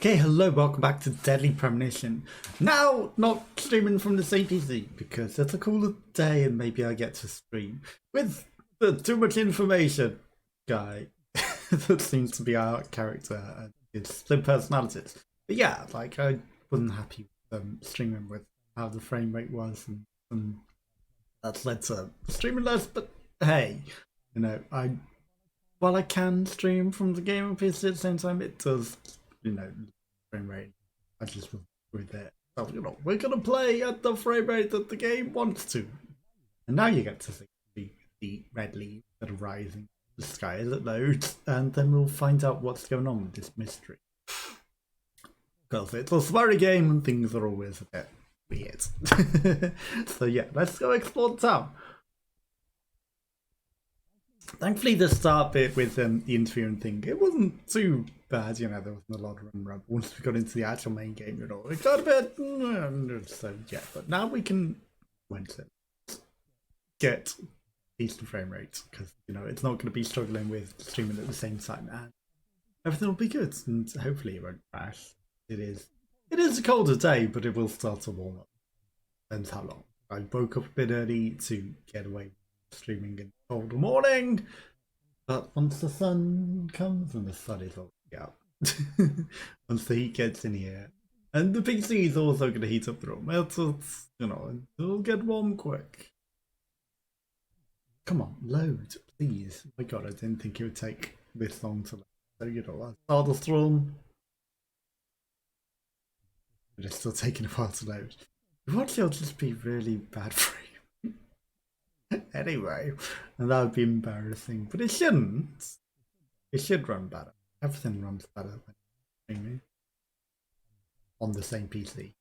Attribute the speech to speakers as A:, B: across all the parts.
A: Okay, hello, welcome back to Deadly Premonition. Now, not streaming from the same PC because it's a cooler day and maybe I get to stream with the too much information guy that seems to be our character and his split personalities. But yeah, like I wasn't happy with streaming with how the frame rate was and that's led to streaming less, but hey, you know, while I can stream from the game and PC at the same time, it does, you know, frame rate. I just with it. So, you know, we're gonna play at the frame rate that the game wants to. And now you get to see the red leaves that are rising the sky as it loads, and then we'll find out what's going on with this mystery. Because it's a sweary game and things are always a bit weird. So yeah, let's go explore the town. Thankfully, the start bit with the interview and thing, it wasn't too bad, you know, there wasn't a lot of run. Once we got into the actual main game, you know, it got a bit, so yeah, but now we can, get decent frame rates, because, you know, it's not going to be struggling with streaming at the same time, and everything will be good, and hopefully it won't crash. It is a colder day, but it will start to warm up. Depends how long. I woke up a bit early to get away streaming in the cold morning, but once the sun comes, and the sun is already out, once the heat gets in here, and the PC is also going to heat up the room, it's, you know, it'll get warm quick. Come on, load, please. Oh my god, I didn't think it would take this long to load. So, you know, I start the storm, but it's still taking a while to load. Watch, it'll just be really bad frame. Anyway, and that would be embarrassing, but it shouldn't. It should run better. Everything runs better when streaming on the same PC.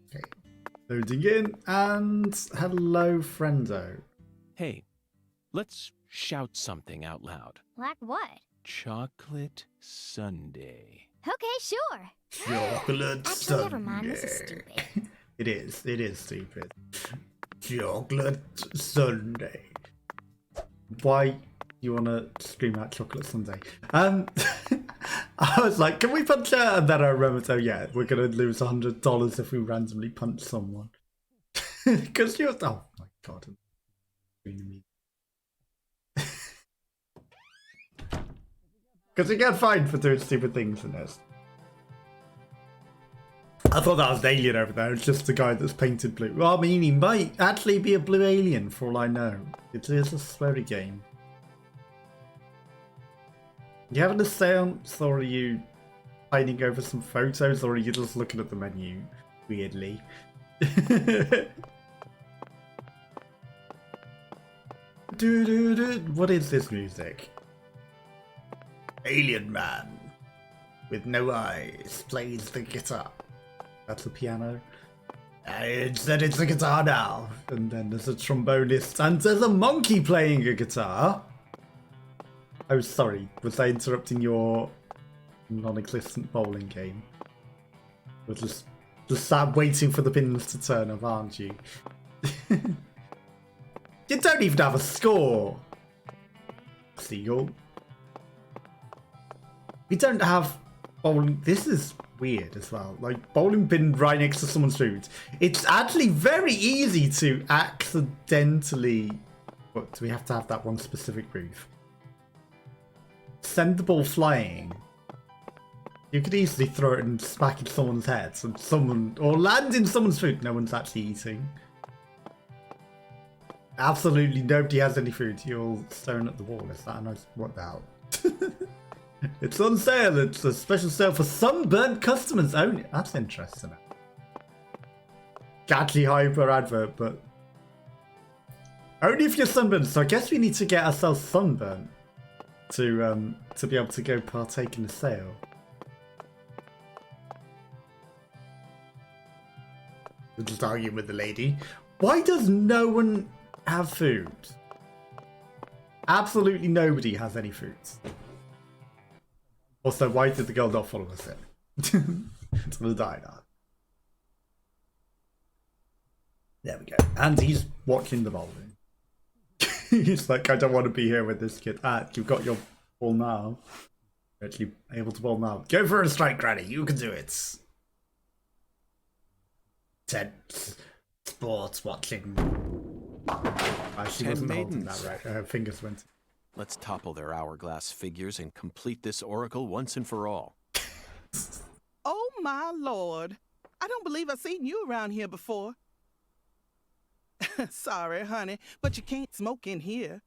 A: Okay, loading in, and hello, friendo.
B: Hey, let's shout something out loud.
C: Like what?
B: Chocolate Sundae.
C: Okay, sure.
A: Chocolate
C: Actually,
A: Sundae.
C: never mind. This is stupid.
A: It is stupid. Chocolate Sundae. Why you wanna scream out chocolate Sundae? I was like, can we punch her? And then I remembered, oh yeah, we're gonna lose $100 if we randomly punch someone. Because you're, oh my god. Because you get fined for doing stupid things in this. I thought that was an alien over there. It's just the guy that's painted blue. Well, I mean, he might actually be a blue alien for all I know. It is a sweary game. You having a seance, or are you hiding over some photos, or are you just looking at the menu weirdly? What is this music? Alien man with no eyes plays the guitar. That's a piano. It said it's a guitar now. And then there's a trombonist and there's a monkey playing a guitar. Oh, sorry. Was I interrupting your non-existent bowling game? You're just sat waiting for the pins to turn up, aren't you? You don't even have a score. Seagull. We don't have bowling. This is weird as well. Like, bowling pin right next to someone's food. It's actually very easy to accidentally. What, do we have to have that one specific move? Send the ball flying. You could easily throw it and smack at someone's head, and someone, or land in someone's food. No one's actually eating. Absolutely nobody has any food. You're all staring at the wall. Is that a nice? What the hell? It's on sale. It's a special sale for sunburnt customers only. That's interesting. Catchy hyper advert, but only if you're sunburnt. So I guess we need to get ourselves sunburnt to be able to go partake in the sale. We're just arguing with the lady. Why does no one have food? Absolutely nobody has any food. Also, why did the girl not follow us in? It's gonna die now. There we go. And he's watching the bowling. He's like, I don't want to be here with this kid. Ah, you've got your ball now. You're actually able to ball now. Go for a strike, Granny. You can do it. Ted, sports watching. She
B: 10
A: wasn't holding
B: maidens.
A: that right. Her fingers went.
B: Let's topple their hourglass figures and complete this oracle once and for all.
D: Oh, my Lord. I don't believe I've seen you around here before. Sorry, honey, but you can't smoke in here.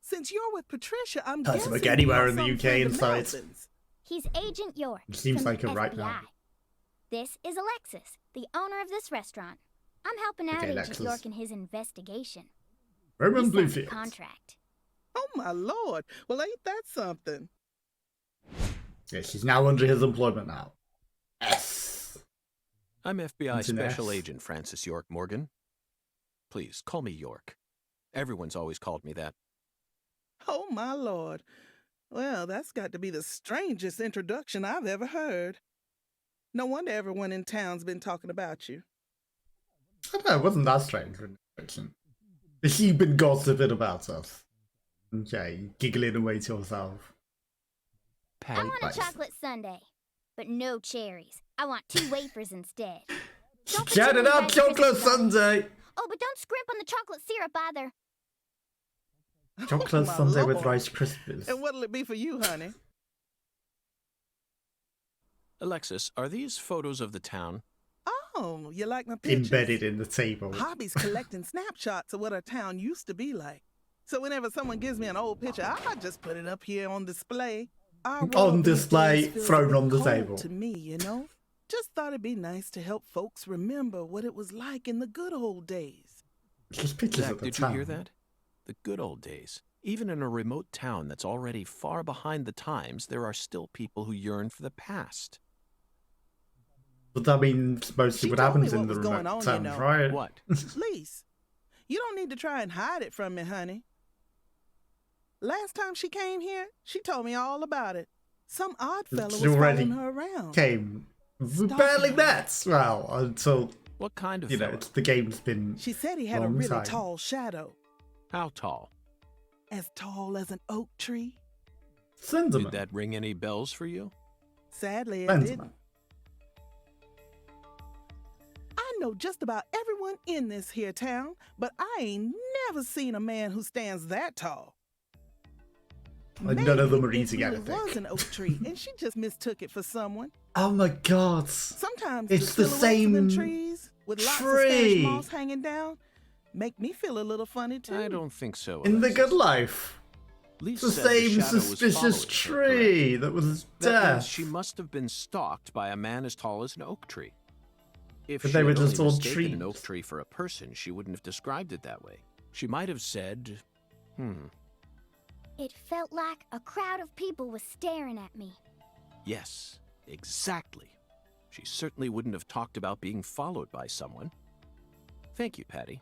D: Since you're with Patricia, I'm
A: Can't
D: guessing
A: smoke anywhere
D: you're
A: in the
D: some
A: UK
D: friend of
A: inside.
D: Nelson's.
C: He's Agent York.
A: It seems
C: from
A: like
C: the
A: a right
C: FBI.
A: now.
C: This is Alexis, the owner of this restaurant. I'm helping out
A: Okay,
C: Agent
A: Alexis.
C: York in his investigation.
A: Roman
C: He signed the
A: Bluefield.
C: contract.
D: Oh, my Lord. Well, ain't that something?
A: Yeah, she's now under his employment now. S.
B: I'm FBI
A: It's an
B: Special
A: S.
B: Agent Francis York Morgan. Please, call me York. Everyone's always called me that.
D: Oh, my Lord. Well, that's got to be the strangest introduction I've ever heard. No wonder everyone in town's been talking about you.
A: I don't know, it wasn't that strange for an introduction. She's been gossiping about us. Okay, giggling away to herself.
C: I
B: Patty,
C: want
A: Nice.
C: a chocolate sundae, but no cherries. I want 2 wafers instead. Don't put
A: Shout
C: too
A: it
C: many
A: out,
C: Rice
A: chocolate
C: Krispies on it.
A: sundae!
C: Oh, but don't scrimp on the chocolate syrup either.
A: Chocolate
D: Oh, my
A: sundae with
D: Lord.
A: Rice Krispies.
D: And what'll it be for you, honey?
B: Alexis, are these photos of the town?
D: Oh, you like my pictures?
A: Embedded in the table.
D: Hobby's collecting snapshots of what our town used to be like. So whenever someone gives me an old picture, I just put it up here on display. Our
A: On
D: world these
A: display,
D: days feels
A: thrown
D: a bit
A: on the
D: cold
A: table.
D: To me, you know? Just thought it'd be nice to help folks remember what it was like in the good old days.
A: Just pictures
B: Zack,
A: of the
B: did
A: town.
B: you hear that? The good old days. Even in a remote town that's already far behind the times, there are still people who yearn for the past.
A: But that means mostly
D: She
A: what
D: told me
A: happens in
D: what
A: the
D: was going
A: remote
D: on, you
A: towns,
D: know.
A: right?
B: What?
D: Lise, you don't need to try and hide it from me, honey. Last time she came here, she told me all about it. Some odd fella
A: She
D: was
A: already
D: following her around.
A: Came. We
D: Stop
A: barely
D: it.
A: met! Well, until,
B: What kind of
A: you know,
B: fella?
A: the game's been
D: She said he had a
A: long
D: really
A: time.
D: tall shadow.
B: How tall?
D: As tall as an oak tree.
A: Slenderman.
B: Did that ring any bells for you?
D: Sadly, it
A: Slenderman.
D: didn't. I know just about everyone in this here town, but I ain't never seen a man who stands that tall.
A: Like, none of them are
D: Maybe
A: easy,
D: it
A: I
D: really
A: think.
D: was an oak tree, and she just mistook it for someone.
A: Oh my god.
D: Sometimes
A: It's
D: the
A: the
D: silhouettes of them
A: same
D: trees with lots of
A: tree.
D: Spanish moss hanging down make me feel a little funny too.
B: I don't think so.
A: In the
B: Alexis.
A: good life.
B: Lise
A: It's the
B: said
A: same
B: shadow was
A: suspicious
B: following her,
A: tree
B: correct?
A: that was
B: That means
A: death.
B: she must have been stalked by a man as tall as an oak tree. If
A: But
B: she
A: they were
B: had
A: just
B: only
A: all
B: mistaken an
A: trees.
B: oak tree for a person, she wouldn't have described it that way. She might have said,
C: It felt like a crowd of people was staring at me.
B: yes, exactly. She certainly wouldn't have talked about being followed by someone. Thank you, Patty.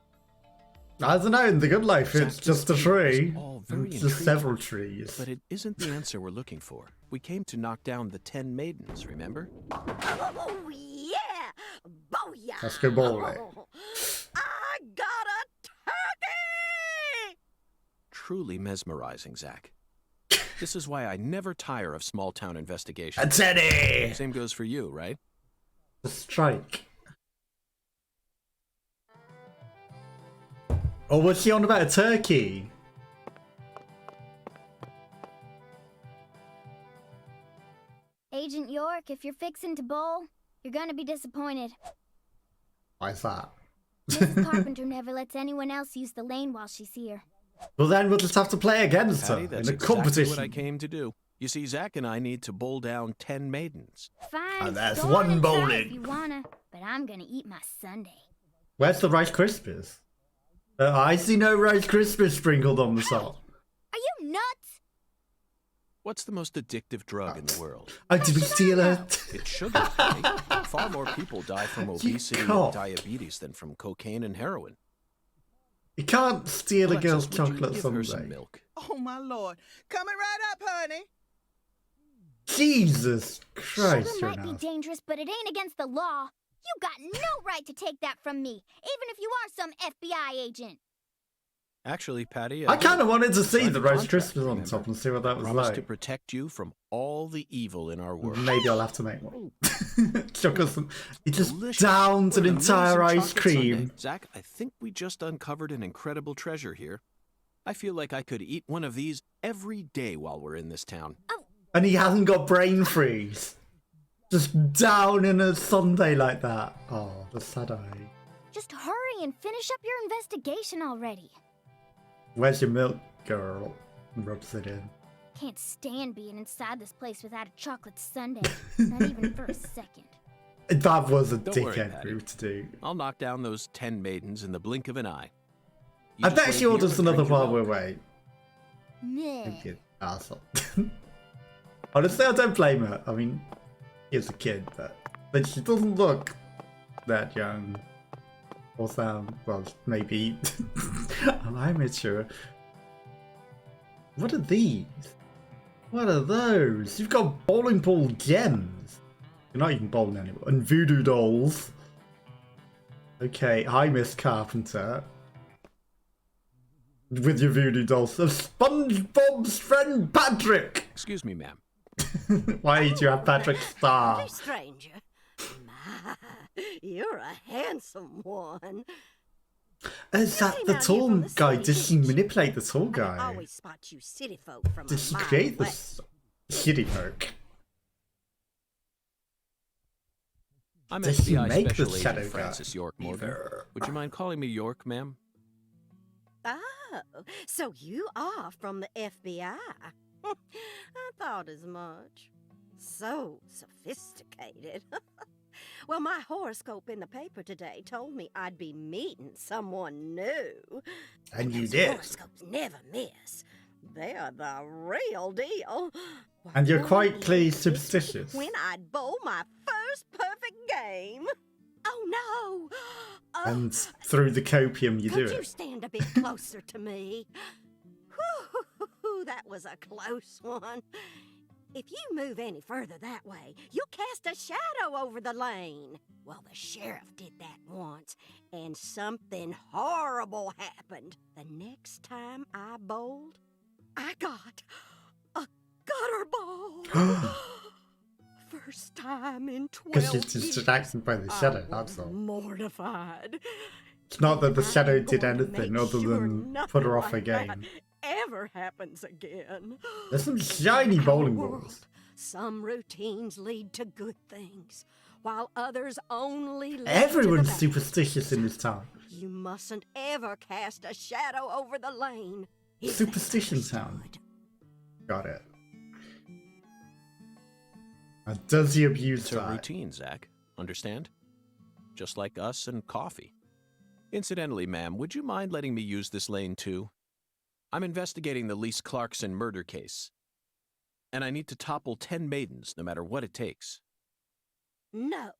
A: I don't know, in the good life, it's
B: Zack,
A: just a
B: this game is
A: tree.
B: all very
A: It's just
B: intriguing.
A: several trees.
B: But it isn't the answer we're looking for. We came to knock down the 10 maidens, remember?
E: Oh, yeah! Booyah!
A: Let's go bowling.
E: I got a turkey!
B: Truly mesmerizing, Zack. This is why I never tire of small town
A: A
B: investigations.
A: teddy!
B: Same goes for you, right?
A: A strike. Oh, what's she on about? A turkey?
C: Agent York, if you're fixing to bowl, you're gonna be disappointed.
A: Why's that?
C: Mrs. Carpenter never lets anyone else use the lane while she's here.
A: Well, then we'll just have to play against
B: Patty,
A: her
B: that's
A: in a
B: exactly
A: competition.
B: what I came to do. You see, Zack and I need to bowl down 10 maidens.
C: Fine,
A: And that's
C: go
A: one
C: on and try
A: bowling.
C: if you wanna, but I'm gonna eat my sundae.
A: Where's the Rice Krispies? I see no Rice Krispies sprinkled on the salt.
C: Are you nuts?
B: What's the most addictive drug in the world?
A: Oh, did we steal it?
B: It's sugar, Patty. Far more people die from obesity and
A: can't.
B: diabetes than from cocaine and heroin.
A: You can't steal a
B: Alexis,
A: girl's
B: would you
A: chocolate
B: give her some
A: sundae.
B: milk?
D: Oh, my Lord. Coming right up, honey.
A: Jesus Christ,
C: Sugar
A: you're
C: might be
A: nasty.
C: dangerous, but it ain't against the law. You got no right to take that from me, even if you are some FBI agent.
B: Actually, Patty,
A: I kind of wanted to see
B: Signed
A: the
B: a
A: roast
B: contract,
A: Christmas on
B: remember?
A: top and see what that was
B: Promise to
A: like.
B: protect you from all the evil in our world.
A: Maybe I'll have to make one. Chuck us some. He just
B: Delicious.
A: downs
B: What
A: an
B: an
A: entire
B: amazing
A: ice
B: chocolate
A: cream.
B: sundae. Zach, I think we just uncovered an incredible treasure here. I feel like I could eat one of these every day while we're in this town.
A: And he hasn't got brain freeze. Just down in a sundae like that. Oh, the sad eye.
C: Just hurry and finish up your investigation already.
A: Where's your milk, girl? Rubs it in.
C: Can't stand being inside this place without a chocolate sundae. Not even for a second.
A: That was a
B: Don't worry,
A: dickhead
B: Patty.
A: move to do.
B: I'll knock down those 10 maidens in the blink of an eye. You
A: I
B: just
A: bet
B: wait
A: she
B: here
A: orders
B: and drink
A: another
B: your
A: while we're
B: milk.
A: away.
C: Meh.
A: You asshole. Honestly, I don't blame her. I mean, she's a kid, but she doesn't look that young. Or sound, well, maybe. I'm immature. What are these? What are those? You've got bowling ball gems. You're not even bowling anymore. And voodoo dolls. Okay, hi, Miss Carpenter. With your voodoo dolls. Of SpongeBob's friend Patrick!
B: Excuse me, ma'am.
A: Why do you have Patrick Star?
E: Howdy, stranger. My, you're a handsome one.
A: Is that
E: came
A: the
E: out here
A: tall
E: from the
A: guy?
E: city,
A: Did she
E: didn't you?
A: manipulate the tall
E: I can
A: guy?
E: always spot you city folk from
A: Did
E: a
A: she
E: mile
A: create
E: away.
A: this shitty folk?
B: I'm
A: Did she
B: FBI
A: make the
B: Special
A: shadow
B: Agent
A: guy?
B: Francis York Morgan.
A: Either.
B: Would you mind calling me York, ma'am?
E: Oh, so you are from the FBI. I thought as much. So sophisticated. Well, my horoscope in the paper today told me I'd be meeting someone new.
A: And you
E: those
A: did.
E: Horoscopes never miss. They're the real deal. Why,
A: And you're
E: one
A: quite
E: even
A: clearly
E: asked me
A: superstitious.
E: when I'd bowl my first perfect game. Oh no! Oh,
A: And through the copium you do
E: could you
A: it.
E: stand a bit closer to me? Whew, that was a close one. If you move any further that way, you'll cast a shadow over the lane. Well, the sheriff did that once, and something horrible happened. The next time I bowled, I got a gutter ball. First time in 12
A: Because she's
E: years.
A: distracted by the
E: I
A: shadow,
E: was
A: that's all.
E: mortified.
A: It's not that the
E: I'm
A: shadow did
E: going to
A: anything
E: make
A: other
E: sure
A: than
E: nothing
A: put her off
E: like
A: her
E: that
A: game.
E: ever happens again.
A: There's some shiny
E: Our
A: bowling
E: world,
A: balls.
E: Some routines lead to good things, while others only lead
A: Everyone's
E: to the bad.
A: superstitious in this town.
E: You mustn't ever cast a shadow over the lane. Is that
A: Superstition town.
E: understood?
A: Got it. And does he abuse
B: It's a
A: that?
B: routine, Zach. Understand? Just like us and coffee. Incidentally, ma'am, would you mind letting me use this lane too? I'm investigating the Lise Clarkson murder case. And I need to topple 10 maidens, no matter what it takes.
E: No,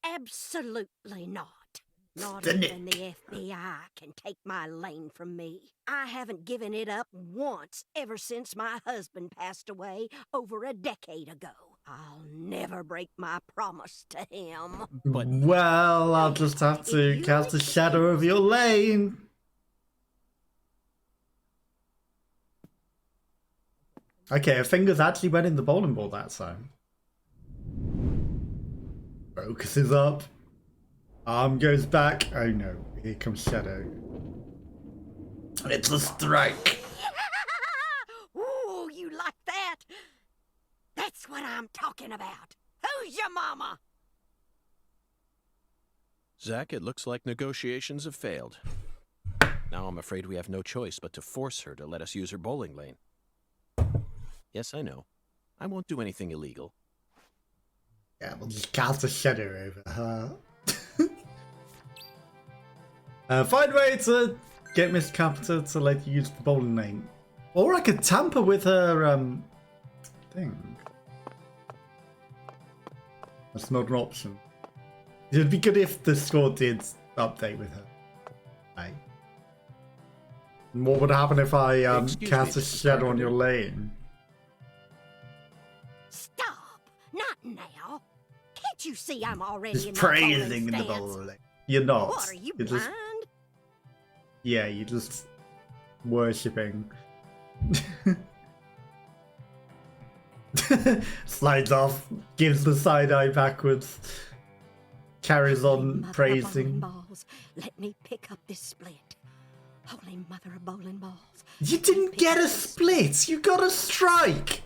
E: absolutely not. Not
A: The
E: even the FBI can take my lane from me. I haven't given it up once ever since my husband passed away over a decade ago. I'll never break my promise to him.
B: But
A: Well, I'll just have to
E: You
A: cast a shadow over your lane. Okay, her fingers actually went in the bowling ball that time. Focus is up. Arm goes back. Oh no, here comes Shadow. And it's a strike.
E: Ooh, you like that? That's what I'm talking about. Who's your mama?
B: Zach, it looks like negotiations have failed. Now I'm afraid we have no choice but to force her to let us use her bowling lane. Yes, I know. I won't do anything illegal.
A: Yeah, we'll just cast a shadow over her. Find a way to get Miss Carpenter to let you use the bowling lane. Or I could tamper with her, thing. That's not an option. It'd be good if the score did update with her. Right. And what would happen if I
B: Excuse
A: cast
B: me,
A: a
B: Mrs.
A: shadow on your
B: Carpenter.
A: lane?
E: Stop! Not now. Can't you see I'm already
A: Just
E: in the
A: praising in the
E: stance?
A: bowling. You're not.
E: What, are you
A: You're
E: blind?
A: just, yeah, you just worshipping. Slides off, gives the side eye backwards, carries on
E: Mother of
A: praising.
E: bowling balls, let me pick up this split. Holy mother of bowling balls.
A: You didn't get a split, you got a strike!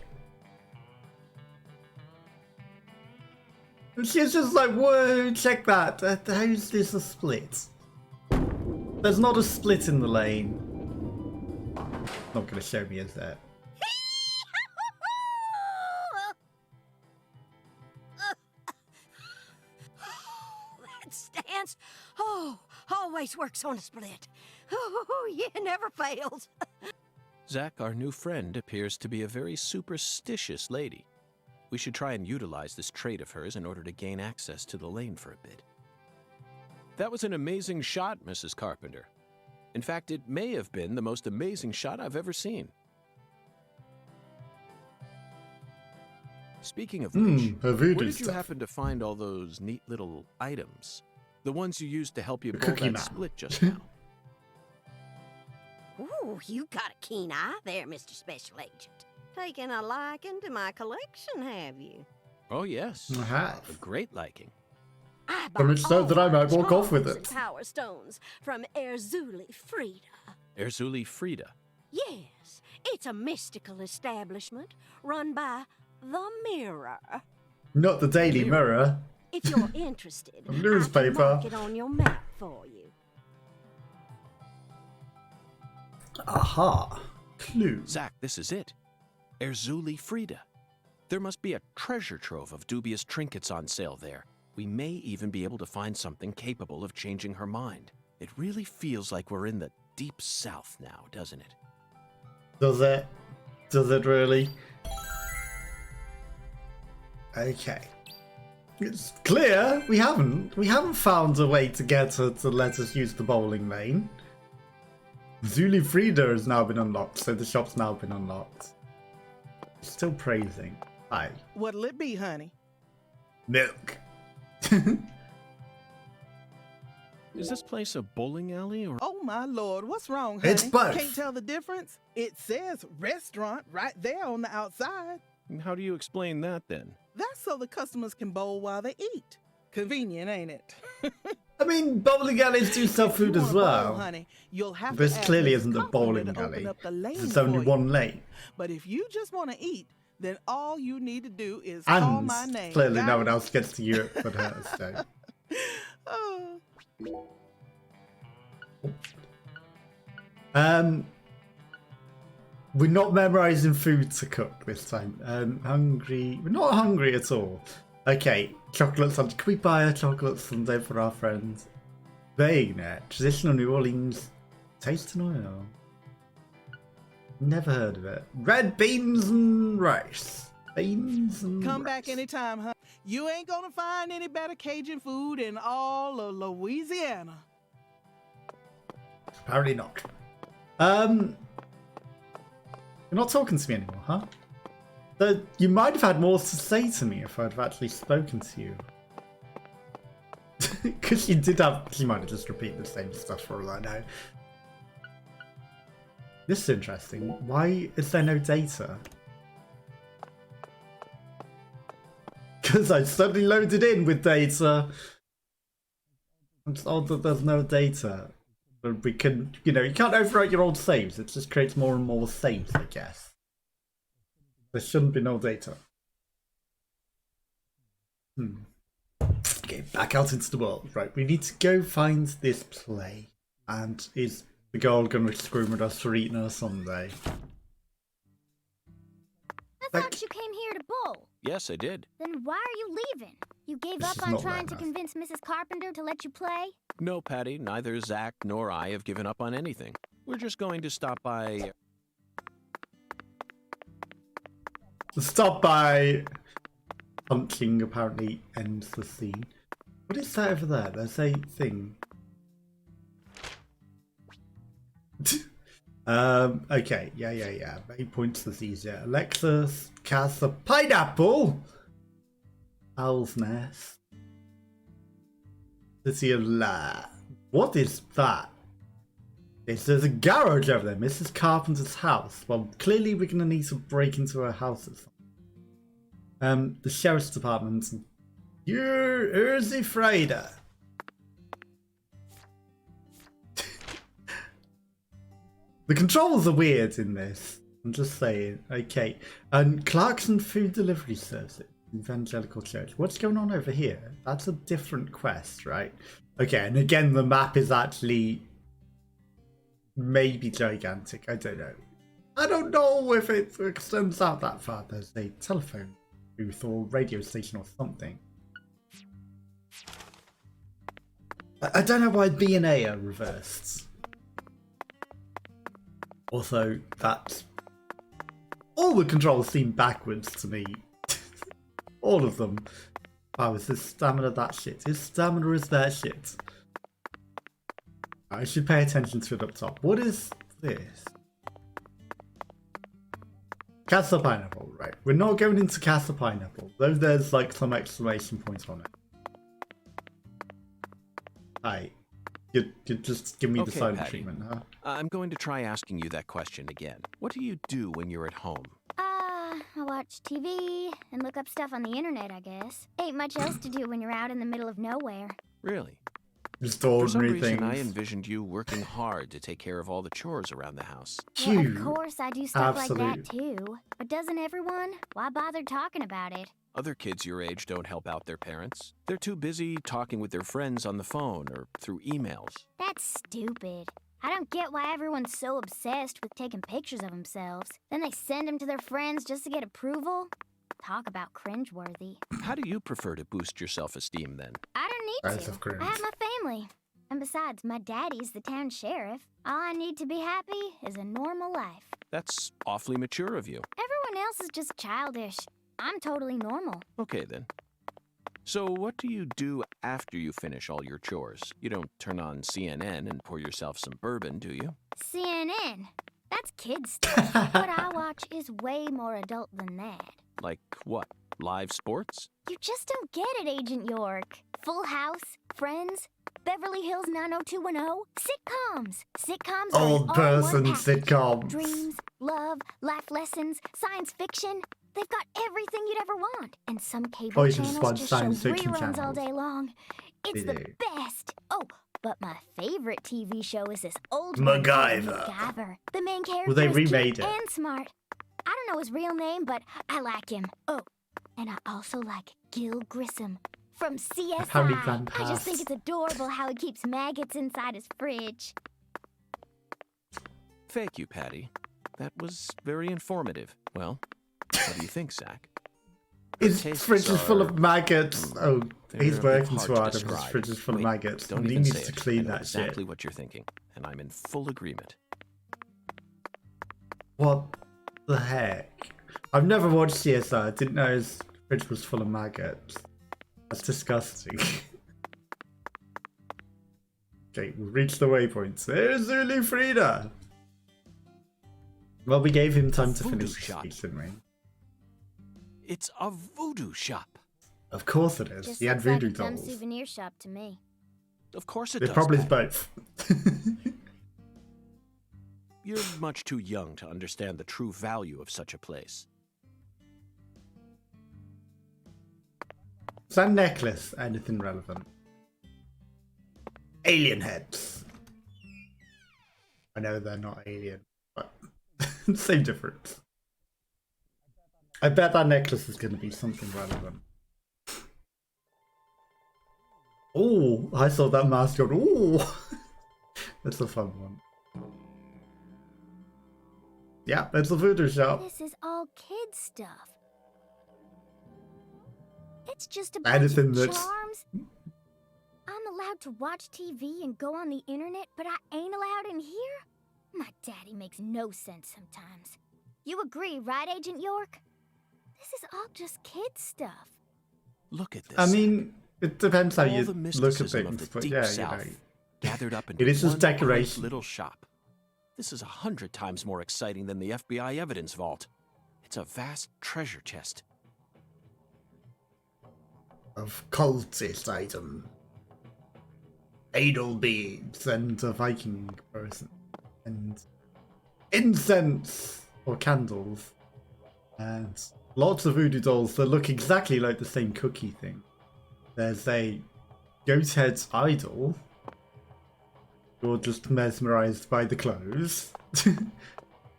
A: And she's just like, whoa, check that. How's this a split? There's not a split in the lane. Not gonna show me, is there?
E: That stance, always works on a split. Oh, yeah, never fails.
B: Zack, our new friend, appears to be a very superstitious lady. We should try and utilize this trait of hers in order to gain access to the lane for a bit. That was an amazing shot, Mrs. Carpenter. In fact, it may have been the most amazing shot I've ever seen. Speaking of which,
A: her voodoo
B: where did you
A: stuff.
B: happen to find all those neat little items? The ones you used to help you
A: The
B: bowl
A: Cookie
B: that
A: Man.
B: split just now.
E: Ooh, you got a keen eye there, Mr. Special Agent. Taking a liking to my collection, have you?
B: Oh, yes.
A: I have.
B: A great liking.
E: I
A: So much
E: bought
A: so that I
E: all
A: might
E: the
A: walk off with
E: charms
A: it.
E: and Power stones from Erzuli Frida.
B: Erzuli Frida.
E: Yes, it's a mystical establishment run by the Mirror.
A: Not the Daily Mirror.
E: If you're interested,
A: A
E: I can
A: newspaper.
E: mark it on your map for you.
A: Aha. Clue.
B: Zack, this is it. Erzuli Frida. There must be a treasure trove of dubious trinkets on sale there. We may even be able to find something capable of changing her mind. It really feels like we're in the deep south now, doesn't it?
A: Does it? Does it really? Okay. It's clear we haven't found a way to get her to let us use the bowling lane. Zuli Frida has now been unlocked, so the shop's now been unlocked. Still praising. Hi.
D: What'll it be, honey?
A: Milk.
B: Is this place a bowling alley or...
D: Oh my lord, what's wrong, honey?
A: It's both.
D: Can't tell the difference? It says restaurant right there on the outside.
B: How do you explain that then?
D: That's so the customers can bowl while they eat. Convenient, ain't it?
A: I mean, bowling alleys do sell
D: If you
A: food as
D: wanna bowl,
A: well.
D: honey, you'll have
A: This
D: to ask
A: clearly
D: Mrs.
A: isn't a
D: Carpenter
A: bowling
D: to open
A: alley.
D: up the lane
A: It's only
D: for you.
A: one lane.
D: But if you just want to eat, then all you need to do is call
A: And
D: my name.
A: clearly
D: got
A: no
D: it?
A: one else gets to use it but her, so.
D: Oh.
A: We're not memorizing food to cook this time. Hungry. We're not hungry at all. Okay, chocolate sundae. Can we buy a chocolate sundae for our friends? Bayonet. Traditional New Orleans taste and oil. Never heard of it. Red beans and rice. Beans and
D: Come
A: rice.
D: back anytime, huh? You ain't gonna find any better Cajun food in all of Louisiana.
A: Apparently not. You're not talking to me anymore, huh? So you might have had more to say to me if I'd have actually spoken to you. Because you did have... You might have just repeated the same stuff for all I know. This is interesting. Why is there no data? Because I suddenly loaded in with data. It's odd that there's no data. But we can, you know, you can't overwrite your old saves. It just creates more and more saves, I guess. There shouldn't be no data. Okay, back out into the world. Right, we need to go find this play. And is the girl going to scream at us for eating her Sunday?
C: I thought you came here to bowl.
B: Yes, I did.
C: Then why are you leaving? You gave
A: This
C: up
A: is
C: on
A: not
C: trying to
A: letting us.
C: convince Mrs. Carpenter to let you play?
B: No, Patty, neither Zack nor I have given up on anything. We're just going to stop by...
A: Stop by punching apparently ends the scene. What is that over there? There's a thing. Okay, yeah. 8 points this easier. Alexa casts a pineapple. Owl's nest. City of La. What is that? There's a garage over there, Mrs. Carpenter's house. Well, clearly we're going to need to break into her house or something. The sheriff's department. Here's the Friday. The controls are weird in this. I'm just saying. Okay. Clarkson Food Delivery Service. Evangelical Church. What's going on over here? That's a different quest, right? Okay, and again, the map is actually maybe gigantic. I don't know. I don't know if it extends out that far. There's a telephone booth or radio station or something. I don't know why B and A are reversed. Also, that all the controls seem backwards to me. All of them. Oh, is his stamina that shit? His stamina is that shit. I should pay attention to it up top. What is this? Castle Pineapple, right. We're not going into Castle Pineapple, though there's like some exclamation points on it. Hi. You just give me the silent
B: Patty.
A: treatment, huh?
B: I'm going to try asking you that question again. What do you do when you're at home?
C: I watch TV and look up stuff on the internet, I guess. Ain't much else to do when you're out in the middle of nowhere.
B: Really?
A: Just
B: For some
A: ordinary
B: reason,
A: things.
B: I envisioned you working hard to take care of all the chores around the house.
C: Well,
A: Phew.
C: of course I do stuff like that
A: Absolute.
C: too. But doesn't everyone? Why bother talking about it?
B: Other kids your age don't help out their parents. They're too busy talking with their friends on the phone or through emails.
C: That's stupid. I don't get why everyone's so obsessed with taking pictures of themselves. Then they send them to their friends just to get approval. Talk about cringeworthy.
B: How do you prefer to boost your self-esteem then?
C: I don't need
A: That's
C: to.
A: of cringe.
C: I have my family. And besides, my daddy's the town sheriff. All I need to be happy is a normal life.
B: That's awfully mature of you.
C: Everyone else is just childish. I'm totally normal.
B: Okay then. So what do you do after you finish all your chores? You don't turn on CNN and pour yourself some bourbon, do you?
C: CNN. That's kids stuff. What I watch is way more adult than that.
B: Like what? Live sports?
C: You just don't get it, Agent York. Full House, Friends, Beverly Hills 90210, sitcoms. Sitcoms are
A: Old
C: all
A: person
C: one package.
A: sitcoms.
C: Dreams, love, life lessons, science fiction. They've got everything you'd ever want. And some cable
A: Oh, you just
C: channels
A: watch
C: just show
A: science fiction
C: reruns all
A: channels.
C: day long. It's
A: They
C: the
A: do.
C: best. Oh, but my favorite TV show is this old
A: MacGyver.
C: one called MacGyver. The main character
A: Well, they
C: is
A: remade
C: cute
A: it.
C: and smart. I don't know his real name, but I like him. Oh, and I also like Gil Grissom from CSI.
A: Apparently gone
C: I just think
A: past.
C: it's adorable how he keeps maggots inside his fridge.
B: Thank you, Patty. That was very informative. Well, what do you think, Zack?
A: His
B: tastes
A: fridge is full
B: are-
A: of maggots. Oh,
B: They're
A: he's
B: a bit
A: working
B: hard
A: too
B: to
A: hard if his
B: describe.
A: fridge is full of
B: Wait,
A: maggots.
B: Don't
A: And he
B: even
A: needs
B: say
A: to
B: it. I
A: clean
B: know
A: that
B: exactly
A: shit.
B: what you're thinking, and I'm in full agreement.
A: What the heck? I've never watched CSI. I didn't know his fridge was full of maggots. That's disgusting. Okay, we've reached the waypoint. There's Zulu Frida! Well, we gave him time to
B: Voodoo
A: finish his
B: shop.
A: speech, didn't we?
B: It's a voodoo shop.
A: Of course it is.
C: Just
A: He had
C: looks like
A: voodoo
C: a dumb
A: dolls.
C: souvenir shop to me.
B: Of course it
A: It
B: does.
A: probably is
B: Patty.
A: both.
B: You're much too young to understand the true value of such a place.
A: Is that necklace anything relevant? Alien heads. I know they're not alien, but same difference. I bet that necklace is going to be something relevant. Oh, I saw that mascot. Oh, that's a fun one. Yeah, it's a voodoo shop.
C: This is all kid stuff. It's just a bunch
A: Anything
C: of
A: that's-
C: charms. I'm allowed to watch TV and go on the internet, but I ain't allowed in here? My daddy makes no sense sometimes. You agree, right, Agent York? This is all just kid stuff.
B: Look at this.
A: I mean, it depends how
B: all
A: you
B: the
A: look at
B: mysticism of
A: things,
B: the
A: but
B: deep
A: yeah,
B: south
A: you know.
B: gathered up in
A: It is just
B: one quaint
A: decoration.
B: little shop. This is 100 times more exciting than the FBI evidence vault. It's a vast treasure chest.
A: Of cultist item. Adel beads and a Viking person. and incense or candles, and lots of voodoo dolls that look exactly like the same cookie thing. There's a goat head idol. You're just mesmerized by the clothes.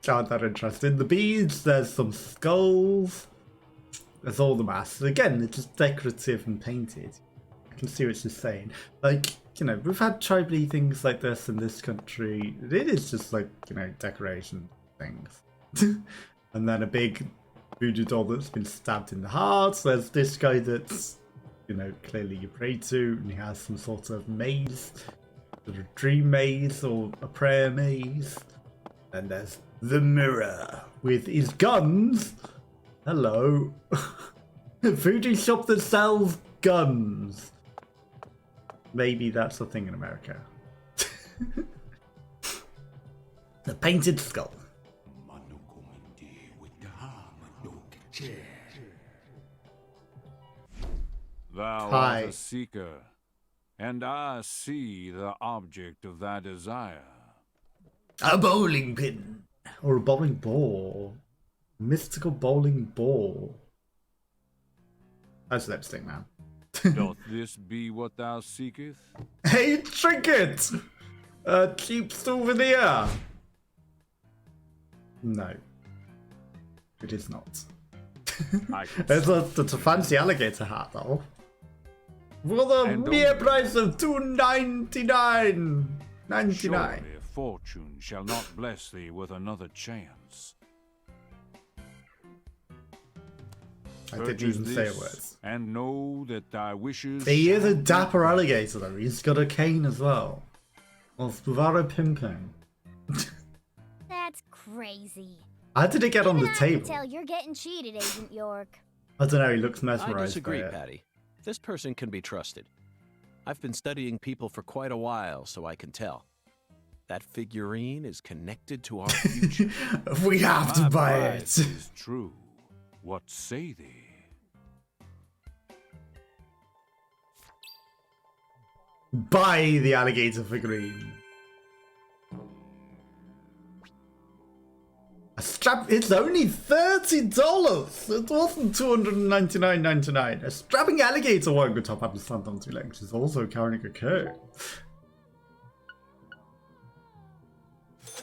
A: Aren't that interesting? The beads, there's some skulls. There's all the masks. Again, it's just decorative and painted. I can see what she's saying. Like, you know, we've had tribally things like this in this country. It is just like, you know, decoration things. And then a big voodoo doll that's been stabbed in the heart. There's this guy that's, you know, clearly you pray to, and he has some sort of maze. Sort of dream maze or a prayer maze. And there's the mirror with his guns. Hello. A voodoo shop that sells guns. Maybe that's a thing in America. The painted skull.
F: Thou
A: Hi.
F: art a seeker, and I see the object of thy desire.
A: A bowling pin. Or a bowling ball. Mystical bowling ball. That's lipstick, man.
F: Doth this be what thou seekest?
A: Hey, trinket! A cheap souvenir! No. It is not.
F: I can
A: It's a fancy alligator hat, though. For the
F: And
A: mere
F: only-
A: price of $2.99. 99.
F: surely fortune shall not bless thee with another chance.
A: I didn't
F: Purchase
A: even say a
F: this,
A: word.
F: and know that thy wishes.
A: He is
F: shall
A: a
F: be
A: dapper
F: granted.
A: alligator, though. He's got a cane as well. Well, Spavaro Pimpin.
C: That's crazy.
A: How did it get on
C: Even
A: the
C: I can
A: table?
C: tell you're getting cheated, Agent York.
A: I don't know, he looks
B: I
A: mesmerized
B: disagree,
A: by it.
B: Patty. This person can be trusted. I've been studying people for quite a while, so I can tell. That figurine is connected to our future.
A: We have to
F: My
A: buy
F: price
A: it.
F: is true. What say thee?
A: Buy the alligator figurine. A strap. It's only $30. It wasn't $299.99. A strapping alligator won't go top up and stand on two legs. Is also carrying a curve.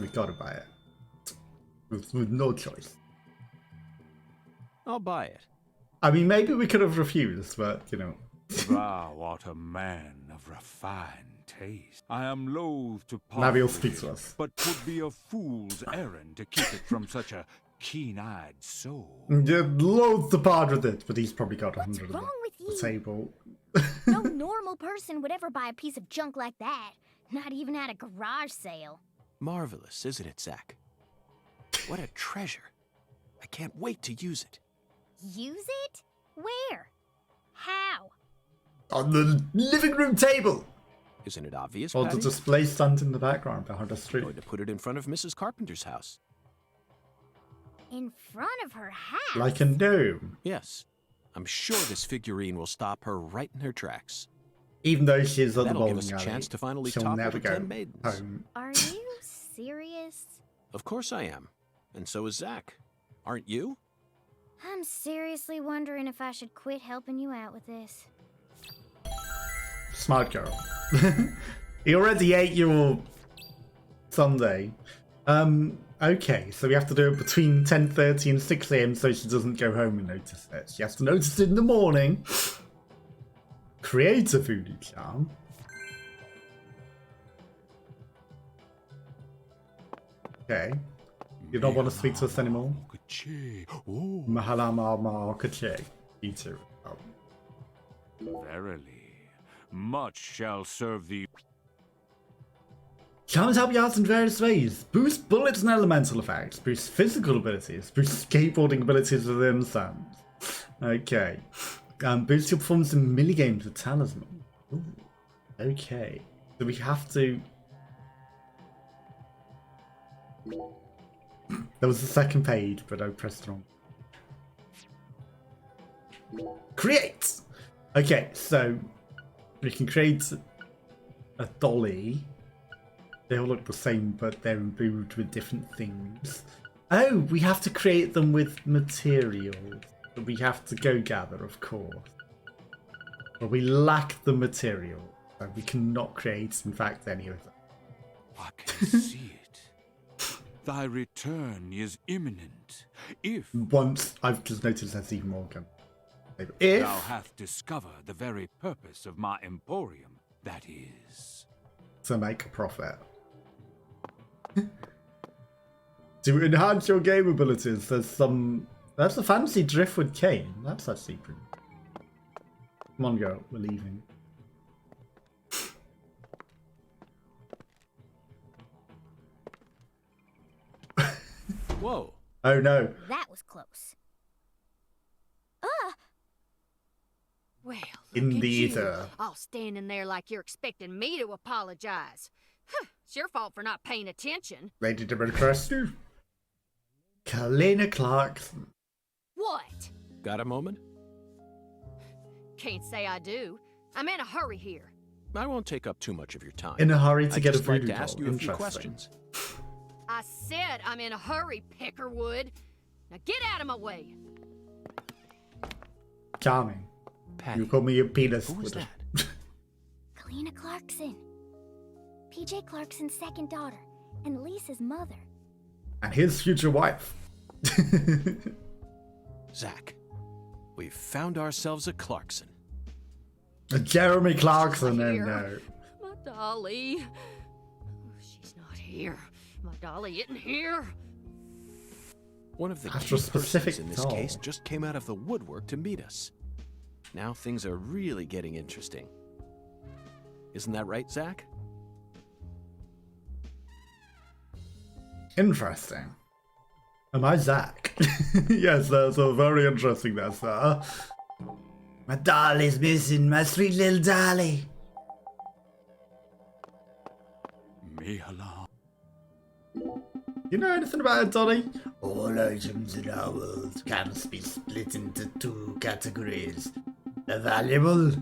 A: We gotta buy it. With no choice.
B: I'll buy it.
A: I mean, maybe we could have refused, but you know.
F: Thou art a man of refined taste. I am loath to part
A: Maybe he'll
F: with
A: speak
F: it,
A: to us.
F: but 'twould be a fool's errand to keep it from such a keen-eyed soul.
A: Yeah, loads to part with it, but he's probably got
C: What's
A: 100
C: wrong
A: on
C: with
A: the
C: you?
A: table.
C: No normal person would ever buy a piece of junk like that. Not even at a garage sale.
B: Marvelous, isn't it, Zack? What a treasure. I can't wait to use it.
C: Use it? Where? How?
A: On the living room table!
B: Isn't it obvious,
A: Or the
B: Patty?
A: display stand in the background behind the street.
B: Going to put it in front of Mrs. Carpenter's house.
C: In front of her house?
A: Like a gnome.
B: Yes. I'm sure this figurine will stop her right in her tracks.
A: Even though she's at the
B: That'll
A: bowling
B: give us a
A: alley,
B: chance to finally
A: she'll
B: topple
A: never
B: the
A: go
B: 10 maidens.
A: home.
C: Are you serious?
B: Of course I am. And so is Zack. Aren't you?
C: I'm seriously wondering if I should quit helping you out with this.
A: Smart girl. He already ate your Sunday. Okay, so we have to do it between 10:30 and 6 AM so she doesn't go home and notice it. She has to notice it in the morning. Create a voodoo charm. Okay. You don't want to speak to us anymore?
F: Oh,
A: Mahalama Ma'okache. You too. Oh.
F: verily, much shall serve thee.
A: Charms help you out in various ways. Boost bullets and elemental effects. Boost physical abilities. Boost skateboarding abilities within Sans. Okay. Boost your performance in minigames with Talisman. Ooh. Okay. So we have to... There was the second page, but I pressed it wrong. Create! Okay, so we can create a dolly. They all look the same, but they're imbued with different things. Oh, we have to create them with materials that we have to go gather, of course. But we lack the material, so we cannot create, in fact, any of them.
F: I can see it. Thy return is imminent. If
A: Once, I've just noticed there's even more gun. If
F: thou hast discovered the very purpose of my emporium, that is.
A: to make a profit. To enhance your game abilities, there's a fancy driftwood cane. That's actually pretty. Come on, girl, we're leaving.
B: Whoa.
A: Oh no.
C: That was close.
E: Well,
A: In
E: look
A: the
E: at you,
A: ether.
E: all standing there like you're expecting me to apologize. Huh, it's your fault for not paying attention.
A: Lady Democracy. Kalina Clarkson.
E: What?
B: Got a moment?
E: Can't say I do. I'm in a hurry here.
B: I won't take up too much of your time.
A: In a hurry to
B: I'd
A: get a
B: just like
A: voodoo
B: to ask
A: doll.
B: you a few
A: Interesting.
B: questions.
E: I said I'm in a hurry, Pickerwood. Now get out of my way.
A: Charming.
B: Patty,
A: You call me a penis.
B: who was
A: with
B: that?
C: Kalina Clarkson. PJ Clarkson's second daughter, and Lisa's mother.
A: And his future wife.
B: Zack, we've found ourselves a Clarkson.
A: A Jeremy Clarkson, oh
E: Here.
A: no.
E: My dolly. She's not here. My dolly isn't here.
B: One of the
A: That's
B: key
A: a specific
B: persons in this
A: doll.
B: case just came out of the woodwork to meet us. Now things are really getting interesting. Isn't that right, Zack?
A: Interesting. Am I Zack? Yes, that's very interesting there, sir. My dolly's missing, my sweet little dolly.
F: Me alone.
A: You know anything about a dolly? All items in our world can be split into two categories. The valuable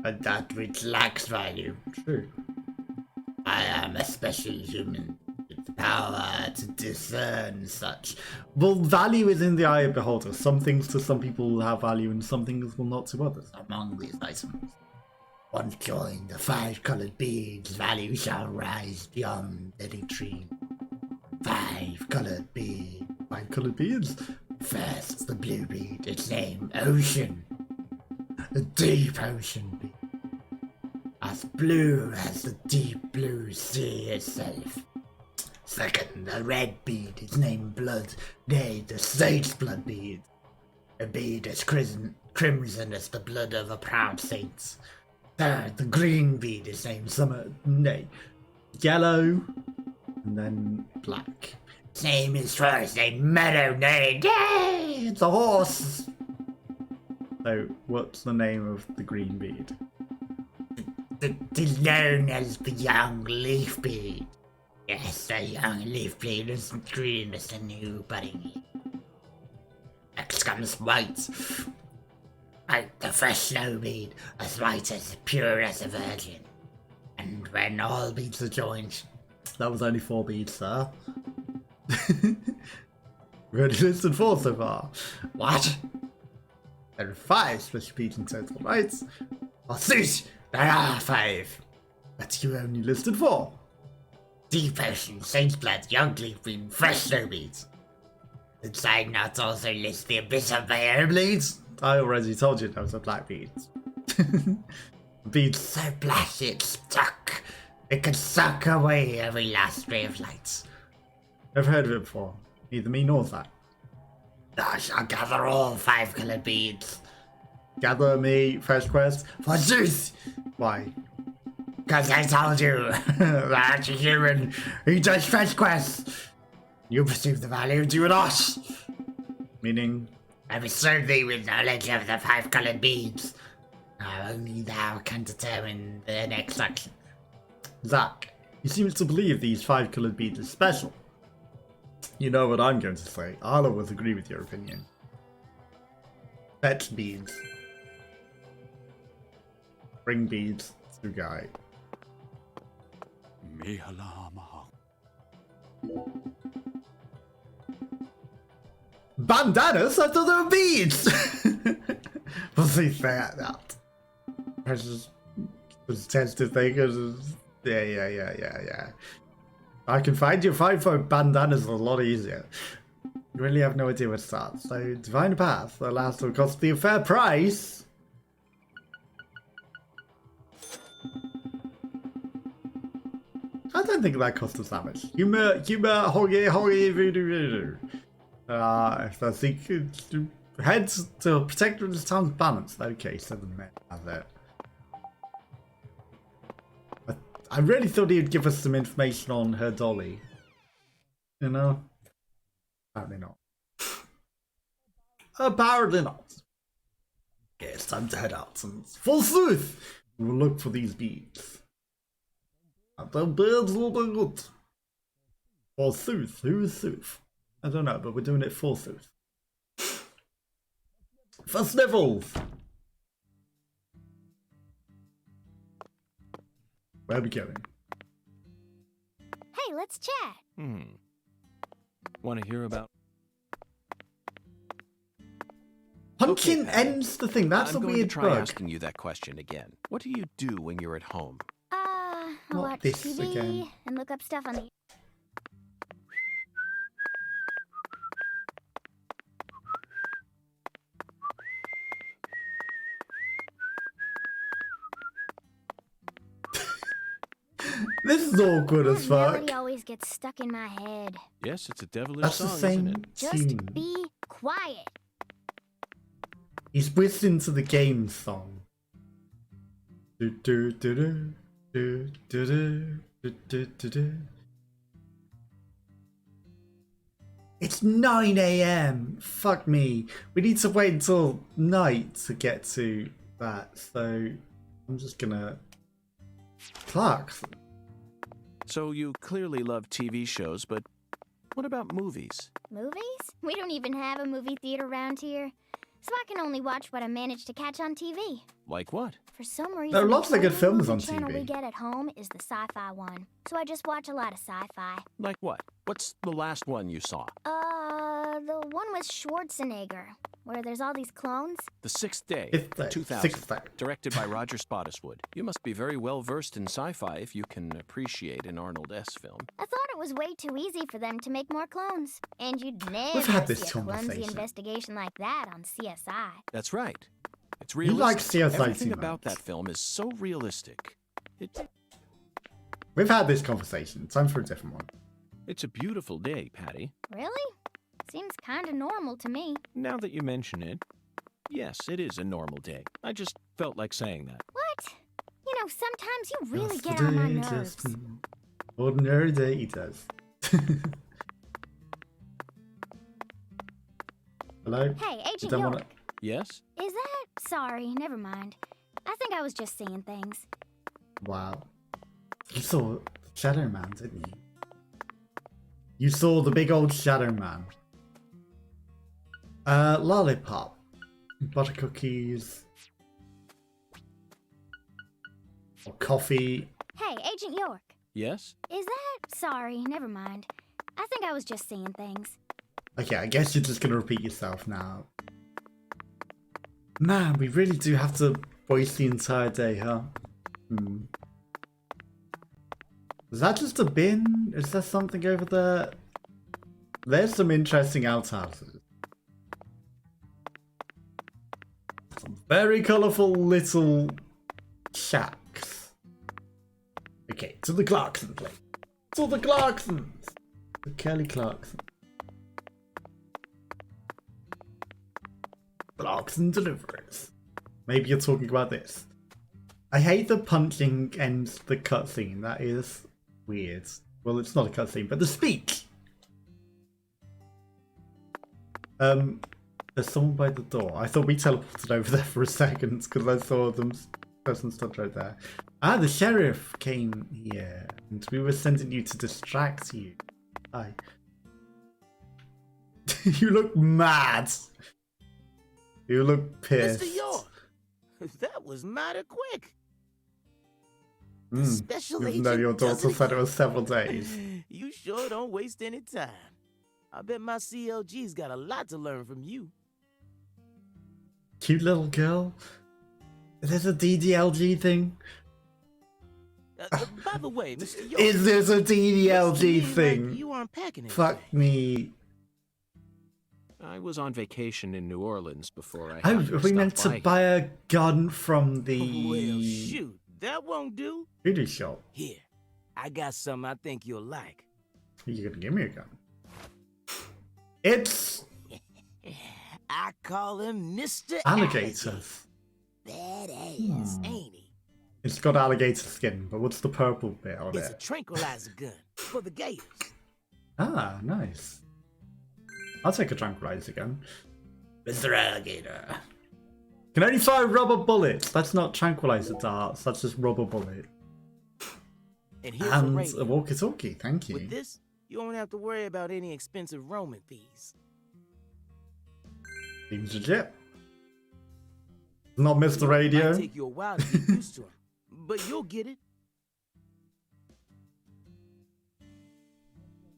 A: and that which lacks value. True. I am a special human with the power to discern such. Well, value is in the eye of the beholder. Some things to some people will have value and some things will not to others. Among these items, once joined the 5 coloured beads, value shall rise beyond any tree. 5 coloured beads. 5 coloured beads? First, the blue bead, its name, Ocean. A deep ocean bead. As blue as the deep blue sea itself. Second, the red bead, its name Blood, nay, the saint's blood bead. A bead as crimson as the blood of a proud saint. Third, the green bead, its name Summer, nay, yellow, and then black. Its name is first named Meadow, nay, yay, it's a horse. So, what's the name of the green bead? It is known as the young leaf bead. Yes, the young leaf bead is green as the new budding. Next comes white. Like the fresh snow bead, as white as pure as a virgin. And when all beads are joined. That was only 4 beads, sir. We only listed 4 so far. What? There are 5 special beads in total, right? Well, suit, there are 5. But you only listed 4. Deep Ocean, Saint's Blood, Young Leaf Bead, Fresh Snow Beads. Did I not also list the Abyss of Fire Bleeds? I already told you those are black beads. Beads so black it stuck. It could suck away every last ray of light. Never heard of it before. Neither me nor Zack. I shall gather all 5 coloured beads. Gather me, first quest, for Zeus! Why? Because I told you that a human who does fetch quests. You perceive the value, do you not? Meaning, I bestowed thee with knowledge of the 5 coloured beads. Now only thou can determine the next action. Zack, you seem to believe these 5 coloured beads are special. You know what I'm going to say. I'll always agree with your opinion. Fetch beads. Bring beads to guy.
F: Mihalama.
A: Bandanas? I thought they were beads! Was he fair that? I just was tested things. Yeah. I can find you 5 bandanas a lot easier. You really have no idea where to start. So, Divine Path allows to cost me a fair price. I don't think that cost us that much. Humor, hoggy, voodoo. If I think heads to protect the town's balance. Okay, 7 men have it. I really thought he'd give us some information on her dolly. You know? Apparently not. Apparently not. Okay, it's time to head out and forsooth we'll look for these beads. And the birds will be good. Forsooth, who is sooth? I don't know, but we're doing it forsooth. For snivels! Where are we going?
C: Hey, let's chat.
B: Want to hear about...
A: Pumpkin
B: Okay, Patty.
A: ends the thing. That's
B: I'm
A: a
B: going
A: weird
B: to try
A: bug.
B: asking you that question again. What do you do when you're at home?
C: I
A: Not
C: watch
A: this
C: TV
A: again.
C: and look up stuff on the...
A: This is awkward as
C: That
A: fuck.
C: melody always gets stuck in my head.
B: Yes, it's a devilish
A: That's the
B: song,
A: same
B: isn't it?
C: Just
A: tune.
C: be quiet.
A: He's whizzed into the game song. Do do do do do do do do do do do. It's 9 AM. Fuck me. We need to wait until night to get to that. So I'm just gonna Clarkson.
B: So you clearly love TV shows, but what about movies?
C: Movies? We don't even have a movie theater around here. So I can only watch what I manage to catch on TV.
B: Like what?
C: For some reason,
A: There are lots of good
C: the
A: films on
C: only channel we
A: TV.
C: get at home is the sci-fi one. So I just watch a lot of sci-fi.
B: Like what? What's the last one you saw?
C: The one with Schwarzenegger, where there's all these clones.
B: The Sixth Day,
A: Fifth Day.
B: 2000,
A: Sixth Day.
B: directed by Roger Spottiswoode. You must be very well versed in sci-fi if you can appreciate an Arnold S. film.
C: I thought it was way too easy for them to make more clones. And you'd never
A: had this
C: see a clumsy
A: conversation.
C: investigation like that on CSI.
B: That's right. It's
A: You
B: realistic.
A: like CSI
B: Everything
A: too
B: about
A: much.
B: that film is so realistic.
A: We've had this conversation. Time for a different one.
B: It's a beautiful day, Patty.
C: Really? Seems kinda normal to me.
B: Now that you mention it, yes, it is a normal day. I just felt like saying that.
C: What? You know, sometimes you really
A: Just
C: get
A: a
C: on my
A: day,
C: nerves.
A: just an ordinary day, he does. Hello?
C: Hey, Agent
A: Don't
C: York.
A: wanna-
B: Yes?
C: Is that... Sorry, never mind. I think I was just seeing things.
A: Wow. You saw Shadow Man, didn't you? You saw the big old Shadow Man. Lollipop. Butter cookies. Or coffee.
C: Hey, Agent York.
B: Yes?
C: Is that... Sorry, never mind. I think I was just seeing things.
A: Okay, I guess you're just gonna repeat yourself now. Man, we really do have to waste the entire day, huh? Is that just a bin? Is there something over there? There's some interesting outhouses. Some very colourful little shacks. Okay, to the Clarkson place. To the Clarksons! The Kelly Clarkson. Clarkson deliveries. Maybe you're talking about this. I hate the punching ends the cutscene. That is weird. Well, it's not a cutscene, but the speech. There's someone by the door. I thought we teleported over there for a second because I saw them person stood right there. Ah, the sheriff came here, and we were sending you to distract you. Hi. You look mad. You look pissed.
G: Mr. York, that was mighty quick. the special
A: Even
G: agent
A: though your
G: does
A: daughter
G: it
A: said it
G: again.
A: was several days.
G: You sure don't waste any time. I bet my CLG's got a lot to learn from you.
A: Cute little girl. Is this a DDLG thing?
G: By the way, Mr. York,
A: Is this a
G: looks to me
A: DDLG
G: like
A: thing?
G: you aren't packing anything.
A: Fuck me.
B: I was on vacation in New Orleans before I
A: Oh,
B: happened
A: are we
B: stop
A: meant to
B: by
A: buy a gun from
G: Well,
A: the
G: shoot, that won't do.
A: voodoo shop?
G: Here, I got something I think you'll like.
A: You're gonna give me a gun. It's
G: I call him Mr.
A: alligator.
G: Badass, ain't he?
A: It's got alligator skin, but what's the purple bit on
G: It's a
A: it?
G: tranquilizer gun for the gators.
A: Ah, nice. I'll take a tranquilizer gun. Mr. Alligator. Can only fire rubber bullets. That's not tranquilizer darts. That's just rubber bullet.
G: And here's a
A: And
G: radio.
A: a walkie-talkie. Thank you.
G: With this, you won't have to worry about any expensive roaming fees.
A: Seems legit. Not Mr. Radio.
G: Might take you a while to get used to him, but you'll get it.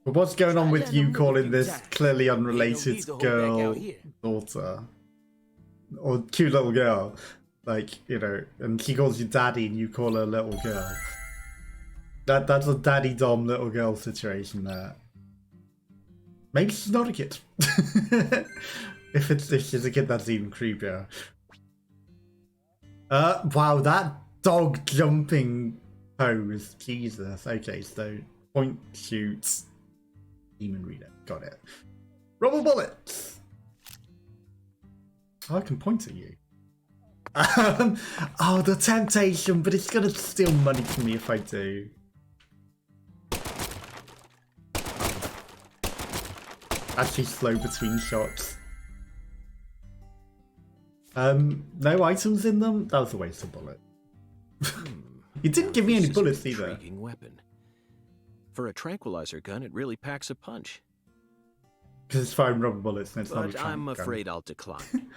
A: But what's going on with you calling this clearly
G: Ain't no
A: unrelated
G: need to hold back
A: girl
G: out here.
A: daughter? Or cute little girl? Like, you know, and she calls you daddy and you call her little girl. That's a daddy dom little girl situation there. Maybe she's not a kid. If she's a kid, that's even creepier. Wow, that dog jumping pose. Jesus. Okay, so point, shoot, demon reader. Got it. Rubber bullets. Oh, I can point at you. Oh, the temptation, but it's gonna steal money from me if I do. Actually slow between shots. No items in them? That was a waste of bullet. You didn't give me any
B: This is an
A: bullets either.
B: intriguing weapon. For a tranquilizer gun, it really packs a punch.
A: Because it's firing rubber bullets and it's not a
B: But
A: tranq
B: I'm
A: gun.
B: afraid I'll decline.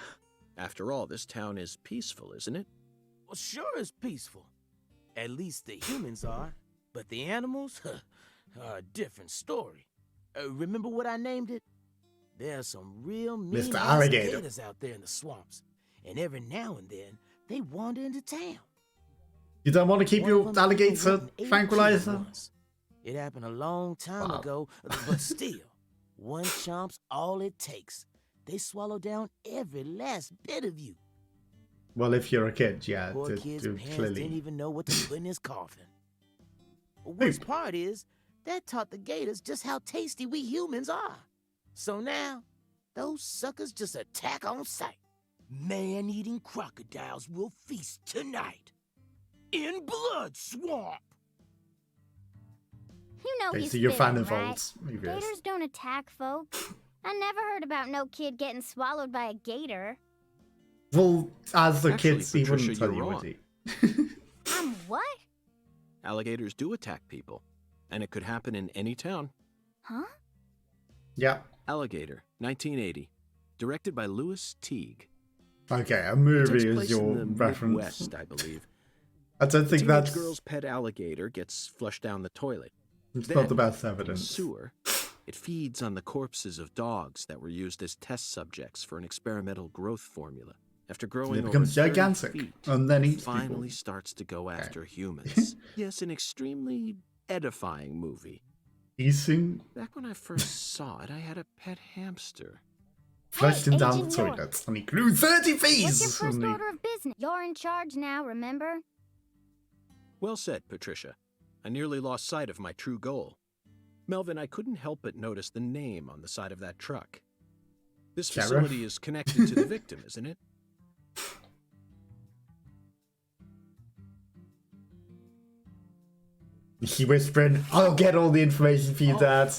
B: After all, this town is peaceful, isn't it?
G: Well, sure it's peaceful. At least the humans are. But the animals are a different story. Remember what I named it? There are some real mean
A: Mr. Alligator.
G: gators out there in the swamps. And every now and then, they wander into town.
A: You don't want to keep
G: One of
A: your
G: them
A: alligator
G: even went 82
A: tranquilizer?
G: once. It happened a long time
A: Wow.
G: ago, but still, one chomp's all it takes. They swallow down every last bit of you.
A: Well, if you're a kid, yeah,
G: Poor kid's parents didn't
A: clearly.
G: even know what to put in his coffin. The worst part is, that taught the gators just how tasty we humans are. So now, those suckers just attack on sight. Man-eating crocodiles will feast tonight. In Blood Swamp!
C: You know
A: Okay,
C: he's
A: so you're a fan
C: spitting,
A: of
C: right?
A: old movies.
C: Gators don't attack folks. I never heard about no kid getting swallowed by a gator.
A: Well, as the
B: Actually,
A: kids, he wouldn't
B: Patricia,
A: tell
B: you're
A: you, would
B: wrong.
A: he?
C: I'm what?
B: Alligators do attack people, and it could happen in any town.
C: Huh?
A: Yeah.
B: Alligator, 1980, directed by Louis Teague.
A: Okay, a
B: It
A: movie
B: takes
A: is
B: place
A: your
B: in the
A: reference.
B: Midwest, I believe.
A: I don't think
B: Teenage
A: that's
B: girl's pet alligator gets flushed down the toilet.
A: it's
B: Then,
A: not the best
B: in the
A: evidence.
B: sewer, it feeds on the corpses of dogs that were used as test subjects for an experimental growth formula. After growing
A: It becomes
B: over 30
A: gigantic,
B: feet,
A: and then
B: it
A: eats people.
B: finally starts to go after humans. Yes, an extremely edifying movie.
A: Eating
B: Back when I first saw it, I had a pet hamster.
A: flushed
C: Hey,
A: him down the
C: Agent York.
A: toilet, and he grew 30
C: What's your
A: feet.
C: first
A: and he-
C: order of business? You're in charge now, remember?
B: Well said, Patricia. I nearly lost sight of my true goal. Melvin, I couldn't help but notice the name on the side of that truck. This
A: Sheriff?
B: facility is connected to the victim, isn't it?
A: Is she whispering, I'll get all the information for you, Dad.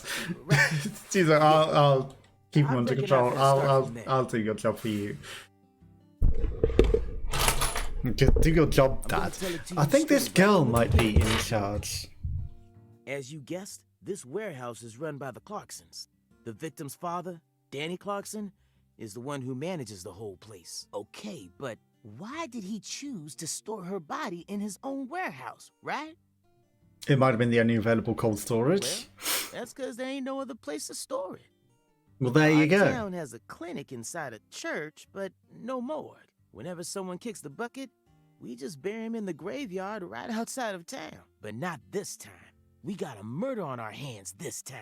A: She's like, I'll keep him
G: I
A: under
G: reckon
A: control.
G: I can start from there.
A: I'll do your job for you. Just do your job,
G: I'm gonna
A: Dad.
G: tell it to
A: I
G: you
A: think this
G: straight,
A: girl
G: right?
A: might be in charge.
G: As you guessed, this warehouse is run by the Clarksons. The victim's father, Danny Clarkson, is the one who manages the whole place. Okay, but why did he choose to store her body in his own warehouse, right?
A: It might have been the only available cold storage.
G: That's because there ain't no other place to store it.
A: Well, there you
G: Our
A: go.
G: town has a clinic inside a church, but no more. Whenever someone kicks the bucket, we just bury him in the graveyard right outside of town. But not this time. We got a murder on our hands this time.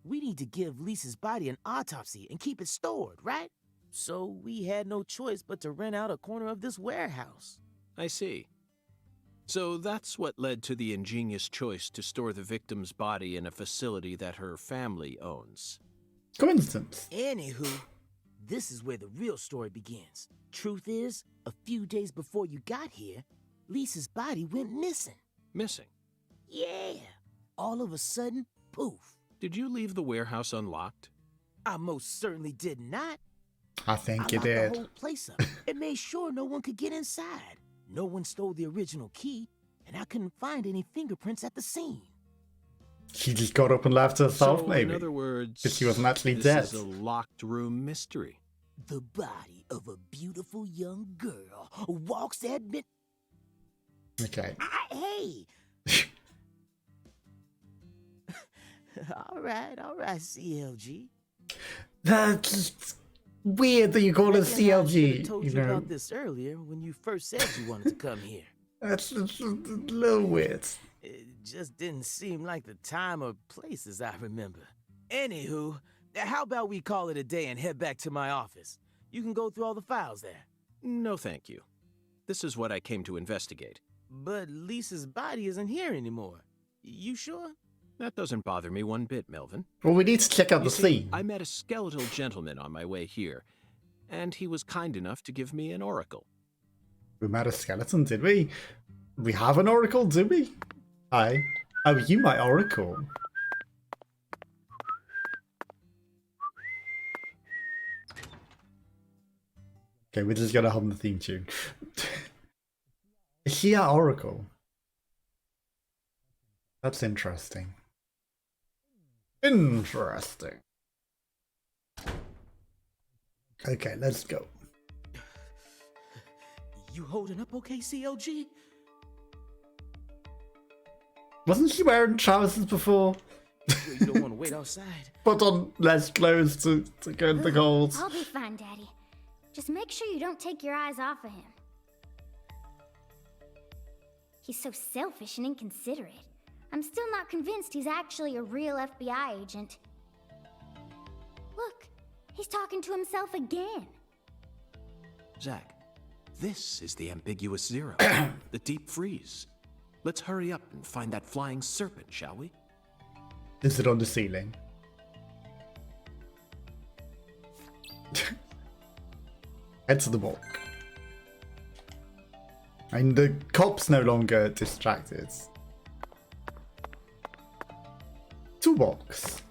G: We need to give Lisa's body an autopsy and keep it stored, right? So we had no choice but to rent out a corner of this warehouse.
B: I see. So that's what led to the ingenious choice to store the victim's body in a facility that her family owns.
A: Coincidence.
G: Anywho, this is where the real story begins. Truth is, a few days before you got here, Lisa's body went missing.
B: Missing?
G: Yeah. All of a sudden, poof.
B: Did you leave the warehouse unlocked?
G: I most certainly did not.
A: I think you
G: locked
A: did.
G: the whole place up and made sure no one could get inside. No one stole the original key, and I couldn't find any fingerprints at the scene.
A: She just got up and left herself,
B: So,
A: maybe.
B: in other words,
A: Because she wasn't actually
B: this
A: dead.
B: is a locked room mystery.
G: The body of a beautiful young girl walks at mid...
A: Okay.
G: Hey! all right, CLG.
A: That's weird that you call it
G: Reckon I should've
A: CLG.
G: told
A: You
G: you
A: know,
G: about this earlier when you first said you wanted to come here.
A: that's a little weird.
G: It just didn't seem like the time or place as I remember. Anywho, how about we call it a day and head back to my office? You can go through all the files there.
B: No, thank you. This is what I came to investigate.
G: But Lisa's body isn't here anymore. You sure?
B: That doesn't bother me one bit, Melvin.
A: Well, we need to check out the
B: You see,
A: scene.
B: I met a skeletal gentleman on my way here, and he was kind enough to give me an oracle.
A: We met a skeleton, did we? We have an oracle, did we? Hi. Oh, you my oracle. Okay, we're just gonna hum the theme tune. Is she our oracle? That's interesting. Interesting. Okay, let's go.
G: You holding up okay, CLG?
A: Wasn't she wearing trousers before?
G: You don't want to wait outside.
A: Put on less clothes to go in the cold.
C: I'll be fine, Daddy. Just make sure you don't take your eyes off of him. He's so selfish and inconsiderate. I'm still not convinced he's actually a real FBI agent. Look, he's talking to himself again.
B: Zack, this is the ambiguous zero, the deep freeze. Let's hurry up and find that flying serpent, shall we?
A: Is it on the ceiling? Head to the walk. And the cop's no longer distracted. Toolbox.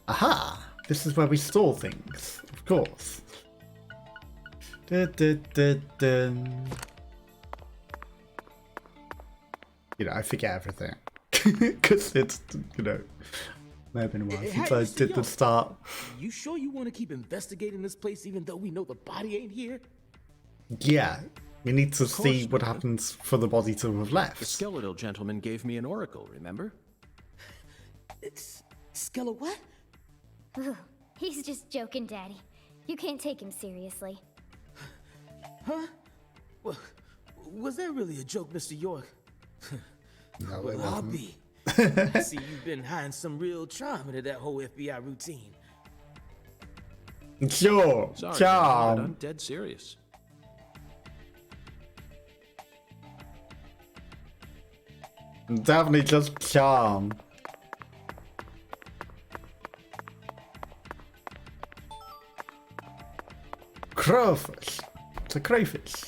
A: Aha! This is where we store things, of course. Dun. You know, I forget everything. Because it's, you know, may have been a while
G: Hey,
A: since I
G: Mr.
A: did the
G: Young.
A: start.
G: You sure you want to keep investigating this place even though we know the body ain't here?
A: Yeah, we need to
B: course
A: see
B: we
A: what
B: do.
A: happens for the body to have
B: The
A: left.
B: skeletal gentleman gave me an oracle, remember?
G: It's Skella what?
C: Ooh, he's just joking, Daddy. You can't take him seriously.
G: Huh? Well, was that really a joke, Mr. York?
A: No, it
G: Well, I'll
A: wasn't.
G: be. I see you've been hiding some real charm into that whole FBI routine.
A: Sure,
B: Sorry,
A: charm.
B: but I'm dead serious.
A: Definitely just charm. Crowfish. It's a crayfish.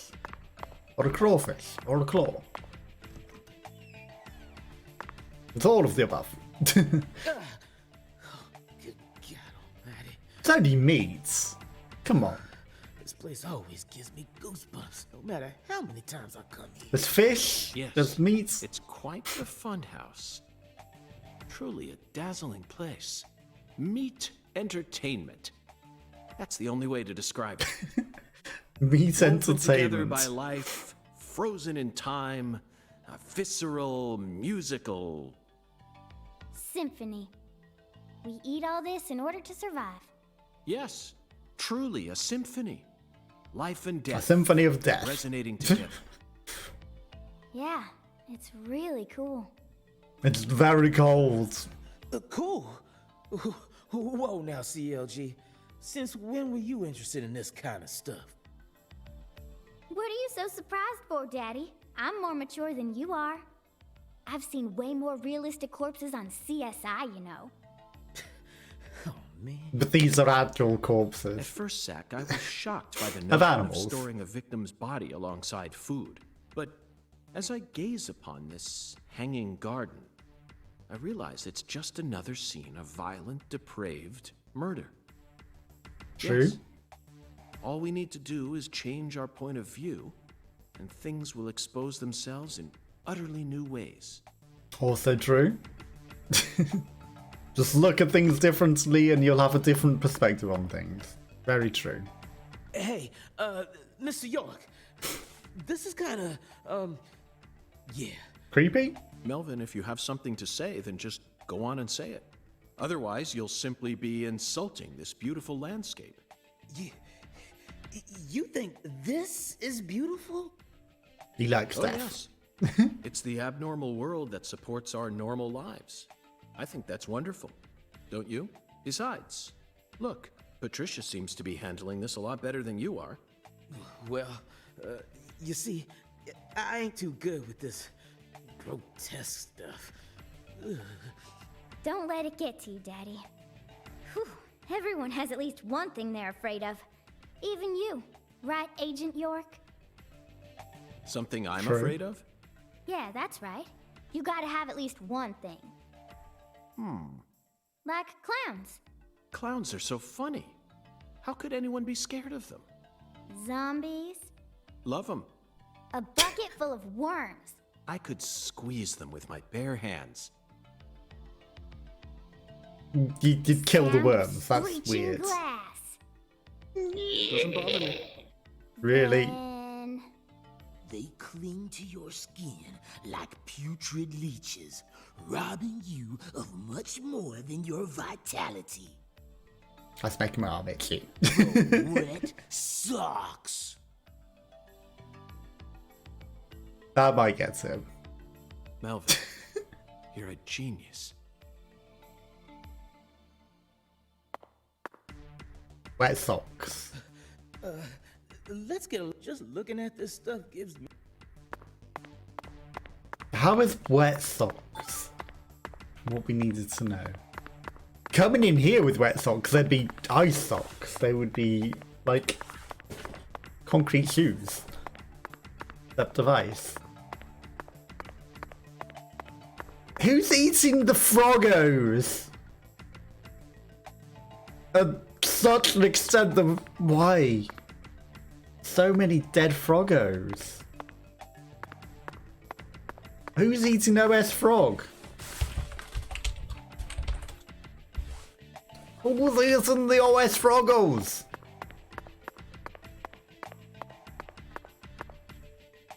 A: Or a crawfish. Or a claw. It's all of the above.
G: Good God almighty.
A: It's only meat. Come on.
G: This place always gives me goosebumps, no matter how many times I come here.
A: There's fish.
B: Yes.
A: There's meat.
B: It's quite the funhouse. Truly a dazzling place. Meat entertainment. That's the only way to describe it.
A: Meat
B: Woven together
A: entertainment.
B: by life, frozen in time, a visceral, musical.
C: Symphony. We eat all this in order to survive.
B: Yes, truly a symphony. Life and death.
A: A symphony of death.
B: Resonating together.
C: Yeah, it's really cool.
A: It's very cold.
G: Cool. Whoa now, CLG. Since when were you interested in this kind of stuff?
C: What are you so surprised for, Daddy? I'm more mature than you are. I've seen way more realistic corpses on CSI, you know.
G: Oh, man.
A: But these are actual
B: At
A: corpses.
B: first, Zack, I was shocked by the
A: Of
B: notion of
A: animals.
B: storing a victim's body alongside food. But as I gaze upon this hanging garden, I realize it's just another scene of violent, depraved murder.
A: True.
B: Yes. All we need to do is change our point of view, and things will expose themselves in utterly new ways.
A: Also true. Just look at things differently and you'll have a different perspective on things. Very true.
G: Hey, Mr. York. This is kind of, yeah.
A: Creepy?
B: Melvin, if you have something to say, then just go on and say it. Otherwise, you'll simply be insulting this beautiful landscape.
G: You think this is beautiful?
A: He likes
B: Oh,
A: death.
B: yes. It's the abnormal world that supports our normal lives. I think that's wonderful. Don't you? Besides, look, Patricia seems to be handling this a lot better than you are.
G: Well, you see, I ain't too good with this grotesque stuff. Ugh.
C: Don't let it get to you, Daddy. Whew. Everyone has at least one thing they're afraid of. Even you. Right, Agent York?
B: Something I'm
A: True.
B: afraid of?
C: Yeah, that's right. You gotta have at least one thing. Like clowns,
B: Clowns are so funny. How could anyone be scared of them?
C: zombies,
B: Love them.
C: a bucket full of worms.
B: I could squeeze them with my bare hands.
A: You'd kill the
C: sound of
A: worms. That's
C: screeching
A: weird.
C: glass.
B: Doesn't bother me.
A: Really?
C: And
G: They cling to your skin like putrid leeches, robbing you of much more than your vitality.
A: That's making my arm itchy.
G: Wet socks.
A: That might get him.
B: Melvin, you're a genius.
A: Wet socks.
G: Let's get a just looking at this stuff gives me.
A: How is wet socks? What we needed to know. Coming in here with wet socks, there'd be ice socks. They would be like concrete shoes. Except of ice. Who's eating the froggos? At such an extent of why? So many dead froggos. Who's eating OS frog? Who's eating the OS froggos?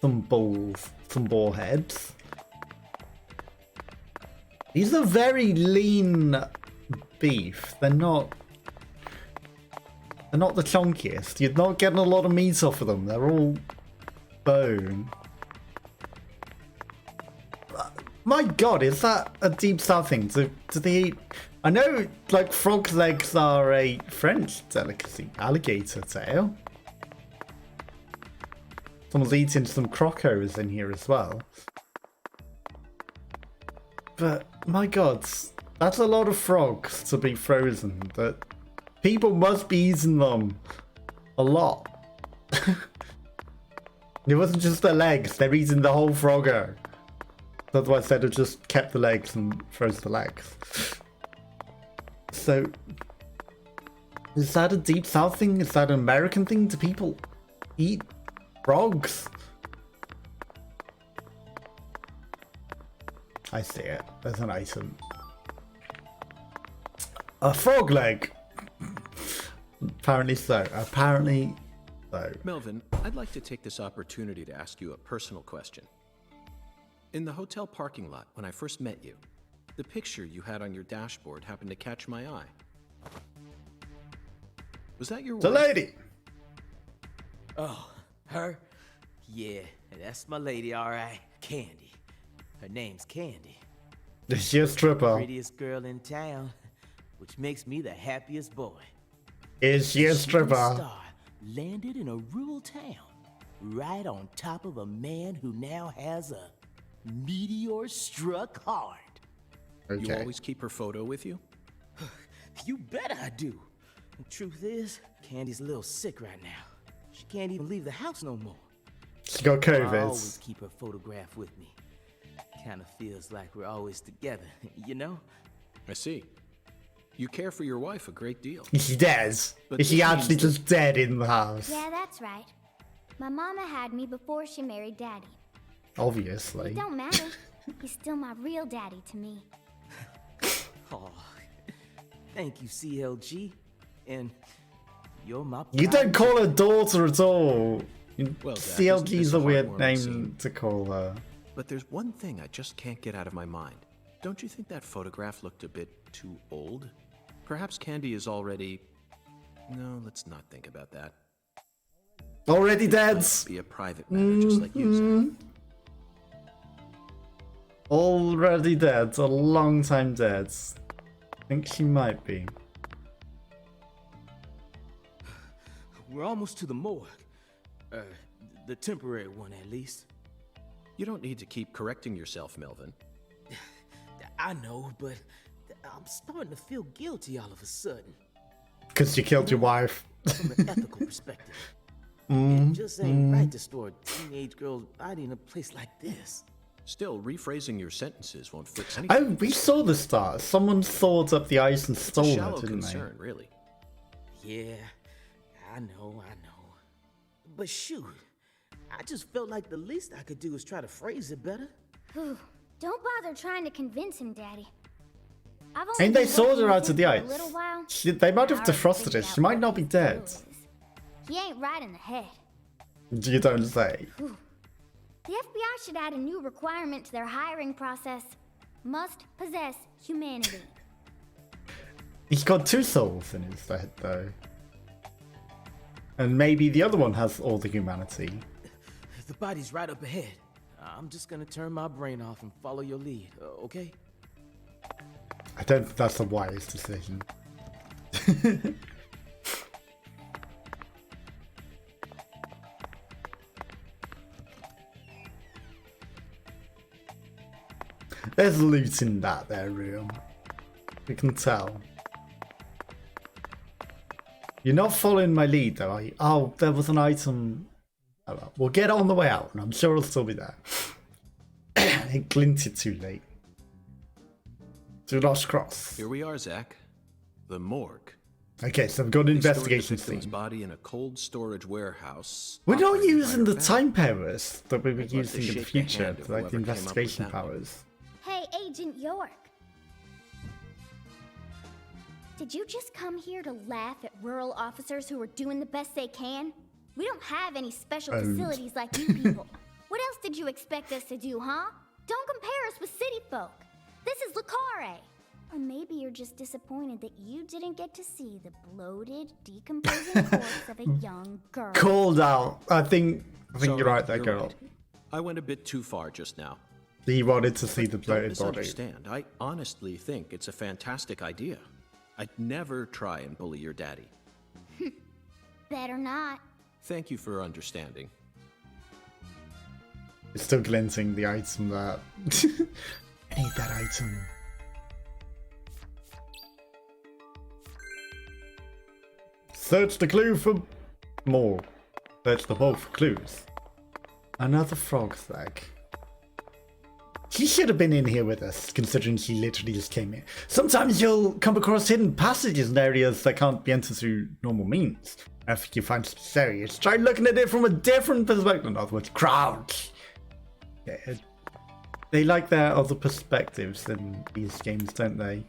A: Some balls, some ball heads. These are very lean beef. They're not the chunkiest. You're not getting a lot of meat off of them. They're all bone. My god, is that a deep south thing? Do they eat... I know, like, frog legs are a French delicacy. Alligator tail. Someone's eating some crocos in here as well. But, my god, that's a lot of frogs to be frozen. That people must be eating them a lot. It wasn't just the legs, they're eating the whole froggo. Otherwise they'd have just kept the legs and froze the legs. So, is that a deep south thing? Is that an American thing? Do people eat frogs? I see it. There's an item. A frog leg! Apparently so. Apparently so.
B: Melvin, I'd like to take this opportunity to ask you a personal question. In the hotel parking lot when I first met you, the picture you had on your dashboard happened to catch my eye. Was that your
A: The
B: wife?
A: lady!
G: Oh, her? Yeah, that's my lady, all right. Candy. Her name's Candy.
A: Is she a stripper?
G: Prettiest girl in town, which makes me the happiest boy.
A: Is she a
G: Shooting
A: stripper?
G: star landed in a rural town, right on top of a man who now has a meteor-struck heart.
B: You
A: Okay.
B: always keep her photo with you?
G: You bet I do. The truth is, Candy's a little sick right now. She can't even leave the house no more.
A: She got
G: I always
A: COVID.
G: keep her photograph with me. Kind of feels like we're always together, you know?
B: I see. You care for your wife a great deal.
A: Is she dead?
B: But
A: Is she
B: this
A: actually
B: means
A: just dead in the house?
C: Yeah, that's right. My mama had me before she married Daddy.
A: Obviously.
C: It don't matter. He's still my real daddy to me.
G: Oh, thank you, CLG. And you're my
A: You
G: pride
A: don't call her daughter at all.
B: Well, Zach,
A: CLG
B: isn't
A: is
B: this
A: a
B: a
A: weird
B: heartwarming
A: name
B: scene?
A: to call her.
B: But there's one thing I just can't get out of my mind. Don't you think that photograph looked a bit too old? Perhaps Candy is already... No, let's not think about that.
A: Already dead?
B: Let's be a private matter, just like you said.
A: Already dead. A long time dead. I think she might be.
G: We're almost to the morgue. The temporary one, at least.
B: You don't need to keep correcting yourself, Melvin.
G: I know, but I'm starting to feel guilty all of a sudden.
A: Because you killed your wife.
G: From an ethical perspective. It just ain't right to store a teenage girl's body in a place like this.
B: Still, rephrasing your sentences won't fix anything.
A: Oh, we saw the stars. Someone thawed up the ice and
B: It's a
A: stole
B: shallow
A: it, didn't
B: concern, really.
G: Yeah, I know. But shoot, I just felt like the least I could do is try to phrase it better.
C: Whew. Don't bother trying to convince him, Daddy. I've only
A: And they
C: been
A: sorted
C: working
A: her
C: with
A: out of
C: him
A: the
C: for
A: ice.
C: a little while.
A: They might have
C: I already
A: defrosted
C: figured
A: it.
C: out
A: She might
C: what
A: not be
C: his deal
A: dead.
C: is. He ain't right in the head.
A: You don't say.
C: Whew. The FBI should add a new requirement to their hiring process. Must possess humanity.
A: He's got two souls in his head, though. And maybe the other one has all the humanity.
G: The body's right up ahead. I'm just gonna turn my brain off and follow your lead, okay?
A: I don't think that's a wise decision. There's loot in that there room. You can tell. You're not following my lead though, are you? Oh, there was an item. Oh, well, we'll get it on the way out, and I'm sure it'll still be there. It glinted too late. To Lost Cross.
B: Here we are, Zack. The morgue.
A: Okay, so I've got an
B: They stored
A: investigation
B: the victim's
A: scene.
B: body in a cold storage warehouse.
A: We're not
B: operated by
A: using
B: her
A: the
B: family.
A: time powers that we were
B: I'd love to
A: using in the
B: shake the
A: future,
B: hand of
A: like the
B: whoever came up with
A: investigation
B: that one.
A: powers.
C: Hey, Agent York. Did you just come here to laugh at rural officers who are doing the best they can? We don't have any special facilities like you people. What else did you expect us to do, huh? Don't compare us with city folk. This is Lucare. Or maybe you're just disappointed that you didn't get to see the bloated, decomposing corpse of a young girl.
A: Called out. I think
B: Sorry,
A: you're right there, girl.
B: right. I went a bit too far just now.
A: He wanted to see the
B: Don't
A: bloated body.
B: misunderstand. I honestly think it's a fantastic idea. I'd never try and bully your daddy.
C: Better not.
B: Thank you for understanding.
A: It's still glinting, the item there. I need that item. Search the clue for more. Search the hole for clues. Another frog leg. She should have been in here with us, considering she literally just came in. Sometimes you'll come across hidden passages in areas that can't be entered through normal means. If you find it serious, try looking at it from a different perspective. In other words, crouch. Yeah, they like their other perspectives in these games, don't they?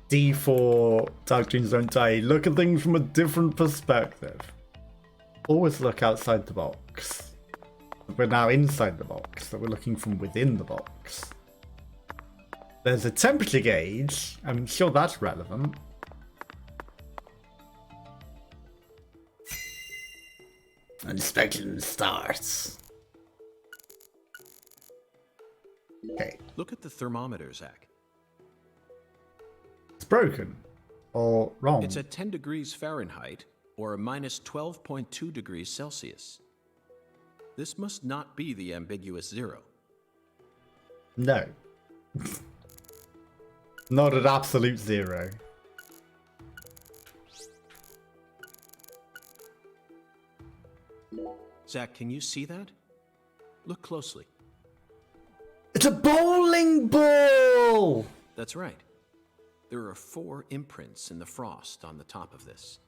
A: D4 Dark Dreams Don't Die. Look at things from a different perspective. Always look outside the box. We're now inside the box, so we're looking from within the box. There's a temperature gauge. I'm sure that's relevant. Inspection starts. Okay.
B: Look at the thermometer, Zack.
A: It's broken. Or wrong.
B: It's at 10 degrees Fahrenheit, or a minus 12.2 degrees Celsius. This must not be the ambiguous 0.
A: No. Not at absolute 0.
B: Zack, can you see that? Look closely.
A: It's a bowling ball!
B: That's right. There are 4 imprints in the frost on the top of this.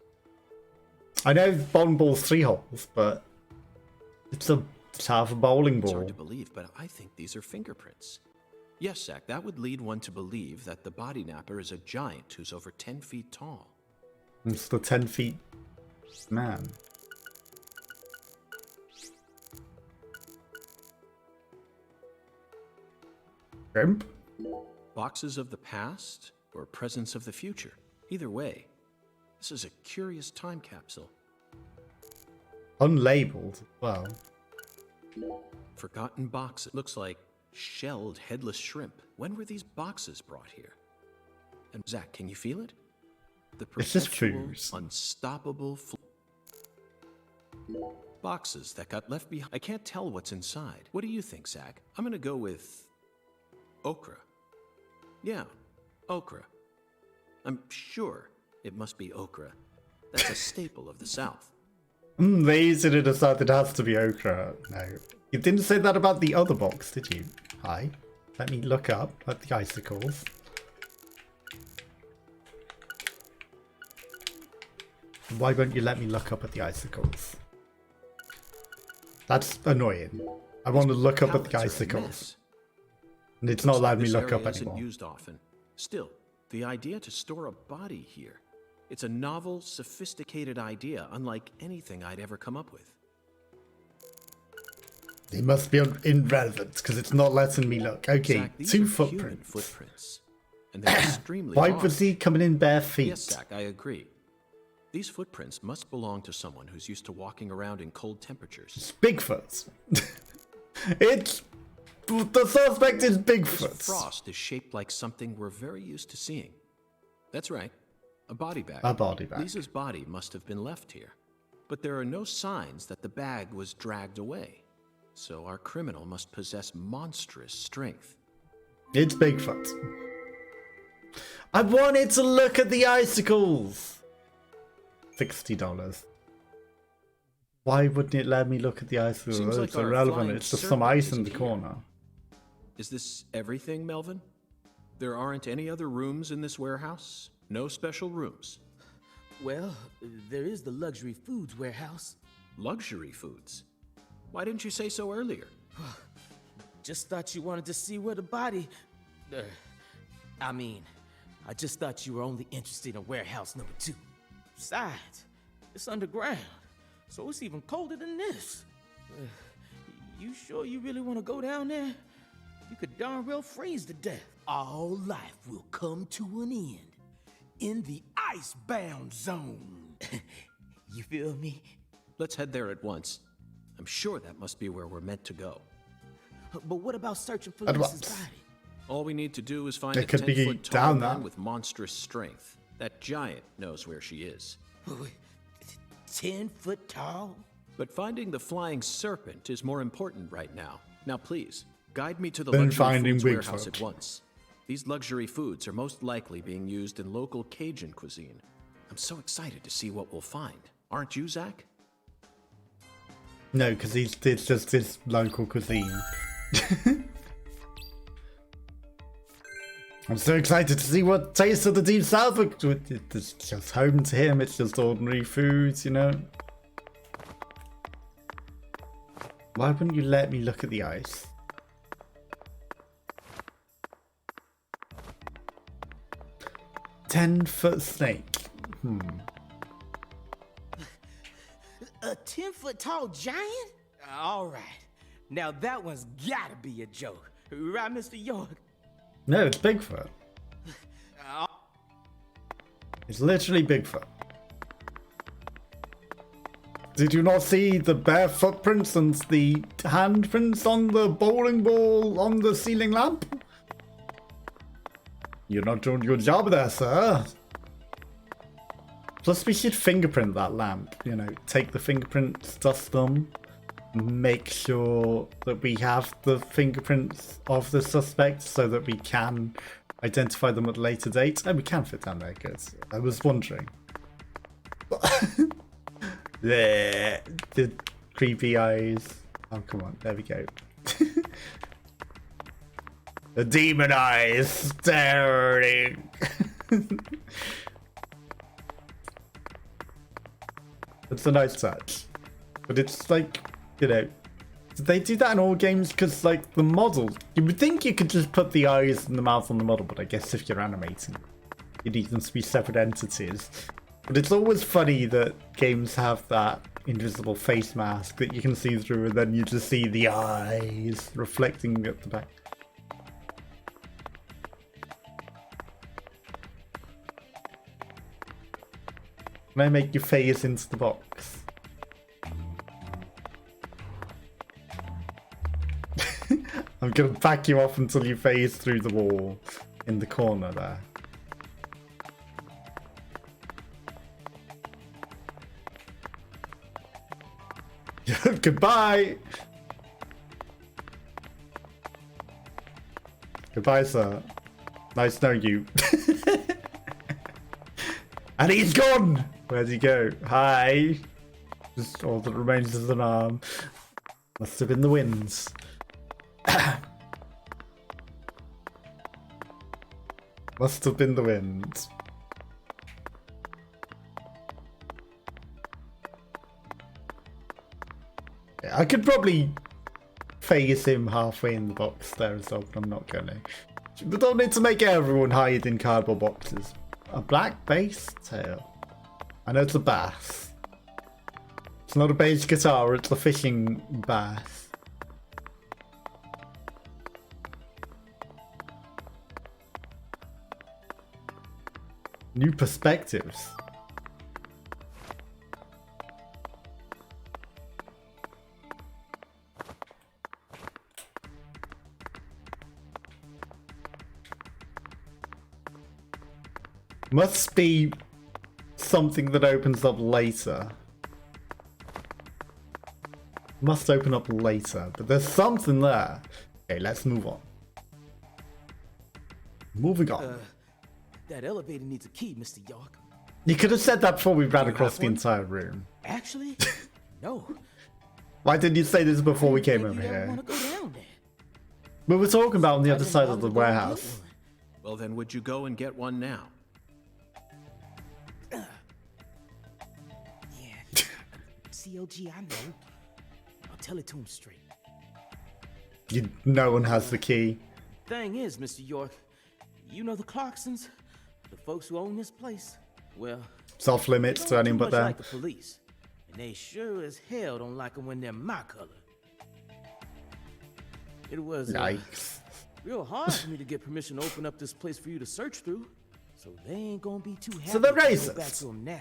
A: I know bowling ball's 3 holes, but it's half a bowling
B: It's
A: ball.
B: hard to believe, but I think these are fingerprints. Yes, Zack, that would lead one to believe that the body napper is a giant who's over 10 feet tall.
A: It's the 10 feet man. Shrimp?
B: Boxes of the past or presence of the future. Either way, this is a curious time capsule.
A: Unlabeled, well.
B: Forgotten box. It looks like shelled headless shrimp. When were these boxes brought here? And Zack, can you feel it? The
A: It's just
B: perpetual,
A: food.
B: unstoppable boxes that got left behind. I can't tell what's inside. What do you think, Zack? I'm gonna go with okra. Yeah, okra. I'm sure it must be okra. That's a staple of the South.
A: They easily decide it has to be okra. No. You didn't say that about the other box, did you? Hi. Let me look up at the icicles. Why won't you let me look up at the icicles? That's annoying. I want to look up at the
B: Pallets are a
A: icicles.
B: mess.
A: And it's not allowed me
B: This
A: look up
B: area isn't
A: anymore.
B: used often. Still, the idea to store a body here. It's a novel, sophisticated idea, unlike anything I'd ever come up with.
A: It must be irrelevant because it's not letting me look. Okay,
B: Zack, these
A: 2
B: are human
A: footprints.
B: footprints. And they're extremely
A: Why
B: large.
A: was he coming in bare feet?
B: Yes, Zack, I agree. These footprints must belong to someone who's used to walking around in cold temperatures.
A: It's Bigfoot. It's the suspect is
B: This
A: Bigfoot.
B: frost is shaped like something we're very used to seeing. That's right, a body bag.
A: A body bag.
B: Lisa's body must have been left here. But there are no signs that the bag was dragged away. So our criminal must possess monstrous strength.
A: It's Bigfoot. I wanted to look at the icicles. $60. Why wouldn't it let me look at the icicles?
B: Seems like
A: It's
B: our
A: irrelevant.
B: flying
A: It's just some
B: serpent
A: ice in the
B: isn't here.
A: corner.
B: Is this everything, Melvin? There aren't any other rooms in this warehouse? No special rooms?
G: Well, there is the luxury foods warehouse.
B: Luxury foods? Why didn't you say so earlier?
G: Just thought you wanted to see where the body... I just thought you were only interested in warehouse number 2. Besides, it's underground, so it's even colder than this. You sure you really want to go down there? You could darn well freeze to death. All life will come to an end in the icebound zone. You feel me?
B: Let's head there at once. I'm sure that must be where we're meant to go.
G: But what about searching for
A: At
G: Lisa's
A: once.
G: body?
B: All we need to do is find
A: It
B: a
A: could be
B: 10-foot tall
A: down
B: man
A: there.
B: with monstrous strength. That giant knows where she is.
G: 10 foot tall?
B: But finding the flying serpent is more important right now. Now please, guide me to the
A: Then
B: luxury
A: finding
B: foods warehouse
A: Bigfoot.
B: at once. These luxury foods are most likely being used in local Cajun cuisine. I'm so excited to see what we'll find. Aren't you, Zack?
A: No, because it's just his local cuisine. I'm so excited to see what Taste of the Deep South. It's just home to him. It's just ordinary foods, you know. Why wouldn't you let me look at the ice? $10-foot snake.
G: A 10 foot tall giant? All right.
H: Now that one's gotta be a joke. Right, Mr. York?
A: No, it's Bigfoot. It's literally Bigfoot. Did you not see the bare footprints and the handprints on the bowling ball on the ceiling lamp? You're not doing your job there, sir. Plus, we should fingerprint that lamp. You know, take the fingerprints, dust them, make sure that we have the fingerprints of the suspect so that we can identify them at a later date. And we can fit down there, good. I was wondering. There, the creepy eyes. Oh, come on, there we go. The demon eyes staring. It's a nice touch, but it's like, you know, they do that in all games because, like, the model, you would think you could just put the eyes and the mouth on the model, but I guess if you're animating, you need them to be separate entities. But it's always funny that games have that invisible face mask that you can see through, and then you just see the eyes reflecting at the back. Can I make you phase into the box? I'm gonna back you off until you phase through the wall in the corner there. Goodbye! Goodbye, sir. Nice knowing you. And he's gone! Where'd he go? Hi! Just all that remains is an arm. Must have been the winds. Must have been the wind. Yeah, I could probably phase him halfway in the box there as well, but I'm not gonna. We don't need to make everyone hide in cardboard boxes. A black bass tail. I know it's a bass. It's not a bass guitar, it's a fishing bass. New perspectives. Must be something that opens up later. Must open up later, but there's something there. Okay, let's move on. Moving on.
H: That elevator needs a key, Mr. York.
A: You could have said that before we ran across the entire room.
H: Actually, no.
A: Why didn't you say this before we came over here?
H: Want to go down there.
A: We were talking about on the other side of the warehouse.
B: Well, then would you go and get one now?
H: Yeah. CLG, I know. I'll tell it to him straight.
A: No one has the key.
H: Thing is, Mr. York, you know the Clarksons, the folks who own this place. Well,
A: It's off limits to anyone but them.
H: like the police, and they sure as hell don't like them when they're my color. It was
A: Yikes.
H: real hard for me to get permission to open up this place for you to search through, so they ain't gonna be too happy.
A: So they're
H: to go
A: racist.
H: back to them now,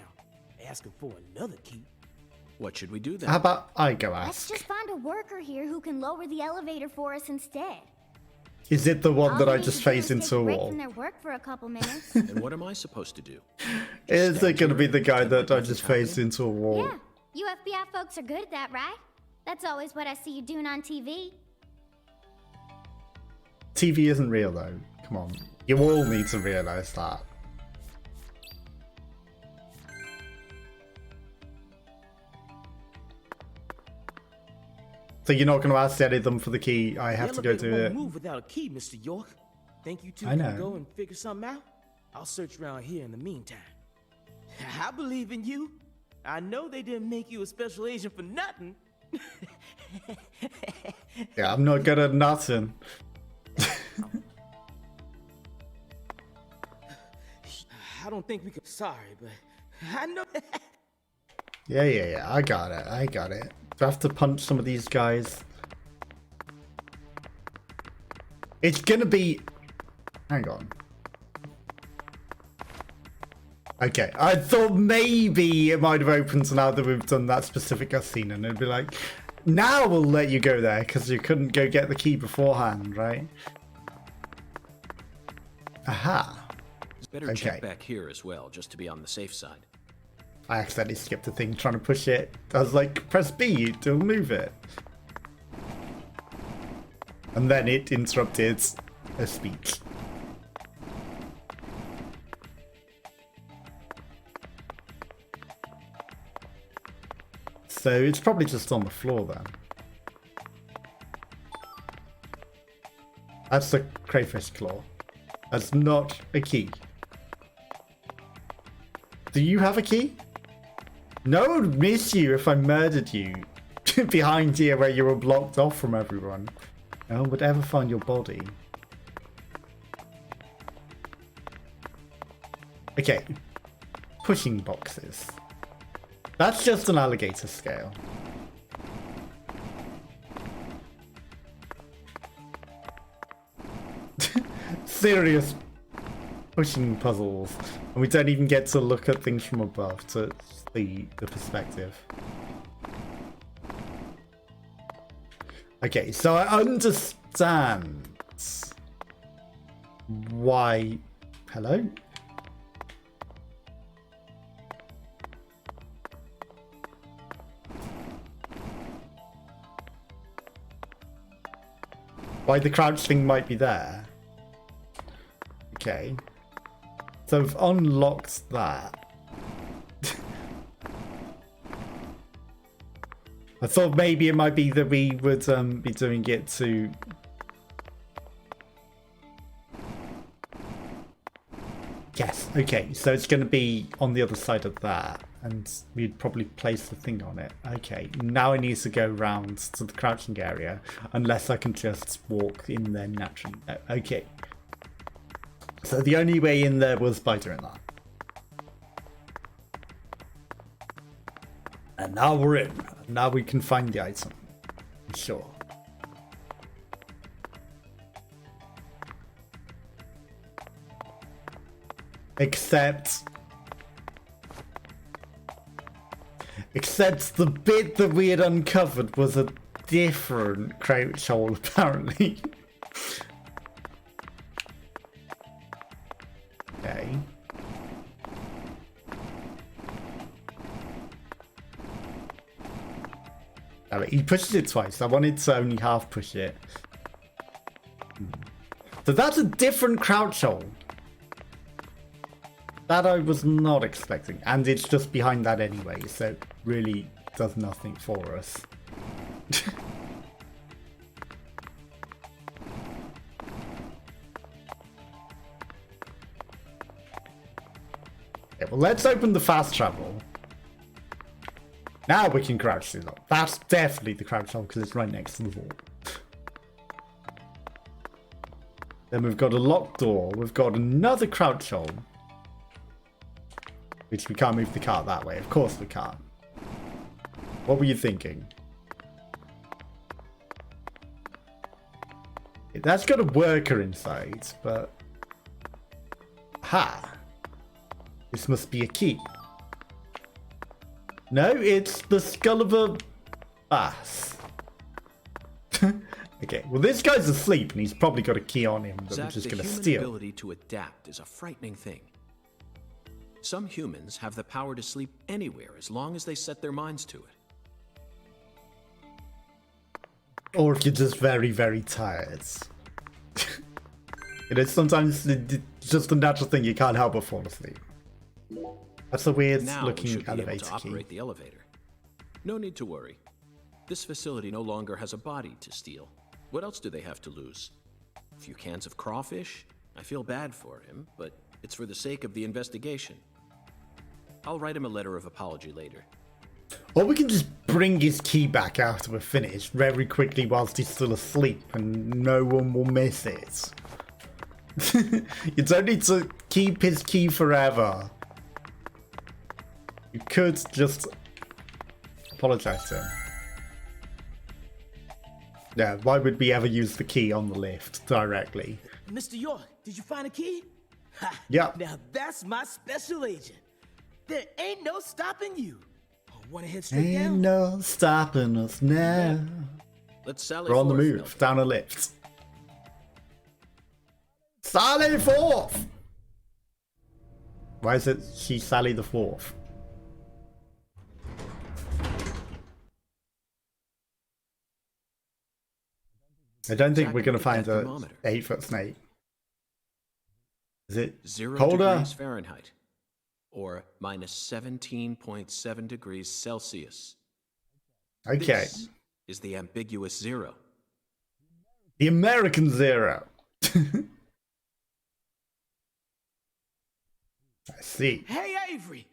H: asking for another key.
B: What should we do then?
A: How about I go
C: Let's
A: ask?
C: just find a worker here who can lower the elevator for us instead.
A: Is it the one
C: All
A: that
C: they
A: I
C: need
A: just
C: to do
A: phased
C: is take
A: into a
C: break
A: wall?
C: from their work for a couple minutes.
B: And what am I supposed to do?
A: Is it going to be the guy
B: Stand
A: that
B: like
A: I just
B: nothing's
A: phased
B: happening?
A: into a wall?
C: Yeah, you FBI folks are good at that, right? That's always what I see you doing on TV.
A: TV isn't real though. Come on. You all need to realise that. So you're not going to ask any of them for the key. I have to go
H: elevator
A: to
H: won't
A: it.
H: move without a key, Mr. York. Think you two
A: I
H: can
A: know.
H: go and figure something out? I'll search around here in the meantime. I believe in you. I know they didn't make you a special agent for nothing.
A: Yeah, I'm not good at nothing.
H: I don't think we can. Sorry, but I know.
A: Yeah. I got it. Do I have to punch some of these guys? It's gonna be... Hang on. Okay, I thought maybe it might have opened now that we've done that specific cutscene, and it'd be like, now we'll let you go there, because you couldn't go get the key beforehand, right? Aha.
B: Better check back here as well, just to be on the safe side.
A: I accidentally skipped the thing trying to push it. I was like, press B to move it. And then it interrupted a speech. So it's probably just on the floor then. That's the crayfish claw. That's not a key. Do you have a key? No one would miss you if I murdered you behind here where you were blocked off from everyone. No one would ever find your body. Okay. Pushing boxes. That's just an alligator scale. Serious pushing puzzles. And we don't even get to look at things from above to see the perspective. Okay, so I understand why... Hello? Why the crouch thing might be there. Okay. So I've unlocked that. I thought maybe it might be that we would be doing it to... Yes, okay, so it's going to be on the other side of that, and we'd probably place the thing on it. Okay, now I need to go round to the crouching area, unless I can just walk in there naturally. No, okay. So the only way in there was by doing that. And now we're in. Now we can find the item. Sure. Except the bit that we had uncovered was a different crouch hole, apparently. Okay. He pushes it twice. I wanted to only half push it. So that's a different crouch hole. That I was not expecting. And it's just behind that anyway, so it really does nothing for us. Okay, well, let's open the fast travel. Now we can crouch through that. That's definitely the crouch hole because it's right next to the wall. Then we've got a locked door. We've got another crouch hole. Which we can't move the cart that way. Of course we can't. What were you thinking? That's got a worker inside, but... Ha! This must be a key. No, it's the skull of a bass. Okay, well this guy's asleep and he's probably got a key on him that we're just going to steal.
B: The human ability to adapt is a frightening thing. Some humans have the power to sleep anywhere as long as they set their minds to it.
A: Or if you're just very, very tired. You know, sometimes it's just a natural thing, you can't help but fall asleep. That's a weird looking elevator key.
B: Operate the elevator. No need to worry. This facility no longer has a body to steal. What else do they have to lose? A few cans of crawfish? I feel bad for him, but it's for the sake of the investigation. I'll write him a letter of apology later.
A: Or we can just bring his key back after we're finished very quickly whilst he's still asleep and no one will miss it. You don't need to keep his key forever. You could just apologize to him. Yeah, why would we ever use the key on the lift directly?
H: Mr. York, did you find a key? Ha!
A: Yep.
H: Now that's my special agent. There ain't no stopping you. Wanna head straight
A: Ain't
H: down?
A: no stopping us now.
B: Let's sally
A: We're on the
B: forth,
A: move,
B: Melvin.
A: down a lift. Sally forth! Why is it she Sally the Fourth? I don't think
B: Zack,
A: we're going to
B: look
A: find
B: at that
A: a
B: thermometer.
A: 8-foot snake. Is it
B: 0
A: colder?
B: degrees Fahrenheit, or minus 17.7 degrees Celsius.
A: Okay.
B: This is the ambiguous 0.
A: The American Zero. I see.
H: Hey, Avery!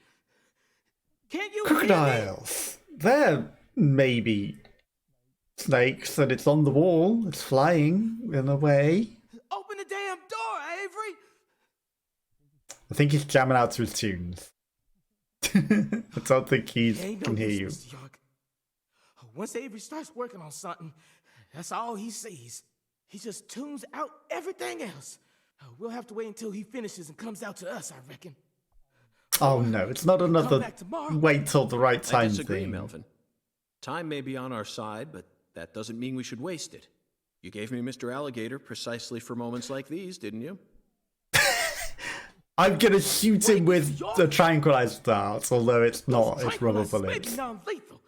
H: Can you hear me?
A: Crocodiles. They're maybe snakes, and it's on the wall. It's flying in a way.
H: Open the damn door, Avery!
A: I think he's jamming out to his tunes. I don't think he
H: Ain't
A: can
H: no
A: hear
H: use,
A: you.
H: Mr. York. Once Avery starts working on something, that's all he sees. He just tunes out everything else. We'll have to wait until he finishes and comes out to us, I reckon.
A: Oh no, it's not
H: Come
A: another
H: back tomorrow.
A: wait till the right
B: I
A: time
B: disagree,
A: thing.
B: Melvin. Time may be on our side, but that doesn't mean we should waste it. You gave me Mr. Alligator precisely for moments like these, didn't you?
A: I'm gonna shoot him with the tranquilizer darts, although it's not, it's rubber
H: Tranquilizers may be
A: bullets.
H: non-lethal,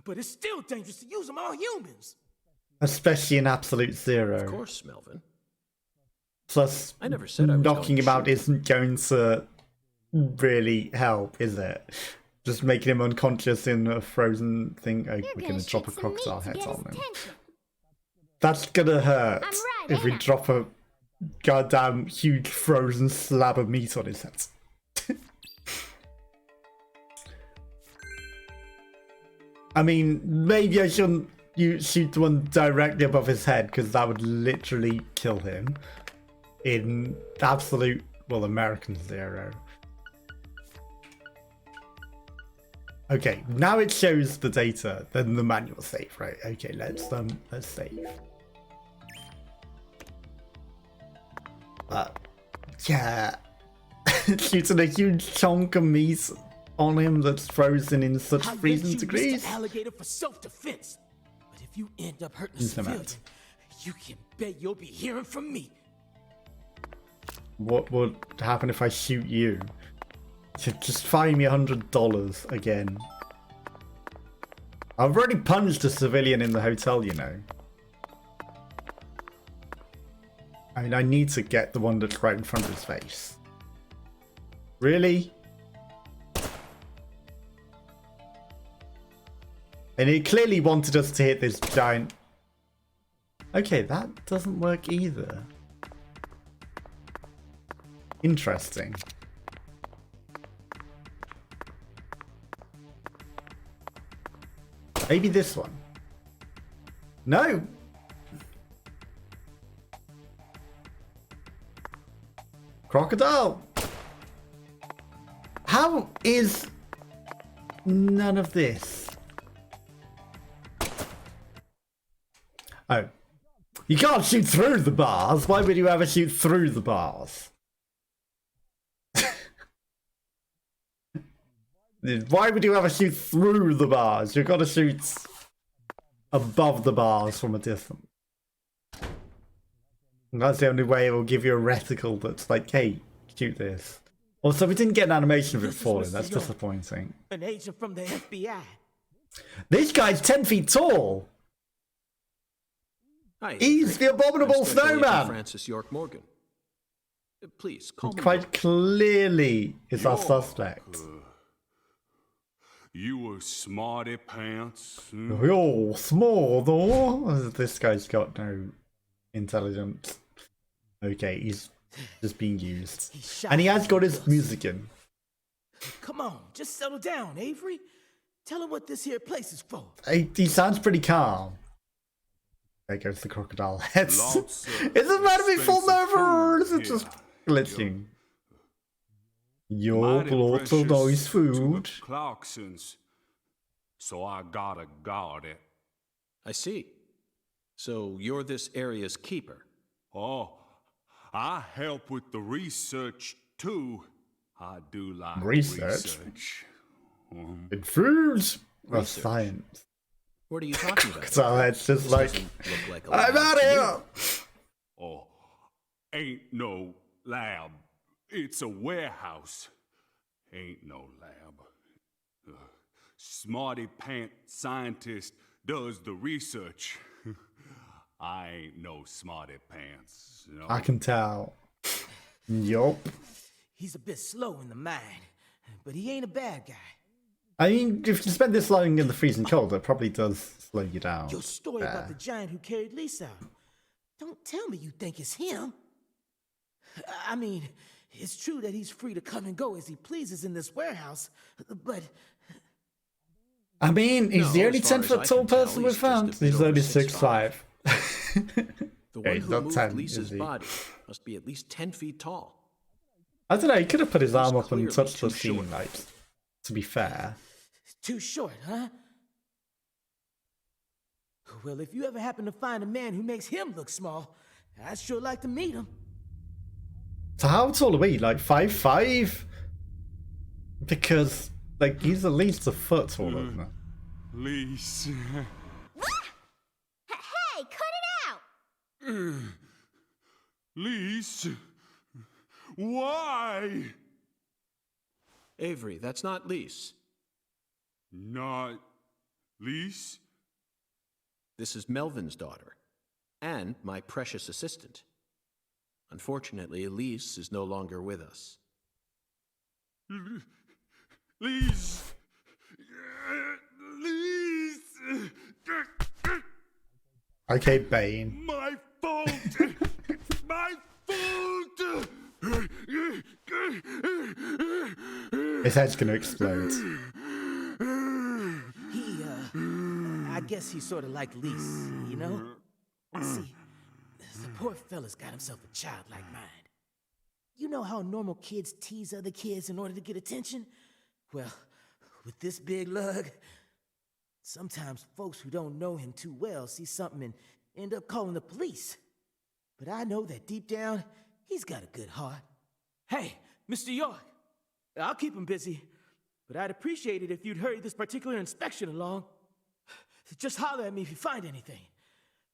H: but it's still dangerous to use them on humans.
A: Especially in Absolute
B: Of
A: Zero.
B: course, Melvin.
A: Plus,
B: I never said I was
A: knocking
B: going to
A: him out
B: shoot.
A: isn't going to really help, is it? Just making him unconscious in a frozen thing. Oh,
C: You're
A: we're
C: gonna
A: gonna drop a
C: shoot some meat
A: crocodile
C: to
A: head
C: get
A: on
C: his
A: him.
C: attention.
A: That's gonna hurt
C: I'm right,
A: if we
C: ain't I?
A: drop a goddamn huge frozen slab of meat on his head. I mean, maybe I shouldn't shoot the one directly above his head, because that would literally kill him. In Absolute, well, American Zero. Okay, now it shows the data, then the manual save, right? Okay, let's save. Yeah. Shooting a huge chunk of meat on him that's frozen in such
H: I let
A: freezing
H: you
A: degrees.
H: Mr. Alligator for self-defense, but if you end up hurting a
A: He's the
H: civilian,
A: man.
H: you can bet you'll be hearing from me.
A: What would happen if I shoot you? Just fine me $100 again. I've already punched a civilian in the hotel, you know. I mean, I need to get the one that's right in front of his face. Really? And he clearly wanted us to hit this giant... Okay, that doesn't work either. Interesting. Maybe this one. No! Crocodile! How is none of this? Oh. You can't shoot through the bars. Why would you ever shoot through the bars? Why would you ever shoot through the bars? You've got to shoot above the bars from a distance. And that's the only way it will give you a reticle that's like, hey, shoot this. Also, we didn't get an animation of it
H: This is
A: falling.
H: Mr.
A: That's
H: York.
A: disappointing.
H: An agent from the FBI.
A: This guy's 10 feet tall.
B: Hi,
A: He's the abominable
B: I'm Special Agent
A: snowman.
B: Francis York Morgan. Please call me.
A: Quite clearly is our
F: York.
A: suspect.
F: You were smarty pants.
A: You're small though. This guy's got no intelligence. Okay, he's just being used.
H: He shot
A: And he has got his
H: us.
A: music in.
H: Come on, just settle down, Avery. Tell him what this here place is for.
A: He sounds pretty calm. There goes the crocodile heads.
F: Lots of
A: Is it meant to be full
F: expensive
A: over or
F: food
A: is it just
F: here.
A: glitching? Your
F: Mighty
A: lots of nice
F: precious to the
A: food.
F: Clarksons, so I gotta guard it.
B: I see. So you're this area's keeper?
F: Oh, I help with the research too. I do like
A: Research?
F: research.
A: In food or
B: Research.
A: science?
B: What are you talking about?
A: So it's just
B: This
A: like,
B: doesn't look like a
A: I'm
B: lab
A: out
B: to me.
A: here!
F: Oh, ain't no lab. It's a warehouse. Ain't no lab. Smarty pants scientist does the research. I ain't no smarty pants. You know?
A: I can tell. Yup.
H: He's a bit slow in the mind, but he ain't a bad guy.
A: I mean, if you spend this long in the freezing cold, it probably does slow you down.
H: Your story
A: there.
H: about the giant who carried Lisa out. Don't tell me you think it's him. I mean, it's true that he's free to come and go as he pleases in this warehouse, but
A: I mean, he's
B: No,
A: the only
B: as far
A: 10
B: as
A: foot
B: I
A: tall
B: can tell,
A: person
B: he's
A: we've found.
B: just a bit
A: He's
B: over
A: only
B: 6'5".
A: 6'5".
B: The
A: Yeah,
B: one
A: he's
B: who
A: not
B: moved
A: 10,
B: Lisa's
A: is he?
B: body must be at least 10 feet tall.
A: I don't know, he could have put his arm up and
B: clearly
A: touched the
B: too
A: scene,
B: short.
A: like, to be fair.
H: too short, huh? Well, if you ever happen to find a man who makes him look small, I'd sure like to meet him.
A: So how tall are we? Like 5'5"? Because, like, he's at least a foot taller than that.
F: Lise.
C: Hey, cut it out!
F: Lise. Why?
B: Avery, that's not Lise.
F: Not Lise?
B: This is Melvin's daughter, and my precious assistant. Unfortunately, Elise is no longer with us.
F: Lise. Lise.
A: Okay, Bane.
F: My fault. My fault.
A: His head's gonna explode.
H: I guess he's sort of like Lise, you know? See, the poor fella's got himself a childlike mind. You know how normal kids tease other kids in order to get attention? Well, with this big lug, sometimes folks who don't know him too well see something and end up calling the police. But I know that deep down, he's got a good heart. Hey, Mr. York, I'll keep him busy, but I'd appreciate it if you'd hurry this particular inspection along. Just holler at me if you find anything.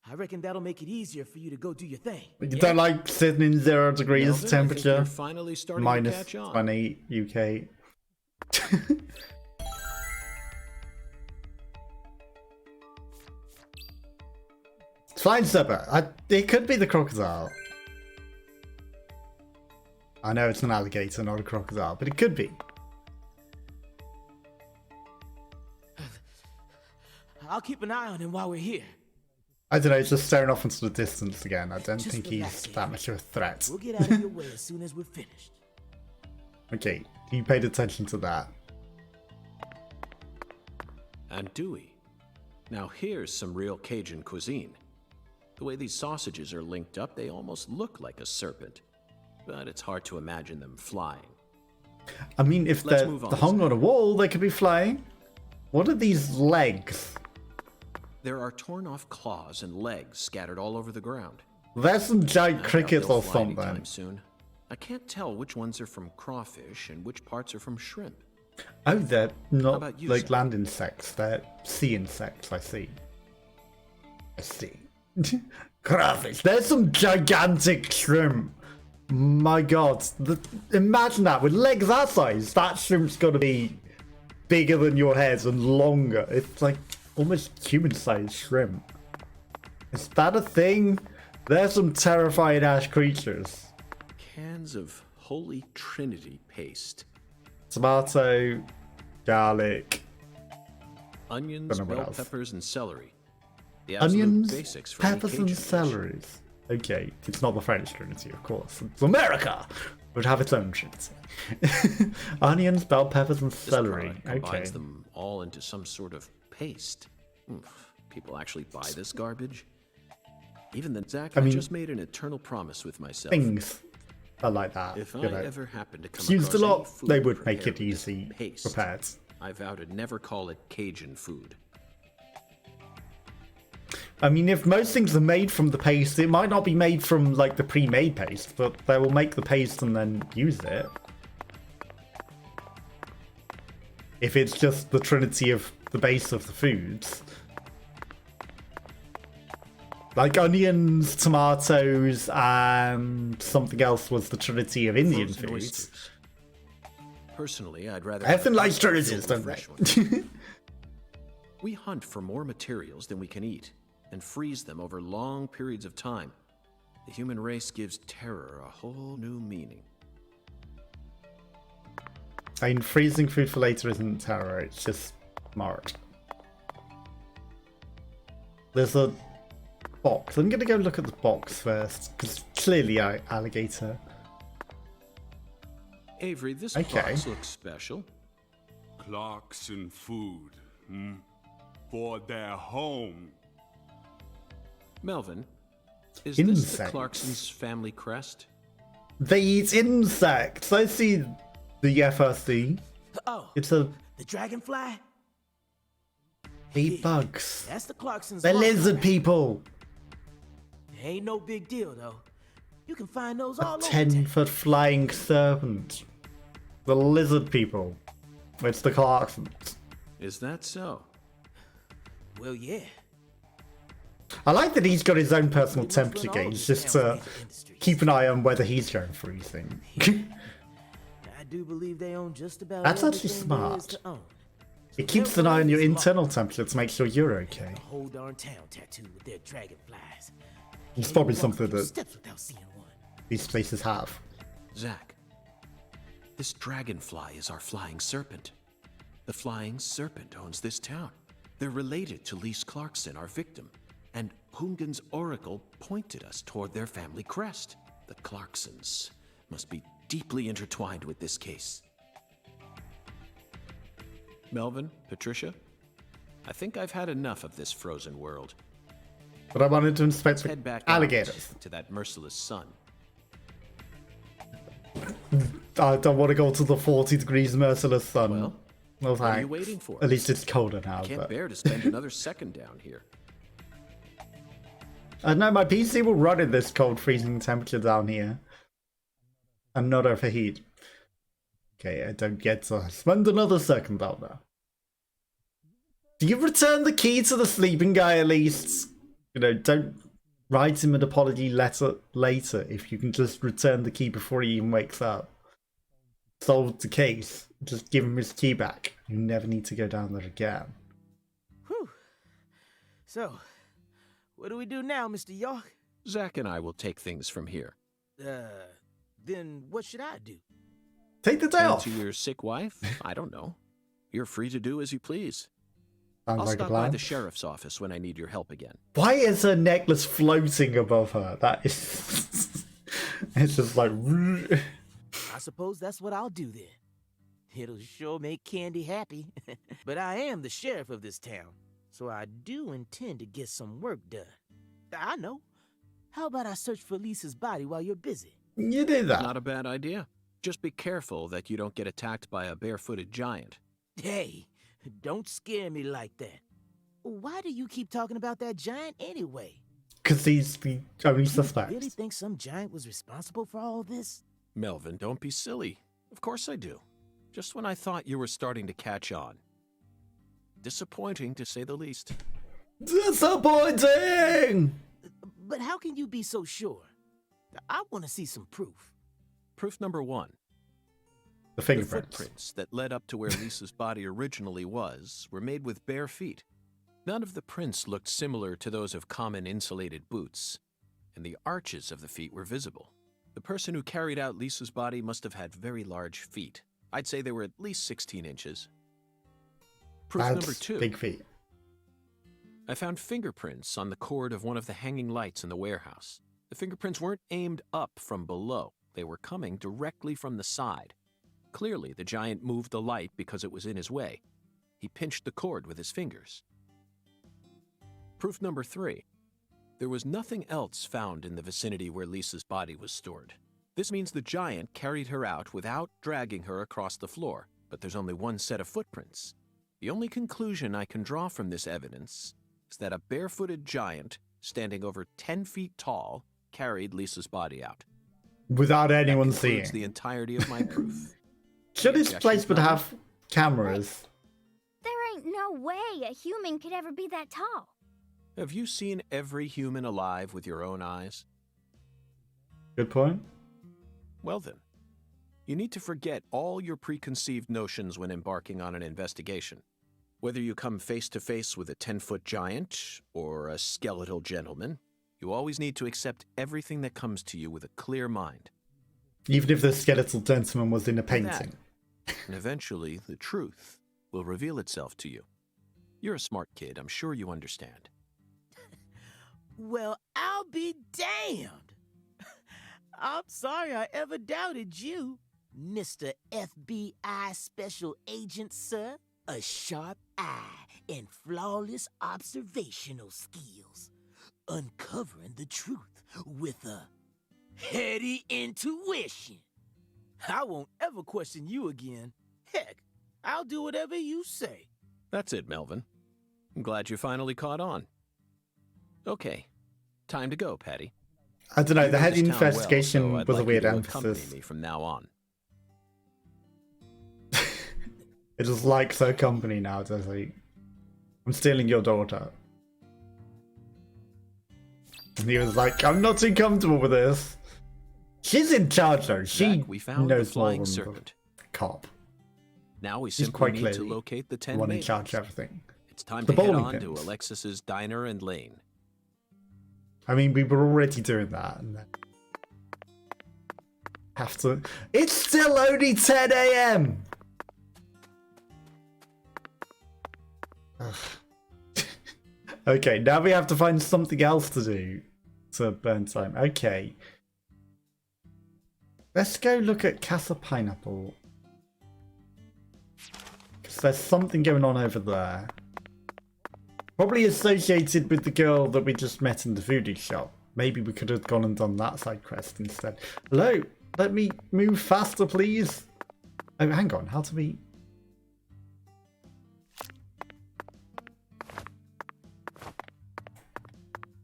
H: I reckon that'll make it easier for you to go do your thing.
A: You don't like sitting in 0 degrees
B: Melvin, I think
A: temperature?
B: you're finally starting to
A: Minus
B: catch on.
A: 20 UK. Flying serpent. It could be the crocodile. I know it's an alligator, not a crocodile, but it could be.
H: I'll keep an eye on him while we're here.
A: I don't know, he's just staring off into the distance again. I don't
H: Just
A: think
H: relax,
A: he's that
H: Avery.
A: much of a threat.
H: We'll get out of your way as soon as we're finished.
A: Okay, you paid attention to that.
B: And Dewey. Now here's some real Cajun cuisine. The way these sausages are linked up, they almost look like a serpent. But it's hard to imagine them flying.
A: I mean, if
B: Let's
A: they're
B: move on,
A: hung on a wall, they could be flying. What are these legs?
B: There are torn off claws and legs scattered all over the ground.
A: There's some giant
B: I doubt
A: crickets
B: they'll
A: or
B: fly anytime
A: something.
B: soon. I can't tell which ones are from crawfish and which parts are from shrimp.
A: Oh, they're not
B: about you,
A: like
B: sir?
A: land insects. They're sea insects, I see. I see. Crawfish. There's some gigantic shrimp. My god. Imagine that. With legs that size, that shrimp's got to be bigger than your head and longer. It's like almost human-sized shrimp. Is that a thing? There's some terrifying ass creatures.
B: Cans of Holy Trinity paste.
A: Tomato, garlic,
B: Onions,
A: Don't know what
B: bell
A: else.
B: peppers, and celery. The absolute
A: onions,
B: basics for any
A: peppers,
B: Cajun
A: and
B: dish.
A: celeries. Okay, it's not the French Trinity, of course. It's America would have its own Trinity. Onions, bell peppers, and
B: This
A: celery.
B: product combines
A: Okay.
B: them all into some sort of paste. People actually buy this garbage? Even then, Zack, I
A: mean,
B: just made an eternal promise with myself.
A: Things are like that.
B: If
A: you
B: I
A: know.
B: ever happen to come
A: It's used
B: across
A: a
B: any
A: lot.
B: food
A: They would make
B: prepared
A: it
B: with
A: easy
B: paste,
A: prepared.
B: I vow to never call it Cajun food.
A: I mean, if most things are made from the paste, it might not be made from, like, the pre-made paste, but they will make the paste and then use it. If it's just the trinity of the base of the foods. Like onions, tomatoes, and something else was the trinity of Indian
B: Frozen
A: foods.
B: oysters. Personally, I'd rather...
A: Everything
B: have a
A: likes
B: pasta
A: trinities,
B: filled
A: don't
B: with
A: they?
B: fresh ones. We hunt for more materials than we can eat, and freeze them over long periods of time. The human race gives terror a whole new meaning.
A: I mean, freezing food for later isn't terror, it's just smart. There's a box. I'm gonna go look at the box first, because clearly alligator.
B: Avery, this
A: Okay.
B: box looks special.
F: Clarkson food. For their home.
B: Melvin, is this the
A: Insects.
B: Clarkson's family crest?
A: They eat insects! I see the FRC.
H: Oh,
A: It's a...
H: the dragonfly?
A: eat bugs.
H: That's the Clarksons.
A: They're
H: monster.
A: lizard people!
H: Ain't no big deal, though. You can find those all
A: A
H: over town.
A: 10-foot flying serpent. The lizard people. It's the Clarksons.
B: Is that so?
H: Well, yeah.
A: I like that he's got his own personal
H: We must run
A: temperature
H: all
A: gauge,
H: these
A: just
H: towns
A: to
H: to make the industries.
A: keep an eye on whether he's going freezing.
H: I do believe they own just about
A: That's actually
H: everything there is
A: smart.
H: to own.
A: It keeps an eye on your
H: Everyone is
A: internal temperature to make sure you're okay.
H: The whole darn town tattooed with their dragonflies.
A: It's
H: Can't
A: probably
H: even walk
A: something
H: a few
A: that
H: steps without seeing one.
A: these places have.
B: Zack, this dragonfly is our flying serpent. The flying serpent owns this town. They're related to Lise Clarkson, our victim. And Hungan's oracle pointed us toward their family crest. The Clarksons must be deeply intertwined with this case. Melvin, Patricia, I think I've had enough of this frozen world.
A: But I wanted to inspect
B: Head
A: the
B: back
A: alligators.
B: out to that merciless sun.
A: I don't want to go to the 40 degrees merciless sun.
B: Well,
A: No
B: what are you
A: thanks.
B: waiting for?
A: At least it's colder now.
B: Can't
A: But...
B: bear to spend another second down here.
A: No, my PC will run in this cold, freezing temperature down here. And not overheat. Okay, I don't get to spend another second down there. Do you return the key to the sleeping guy at least? You know, don't write him an apology letter later if you can just return the key before he even wakes up. Solve the case. Just give him his key back. You never need to go down there again.
H: Whew. So, what do we do now, Mr. York?
B: Zack and I will take things from here.
H: Then what should I do?
A: Take the day
B: And
A: off.
B: to your sick wife? I don't know. You're free to do as you please.
A: Sounds
B: I'll
A: like a
B: stop by
A: plan.
B: the sheriff's office when I need your help again.
A: Why is her necklace floating above her? That is... it's just like...
H: I suppose that's what I'll do then. It'll sure make Candy happy. But I am the sheriff of this town, so I do intend to get some work done. I know. How about I search for Lisa's body while you're busy?
A: You do that.
B: Not a bad idea. Just be careful that you don't get attacked by a barefooted giant.
H: Hey, don't scare me like that. Why do you keep talking about that giant anyway?
A: Because he's the only
H: You
A: suspect.
H: really think some giant was responsible for all this?
B: Melvin, don't be silly. Of course I do. Just when I thought you were starting to catch on. Disappointing, to say the least.
A: Disappointing!
H: But how can you be so sure? I want to see some proof.
B: Proof number one.
A: The
B: The
A: fingerprints.
B: footprints that led up to where Lisa's body originally was were made with bare feet. None of the prints looked similar to those of common insulated boots, and the arches of the feet were visible. The person who carried out Lisa's body must have had very large feet. I'd say they were at least 16 inches. Proof
A: That's
B: number two.
A: big feet.
B: I found fingerprints on the cord of one of the hanging lights in the warehouse. The fingerprints weren't aimed up from below. They were coming directly from the side. Clearly, the giant moved the light because it was in his way. He pinched the cord with his fingers. Proof number three. There was nothing else found in the vicinity where Lisa's body was stored. This means the giant carried her out without dragging her across the floor, but there's only one set of footprints. The only conclusion I can draw from this evidence is weeks that a barefooted giant, standing over 10 feet tall, carried Lisa's body out.
A: Without anyone
B: That
A: seeing.
B: concludes the entirety of my proof.
A: Should this
B: Objections
A: place would
B: noted?
A: have cameras?
C: There ain't no way a human could ever be that tall.
B: Have you seen every human alive with your own eyes?
A: Good point.
B: Well then, you need to forget all your preconceived notions when embarking on an investigation. Whether you come face to face with a 10-foot giant or a skeletal gentleman, you always need to accept everything that comes to you with a clear mind.
A: Even if the skeletal gentleman was in a
B: That,
A: painting.
B: and eventually, the truth will reveal itself to you. You're a smart kid, I'm sure you understand.
G: Well, I'll be damned. I'm sorry I ever doubted you, Mr. FBI Special Agent, sir. A sharp eye and flawless observational skills. Uncovering the truth with a heady intuition. I won't ever question you again. Heck, I'll do whatever you say.
B: That's it, Melvin. I'm glad you finally caught on. Okay, time to go, Patty.
A: I don't know,
B: You
A: the
B: know
A: head
B: this town
A: investigation
B: well, so I'd
A: was a
B: like
A: weird
B: you to accompany
A: emphasis.
B: me from now on.
A: It just likes her company now, does he? I'm stealing your daughter. And he was like, I'm not too comfortable with this. She's in charge though. She
B: Zack, we found the
A: knows more
B: flying
A: than the
B: serpent.
A: cop.
B: Now we
A: He's
B: simply
A: quite
B: need
A: clearly
B: to locate the
A: the
B: 10
A: one in
B: maidens.
A: charge of everything.
B: It's time
A: The
B: to head
A: bowling
B: on to
A: pins.
B: Alexis's diner and lane.
A: I mean, we were already doing that. And then have to. It's still only 10 a.m. Okay, now we have to find something else to do to burn time. Okay. Let's go look at Casa Pineapple. Because there's something going on over there. Probably associated with the girl that we just met in the voodoo shop. Maybe we could have gone and done that side quest instead. Hello? Let me move faster, please. Oh, hang on. How do we...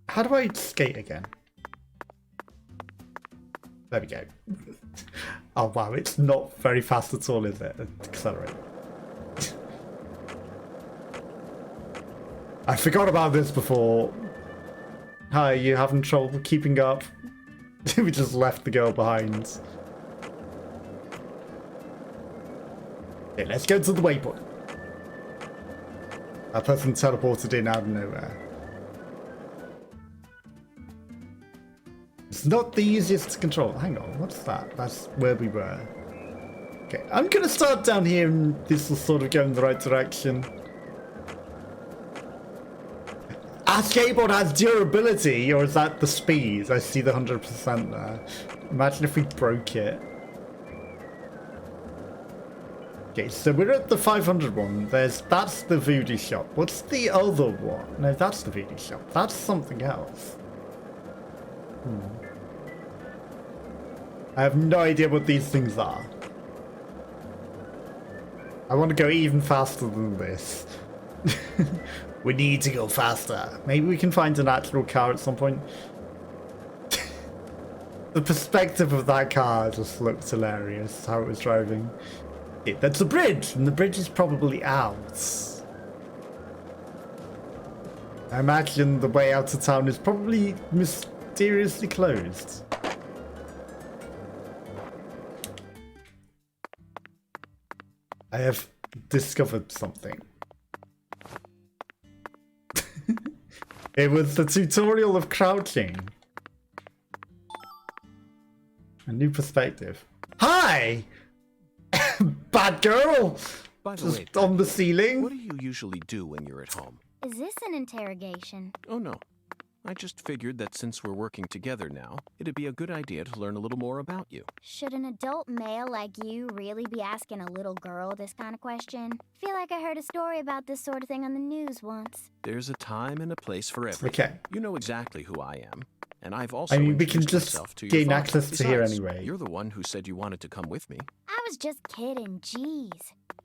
A: How do I skate again? There we go. Oh wow, it's not very fast at all, is it? Accelerate. I forgot about this before. Hi, you having trouble keeping up? We just left the girl behind. Okay, let's go to the waypoint. That person teleported in out of nowhere. It's not the easiest to control. Hang on, what's that? That's where we were. Okay, I'm gonna start down here and this will sort of go in the right direction. Our skateboard has durability, or is that the speed? I see the 100% there. Imagine if we broke it. Okay, so we're at the 500 one. That's the voodoo shop. What's the other one? No, that's the voodoo shop. That's something else. I have no idea what these things are. I want to go even faster than this. We need to go faster. Maybe we can find an actual car at some point. The perspective of that car just looked hilarious, how it was driving. Yeah, that's a bridge, and the bridge is probably out. I imagine the way out of town is probably mysteriously closed. I have discovered something. It was the tutorial of crouching. A new perspective. Hi! Bad girl!
B: By the way,
A: Just on the
B: Patty,
A: ceiling.
B: what do you usually do when you're at home?
C: Is this an interrogation?
B: Oh no. I just figured that since we're working together now, it'd be a good idea to learn a little more about you.
C: Should an adult male like you really be asking a little girl this kind of question? Feel like I heard a story about this sort of thing on the news once.
B: There's a time and a place for everything.
A: Okay.
B: You know exactly who I am. And I've also
A: I mean, we can
B: introduced
A: just
B: myself to your
A: gain
B: father.
A: access to here
B: Besides,
A: anyway.
B: You're the one who said you wanted to come with me.
C: I was just kidding, jeez.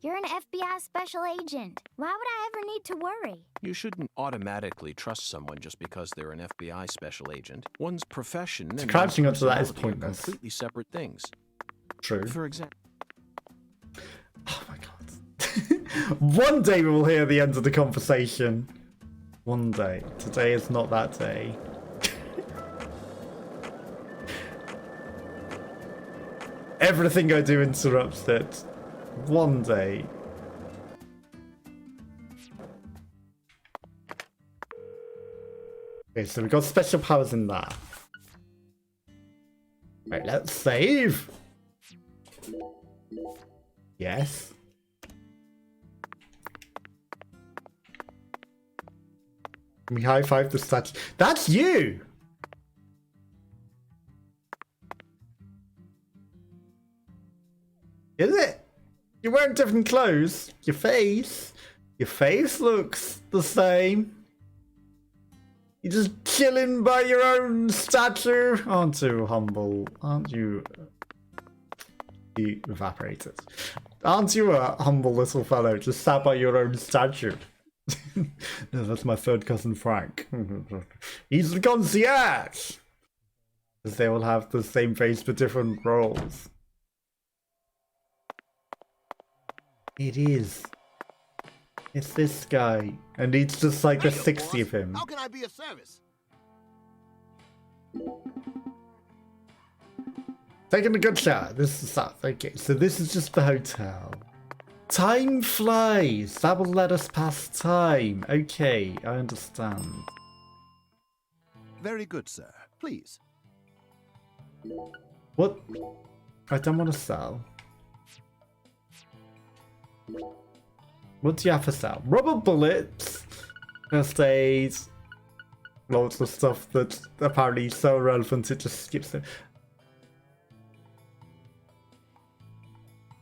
C: You're an FBI special agent. Why would I ever need to worry?
B: You shouldn't automatically trust someone just because they're an FBI special agent. One's profession and
A: Crouching
B: one's
A: onto that is
B: personality are
A: pointless.
B: completely separate things.
A: True.
B: For example,
A: Oh my god. One day we will hear the end of the conversation. One day. Today is not that day. Everything I do interrupts it. One day. Okay, so we got special powers in that. Right, let's save. Yes. We high five the statue. That's you! Is it? You're wearing different clothes. Your face looks the same. You're just chilling by your own statue. Aren't you humble? Aren't you? You evaporated. Aren't you a humble little fellow just sat by your own statue? No, that's my third cousin Frank. He's the concierge! Because they will have the same face but different roles. It is. It's this guy. And it's just like the 60 of him.
I: How can I be of service?
A: Taking a good shot. This is that. Okay, so this is just the hotel. Time flies. That will let us pass time. Okay, I understand.
I: Very good, sir. Please.
A: What? I don't want to sell. What do you have to sell? Rubber bullets, first aid, loads of stuff that apparently is so relevant it just skips it.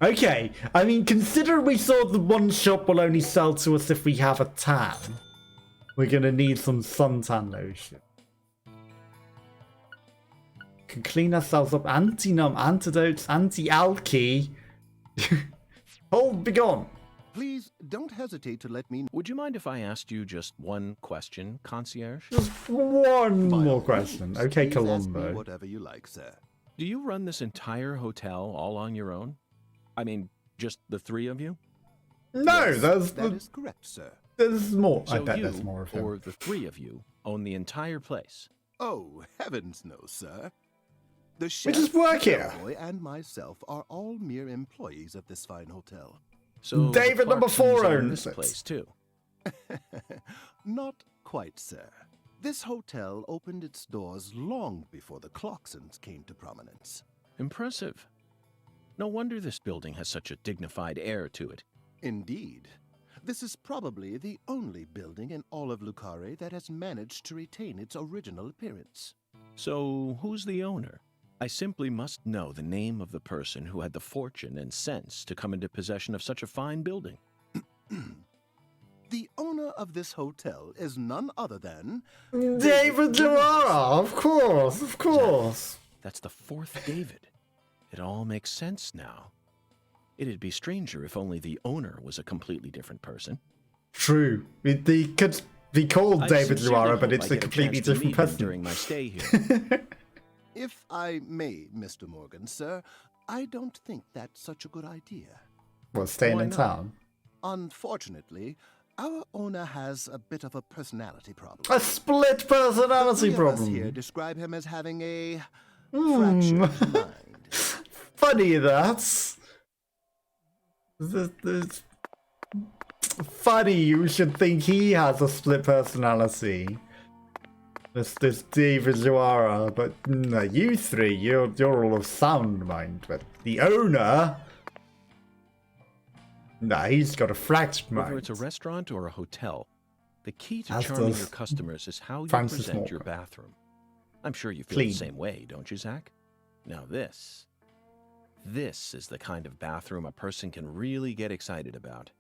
A: Okay, I mean, consider we saw the one shop will only sell to us if we have a tan. We're gonna need some suntan lotion. Can clean ourselves up. Anti-numb, antidotes, anti-alky. Hold, be gone.
I: Please don't hesitate to let me know.
B: would you mind if I asked you just one question, concierge?
A: Just one
I: By
A: more
I: all
A: question.
I: means,
A: Okay,
I: please ask me
A: Columbo.
I: whatever you like, sir.
B: Do you run this entire hotel all on your own? I mean, just the three of you?
A: No,
I: Yes,
A: there's
I: that is correct, sir.
A: there's more. I
B: So
A: bet
B: you,
A: there's more of him.
B: or the three of you, own the entire place.
I: Oh, heavens no, sir. The
A: We
I: chef,
A: just work
I: the
A: here.
I: bellboy, and myself are all mere employees of this fine hotel.
B: So
A: David
B: the
A: number
B: Clarksons
A: 4
B: own
A: owns
B: this
A: it.
B: place too.
I: Not quite, sir. This hotel opened its doors long before the Clarksons came to prominence.
B: Impressive. No wonder this building has such a dignified air to it.
I: Indeed. This is probably the only building in all of Lucare that has managed to retain its original appearance.
B: So who's the owner? I simply must know the name of the person who had the fortune and sense to come into possession of such a fine building.
I: The owner of this hotel is none other than
A: David Joara, of course, of course.
B: That's the fourth David. It all makes sense now. It'd be stranger if only the owner was a completely different person.
A: True. They could be called
B: I
A: David
B: sincerely
A: Joara,
B: hope
A: but
B: I
A: it's a
B: get
A: completely
B: chance to
A: different
B: meet him
A: person.
B: during my stay here.
I: If I may, Mr. Morgan, sir, I don't think that's such a good idea.
A: Well, staying
B: Why
A: in
B: not?
A: town.
I: Unfortunately, our owner has a bit of a personality problem.
A: A split personality
I: Three of us here
A: problem.
I: describe him as having a
A: Hmm.
I: fractured mind.
A: Funny that's. It's funny you should think he has a split personality. This David Joara, but no, you three, you're all of sound mind, but the owner, nah, he's got a fractured mind.
B: Whether it's a restaurant or a hotel, the key to
A: As
B: charming
A: does
B: your customers is how you
A: Francis
B: present your
A: Walker.
B: bathroom. I'm sure you feel
A: Clean.
B: the same way, don't you, Zach? Now this is the kind of bathroom a person can really get excited about.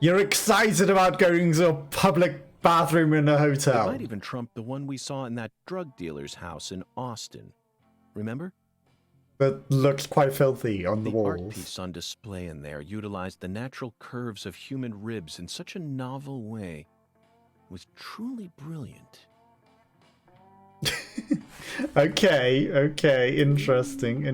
A: You're excited about going to a public bathroom in a
B: It
A: hotel.
B: might even trump the one we saw in that drug dealer's house in Austin. Remember?
A: That looks quite filthy on the
B: art
A: walls.
B: piece on display in there utilized the natural curves of human ribs in such a novel way. It was truly brilliant.
A: Okay, interesting.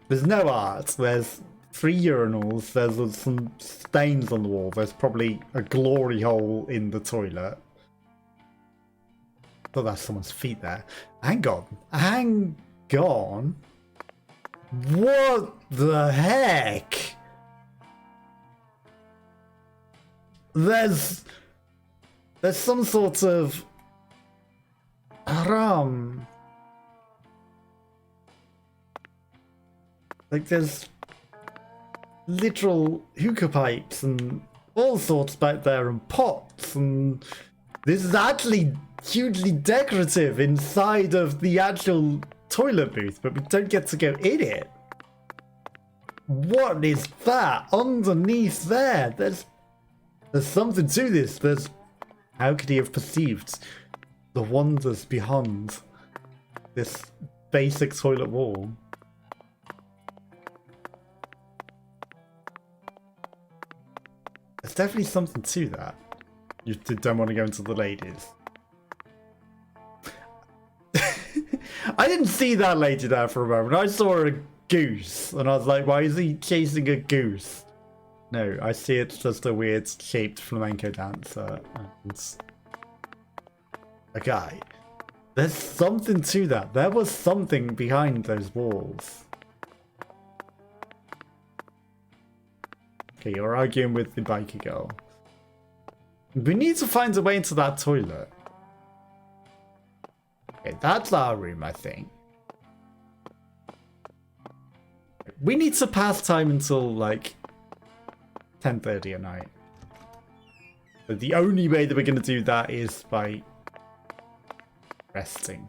A: There's no art. There's 3 urinals. There's some stains on the wall. There's probably a glory hole in the toilet. I thought that's someone's feet there. Hang on. What the heck? There's some sort of like there's literal hookah pipes and all sorts back there and pots, and this is actually hugely decorative inside of the actual toilet booth, but we don't get to go in it. What is that underneath there? There's something to this. How could he have perceived the wonders beyond this basic toilet wall? There's definitely something to that. You don't want to go into the ladies. I didn't see that lady there for a moment. I saw a goose, and I was like, why is he chasing a goose? No, I see it's just a weird shaped flamenco dancer and a guy. There's something to that. There was something behind those walls. Okay, you're arguing with the biker girl. We need to find a way into that toilet. Okay, that's our room, I think. We need to pass time until, like, 10:30 at night. But the only way that we're going to do that is by resting.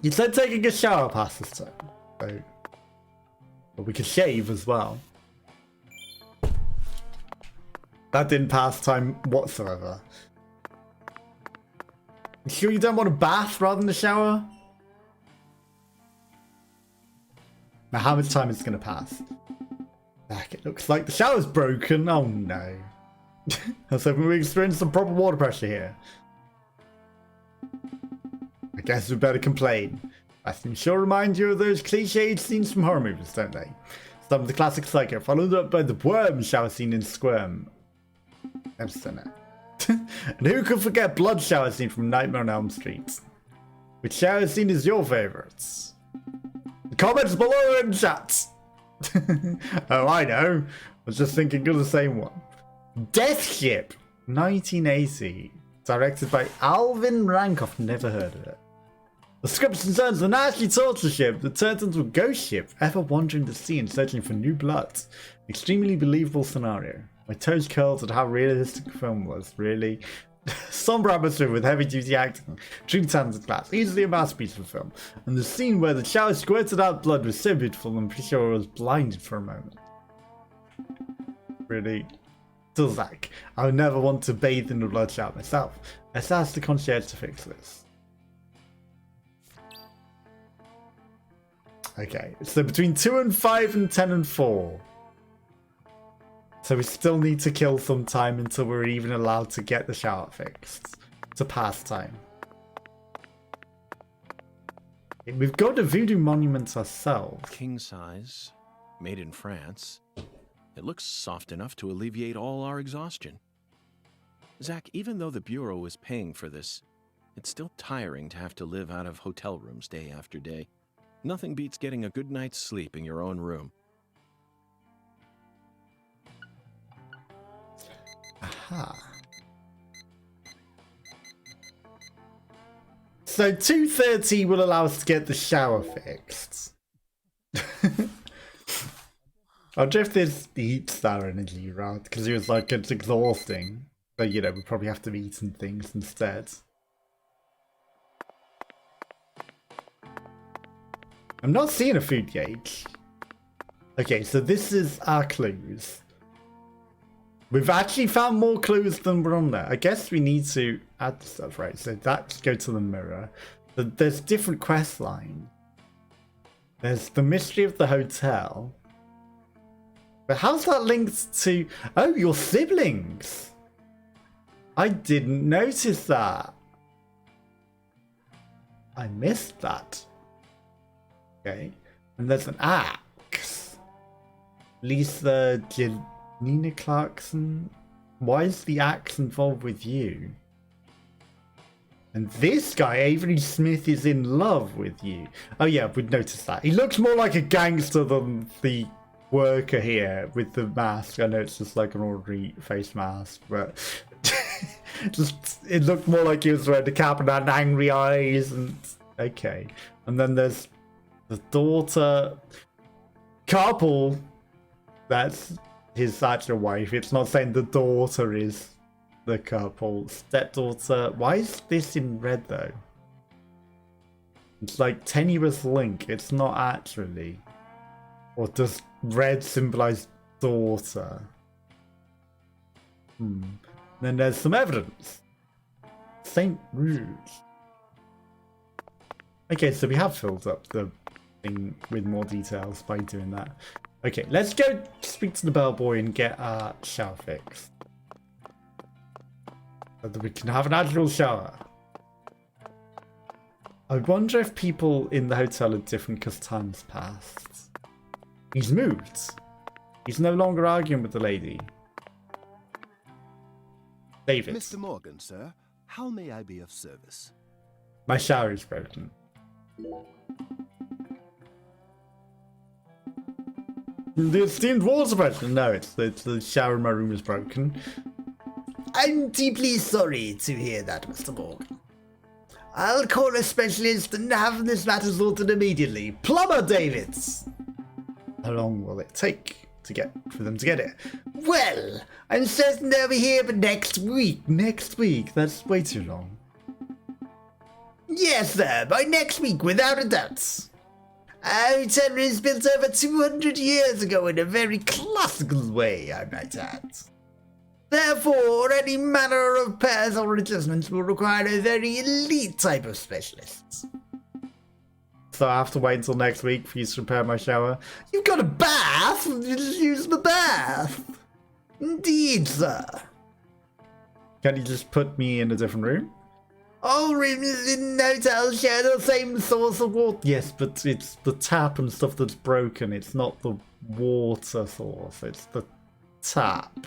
A: You said taking a shower past this time. So, but we could shave as well. That didn't pass time whatsoever. You sure you don't want a bath rather than a shower? Now, how much time is going to pass? Back, it looks like the shower's broken. Oh no. I was hoping we experienced some proper water pressure here. I guess we better complain. I can sure remind you of those cliched scenes from horror movies, don't they? Some of the classic Psycho, followed up by the worm shower scene in Squirm. I've seen it. And who could forget blood shower scene from Nightmare on Elm Street? Which shower scene is your favourite? Comments below in chat. Oh, I know. I was just thinking of the same one. Death Ship, 1980. Directed by Alvin Rankoff. Never heard of it. The script concerns a nasty torture ship that turns into a ghost ship, ever wandering the sea and searching for new blood. An extremely believable scenario. My toes curled at how realistic the film was, really. Somber atmosphere with heavy-duty acting, truly talented class, easily a masterpiece of a film. And the scene where the shower squirted out blood was so beautiful, I'm pretty sure I was blinded for a moment. Really? Still Zach, I would never want to bathe in the blood shower myself. Let's ask the concierge to fix this. Okay, so between 2 and 5 and 10 and 4. So we still need to kill some time until we're even allowed to get the shower fixed. To pass time. We've got a voodoo monument ourselves.
B: King size, made in France. It looks soft enough to alleviate all our exhaustion. Zach, even though the Bureau is paying for this, it's still tiring to have to live out of hotel rooms day after day. Nothing beats getting a good night's sleep in your own room.
A: Aha. So 2:30 will allow us to get the shower fixed. I wonder if this eats our energy, right? Because it was like, it's exhausting. But, you know, we probably have to be eating things instead. I'm not seeing a food gauge. Okay, so this is our clues. We've actually found more clues than were on there. I guess we need to add stuff, right? So that's go to the mirror. There's different quest lines. There's the mystery of the hotel. But how's that linked to... Oh, your siblings! I didn't notice that. I missed that. Okay. And there's an axe. Lisa Janina Clarkson. Why is the axe involved with you? And this guy, Avery Smith, is in love with you. Oh yeah, we'd noticed that. He looks more like a gangster than the worker here with the mask. I know it's just like an ordinary face mask, but just it looked more like he was wearing a cap and had angry eyes. And okay, and then there's the daughter couple. That's his actual wife. It's not saying the daughter is the couple. Stepdaughter. Why is this in red though? It's like tenuous link. It's not actually. Or does red symbolize daughter? Then there's some evidence. St. Rouge. Okay, so we have filled up the thing with more details by doing that. Okay, let's go speak to the bellboy and get our shower fixed. So that we can have an actual shower. I wonder if people in the hotel are different because time's passed. He's moved. He's no longer arguing with the lady. David.
I: Mr. Morgan, sir, how may I be of service?
A: My shower is broken. The steamed water pressure. No, it's the shower in my room is broken.
J: I'm deeply sorry to hear that, Mr. Morgan. I'll call a specialist and have this matter sorted immediately.
A: Plumber Davids! How long will it take for them to get it?
J: Well, I'm certain they'll be here but next week.
A: Next week? That's way too long.
J: Yes, sir, by next week, without a doubt. Our hotel was built over 200 years ago in a very classical way, I might add. Therefore, any manner of repairs or adjustments will require a very elite type of specialist.
A: So I have to wait until next week for you to repair my shower?
J: You've got a bath? Just use the bath. Indeed, sir.
A: Can you just put me in a different room?
J: All rooms in hotels share the same source of water.
A: Yes, but it's the tap and stuff that's broken. It's not the water source. It's the tap.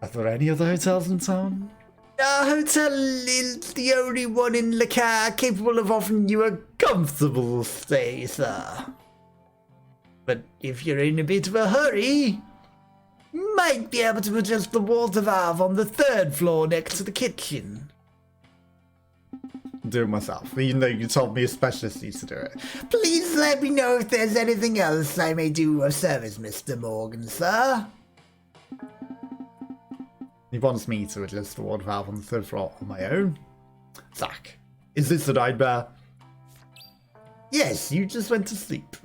A: Are there any other hotels in town?
J: Our hotel is the only one in Le Caire capable of offering you a comfortable stay, sir. But if you're in a bit of a hurry, you might be able to adjust the water valve on the 3rd floor next to the kitchen.
A: Do it myself, even though you told me a specialist needs to do it.
J: Please let me know if there's anything else I may do of service, Mr. Morgan, sir.
A: He wants me to adjust the water valve on the 3rd floor on my own. Zack, is this a nightmare?
J: Yes, you just went to sleep.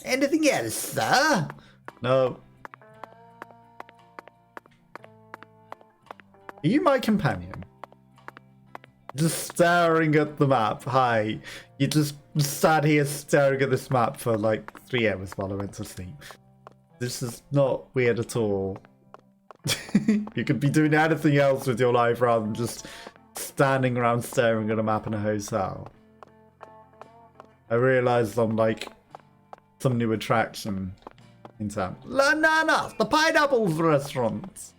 J: Anything else, sir?
A: No. Are you my companion? Just staring at the map. Hi. You just sat here staring at this map for like 3 hours while I went to sleep. This is not weird at all. You could be doing anything else with your life rather than just standing around staring at a map in a hotel. I realised I'm like some new attraction in town.
J: No, the Pineapples restaurant.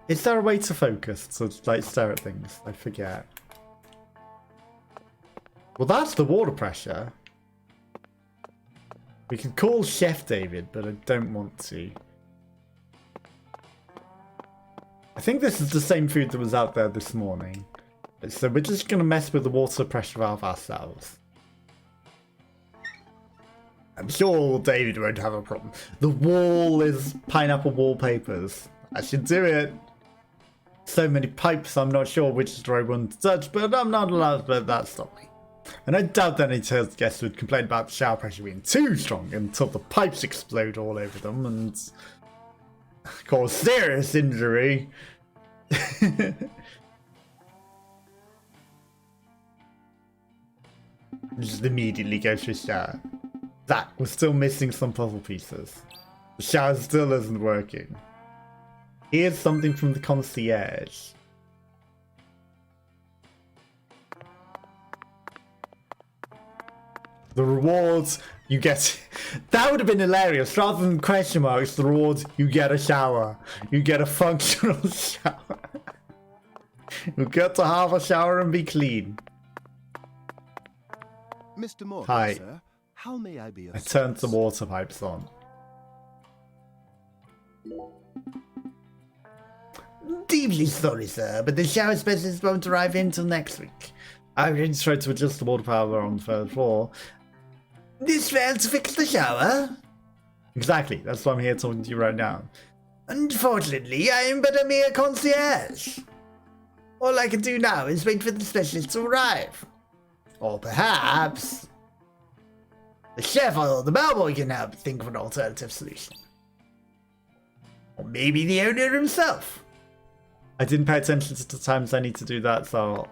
A: Is there a way to focus to like stare at things? I forget. Well, that's the water pressure. We can call Chef David, but I don't want to. I think this is the same food that was out there this morning. So we're just going to mess with the water pressure valve ourselves. I'm sure David won't have a problem. The wall is pineapple wallpapers. I should do it. so many pipes, I'm not sure which door I want to touch, but I'm not allowed to let that stop me. And I doubt that any guests would complain about the shower pressure being too strong until the pipes explode all over them and cause serious injury. Just immediately go to the shower. Zack, we're still missing some puzzle pieces. The shower still isn't working. Here's something from the concierge. The rewards you get. That would have been hilarious. Rather than question marks, the rewards, you get a shower. You get a functional shower. You get to have a shower and be clean.
I: Mr. Morgan,
A: Hi.
I: sir, how may I be of
A: I turned the
I: service?
A: water pipes on.
J: Deeply sorry, sir, but the shower specialist won't arrive until next week.
A: I already tried to adjust the water power on the third floor.
J: This failed to fix the shower?
A: Exactly, that's why I'm here talking to you right now.
J: Unfortunately, I am but a mere concierge. All I can do now is wait for the specialist to arrive. Or perhaps the chef or the bellboy can help think of an alternative solution. Or maybe the owner himself.
A: I didn't pay attention to the times I need to do that, so...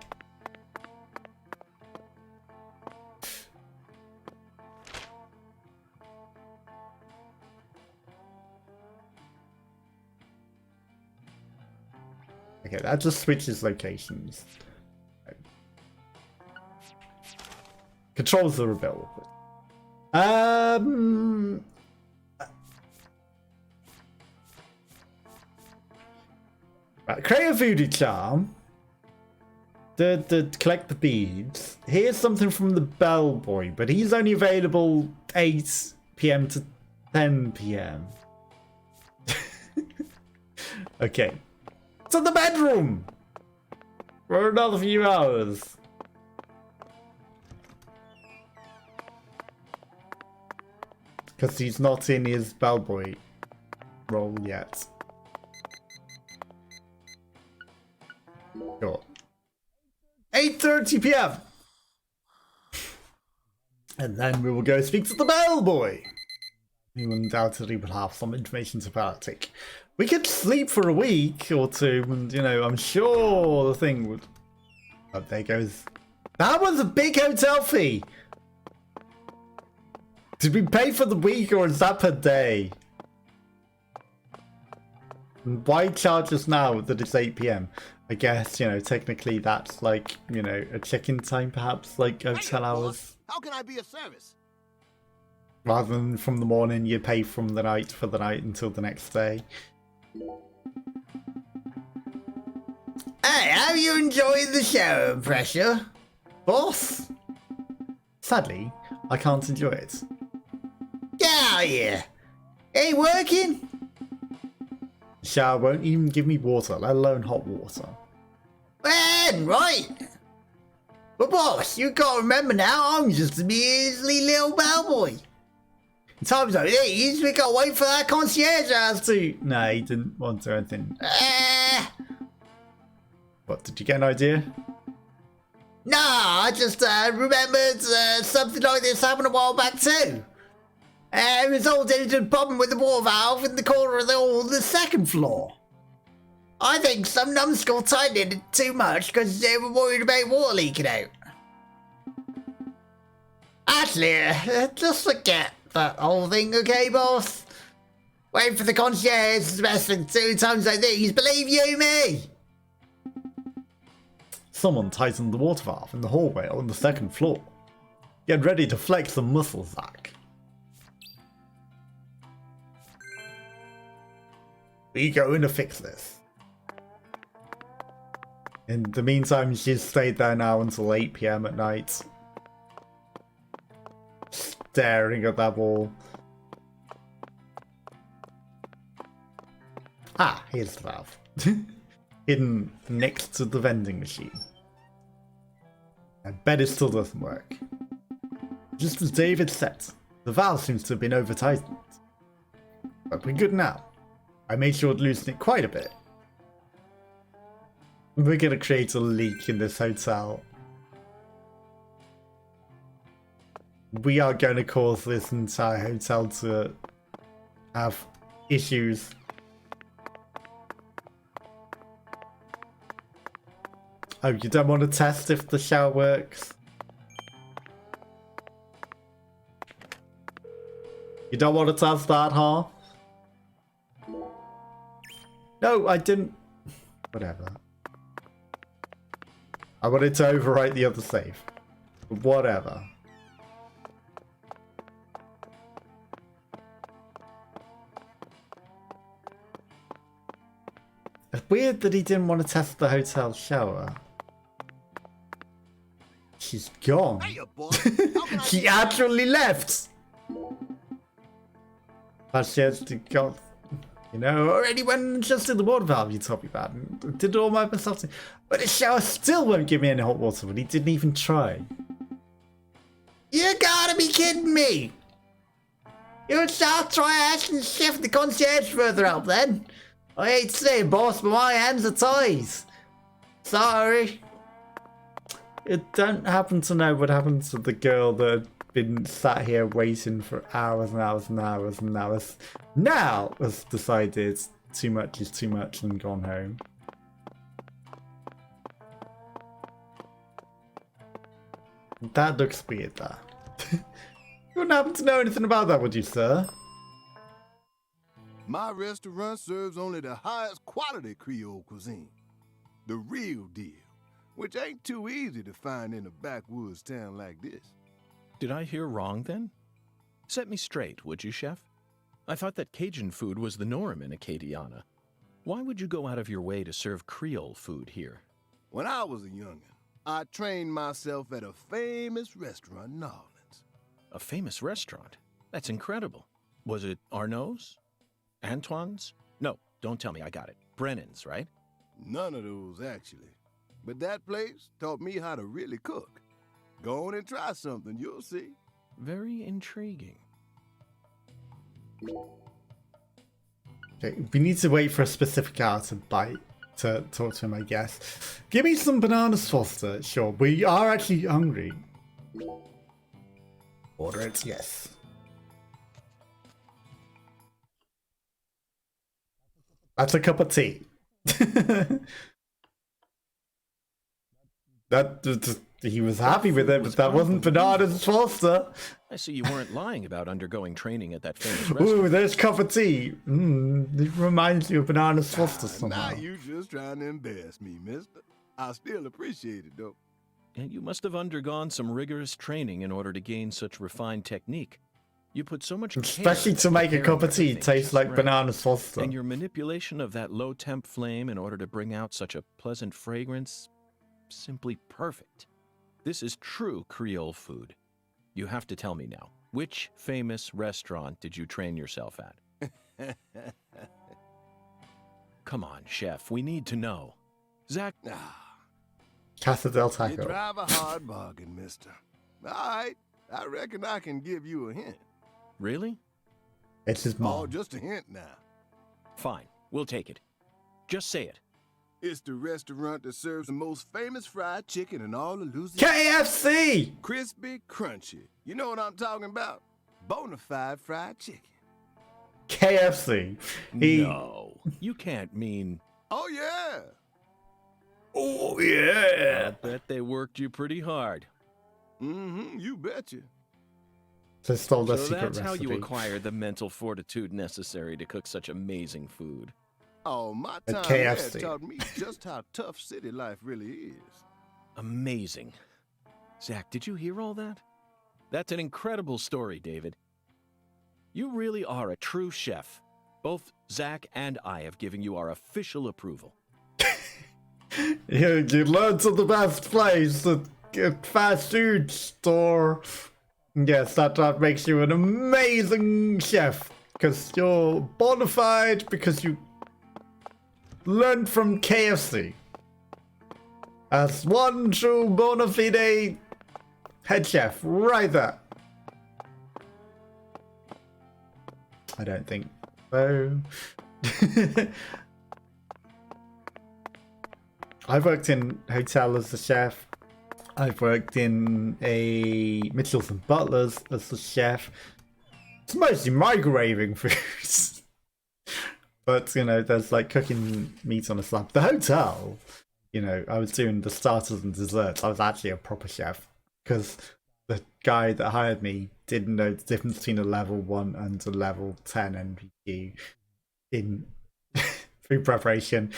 A: Okay, that just switches locations. Controls are available. Right, create a voodoo charm. Collect the beads. Here's something from the bellboy, but he's only available 8 PM to 10 PM. Okay. To the bedroom! For another few hours. Because he's not in his bellboy role yet. Sure. 8:30 PM! And then we will go speak to the bellboy. Who undoubtedly will have some information to partake. We could sleep for a week or two, and you know, I'm sure the thing would. Oh, there goes. That was a big hotel fee! Did we pay for the week or is that per day? And why charge us now that it's 8 PM? I guess, you know, technically that's like, you know, a check-in time perhaps, like hotel hours.
G: How can I be of service?
A: Rather than from the morning, you pay from the night for the night until the next day.
J: Hey, have you enjoyed the shower pressure, boss?
A: Sadly, I can't enjoy it.
J: Get out of here! Ain't working?
A: The shower won't even give me water, let alone hot water.
J: Man, right? But boss, you gotta remember now, I'm just a measly little bellboy. In times like these, we gotta wait for that concierge house to...
A: No, he didn't want to anything. What, did you get an idea?
J: No, I just remembered something like this happened a while back too. It resulted in a problem with the water valve in the corner of the second floor. I think some numbskull tightened it too much because they were worried about water leaking out. Actually, just forget that whole thing, okay, boss? Wait for the concierge is the best thing to do times like these, believe you me!
A: Someone tightened the water valve in the hallway on the second floor. Get ready to flex some muscles, Zack. We going to fix this. In the meantime, she's stayed there now until 8 PM at night. Staring at that wall. Ah, here's the valve. Hidden next to the vending machine. I bet it still doesn't work. Just as David said, the valve seems to have been over-tightened. But we're good now. I made sure to loosen it quite a bit. We're gonna create a leak in this hotel. We are gonna cause this entire hotel to have issues. Oh, you don't want to test if the shower works? You don't want to test that, huh? No, I didn't. Whatever. I wanted to overwrite the other save. Whatever. It's weird that he didn't want to test the hotel shower. She's gone.
I: Hey, boy.
A: He actually left. That's just got, you know, already went just in the water valve you told me about. And did all my myself. But the shower still won't give me any hot water, but he didn't even try. You gotta be kidding me! You shall try and shift the concierge further up then. I hate to say it, boss, but my hands are tied. Sorry. You don't happen to know what happened to the girl that had been sat here waiting for hours and hours and hours and hours. Now has decided too much is too much and gone home. That looks weird, that. You wouldn't happen to know anything about that, would you, sir?
I: My restaurant serves only the highest quality Creole cuisine. The real deal, which ain't too easy to find in a backwoods town like this.
B: Did I hear wrong then? Set me straight, would you, chef? I thought that Cajun food was the norm in Acadiana. Why would you go out of your way to serve Creole food here?
I: When I was a youngin', I trained myself at a famous restaurant in New Orleans.
B: A famous restaurant? That's incredible. Was it Arnaud's? Antoine's? No, don't tell me, I got it. Brennan's, right?
I: None of those, actually. But that place taught me how to really cook. Go on and try something, you'll see.
B: Very intriguing.
A: Okay, we need to wait for a specific hour to bite, to talk to him, I guess. Give me some bananas, Foster. Sure, we are actually hungry. Order it, yes. That's a cup of tea. He was happy with it, but that wasn't bananas, Foster.
B: I see you weren't lying about undergoing training at that famous restaurant.
A: Ooh, there's cup of tea. It reminds me of bananas, Foster somehow.
I: Now you just trying to embarrass me, mister. I still appreciate it, though.
B: And you must have undergone some rigorous training in order to gain such refined technique. You put so much care
A: especially to make a cup of tea taste like bananas, Foster.
B: And your manipulation of that low temp flame in order to bring out such a pleasant fragrance, simply perfect. This is true Creole food. You have to tell me now, which famous restaurant did you train yourself at? Come on, chef, we need to know. Zack...
A: Casa del
I: You
A: Taco.
I: drive a hard bargain, mister. All right, I reckon I can give you a hint.
B: Really?
A: It's his
I: Oh,
A: mom.
I: just a hint now.
B: Fine, we'll take it. Just say it.
I: It's the restaurant that serves the most famous fried chicken in all of Louisiana.
A: KFC!
I: Crispy, crunchy. You know what I'm talking about? Bonafide fried chicken.
A: KFC.
B: No, you can't mean...
I: Oh, yeah.
A: Oh, yeah.
B: I bet they worked you pretty hard.
I: Mm-hmm, you betcha.
A: So stole the
B: So
A: secret
B: that's
A: recipe.
B: how you acquire the mental fortitude necessary to cook such amazing food.
I: Oh, my
A: At
I: time
A: KFC.
I: there taught me just how tough city life really is.
B: Amazing. Zack, did you hear all that? That's an incredible story, David. You really are a true chef. Both Zack and I have given you our official approval.
A: You learned to the best place, the fast food store. Yes, that makes you an amazing chef. Because you're bona fide, because you learned from KFC. As one true bona fide head chef, right there. I don't think so. I've worked in hotel as a chef. I've worked in a Mitchell's and Butlers as a chef. It's mostly microwaving foods. But, you know, there's like cooking meat on a slab. The hotel, you know, I was doing the starters and desserts. I was actually a proper chef. Because the guy that hired me didn't know the difference between a level 1 and a level 10 NVQ in food preparation.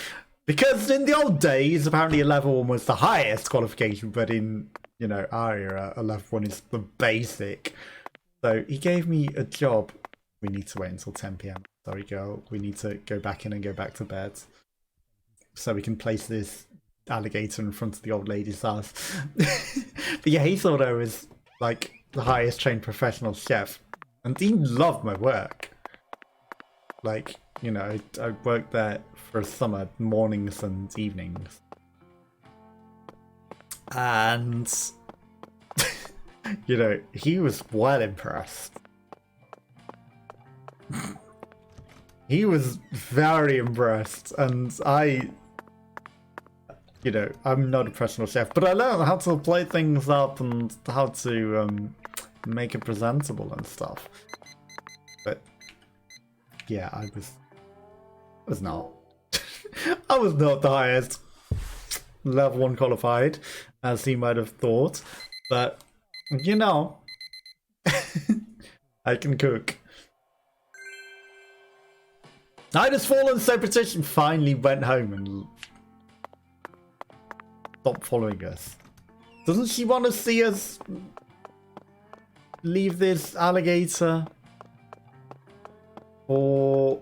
A: Because in the old days, apparently a level 1 was the highest qualification, but in, you know, our era, a level 1 is the basic. So he gave me a job. We need to wait until 10 PM. Sorry, girl. We need to go back in and go back to bed. So we can place this alligator in front of the old lady's house. But yeah, he thought I was like the highest trained professional chef. And he loved my work. Like, you know, I worked there for a summer, mornings and evenings. And, you know, he was well impressed. He was very impressed, and you know, I'm not a professional chef, but I learned how to plate things up and how to make it presentable and stuff. But yeah, I was not. I was not the highest level 1 qualified, as he might have thought. But you know, I can cook. Night has fallen, so Petition finally went home and stopped following us. Doesn't she want to see us leave this alligator? Or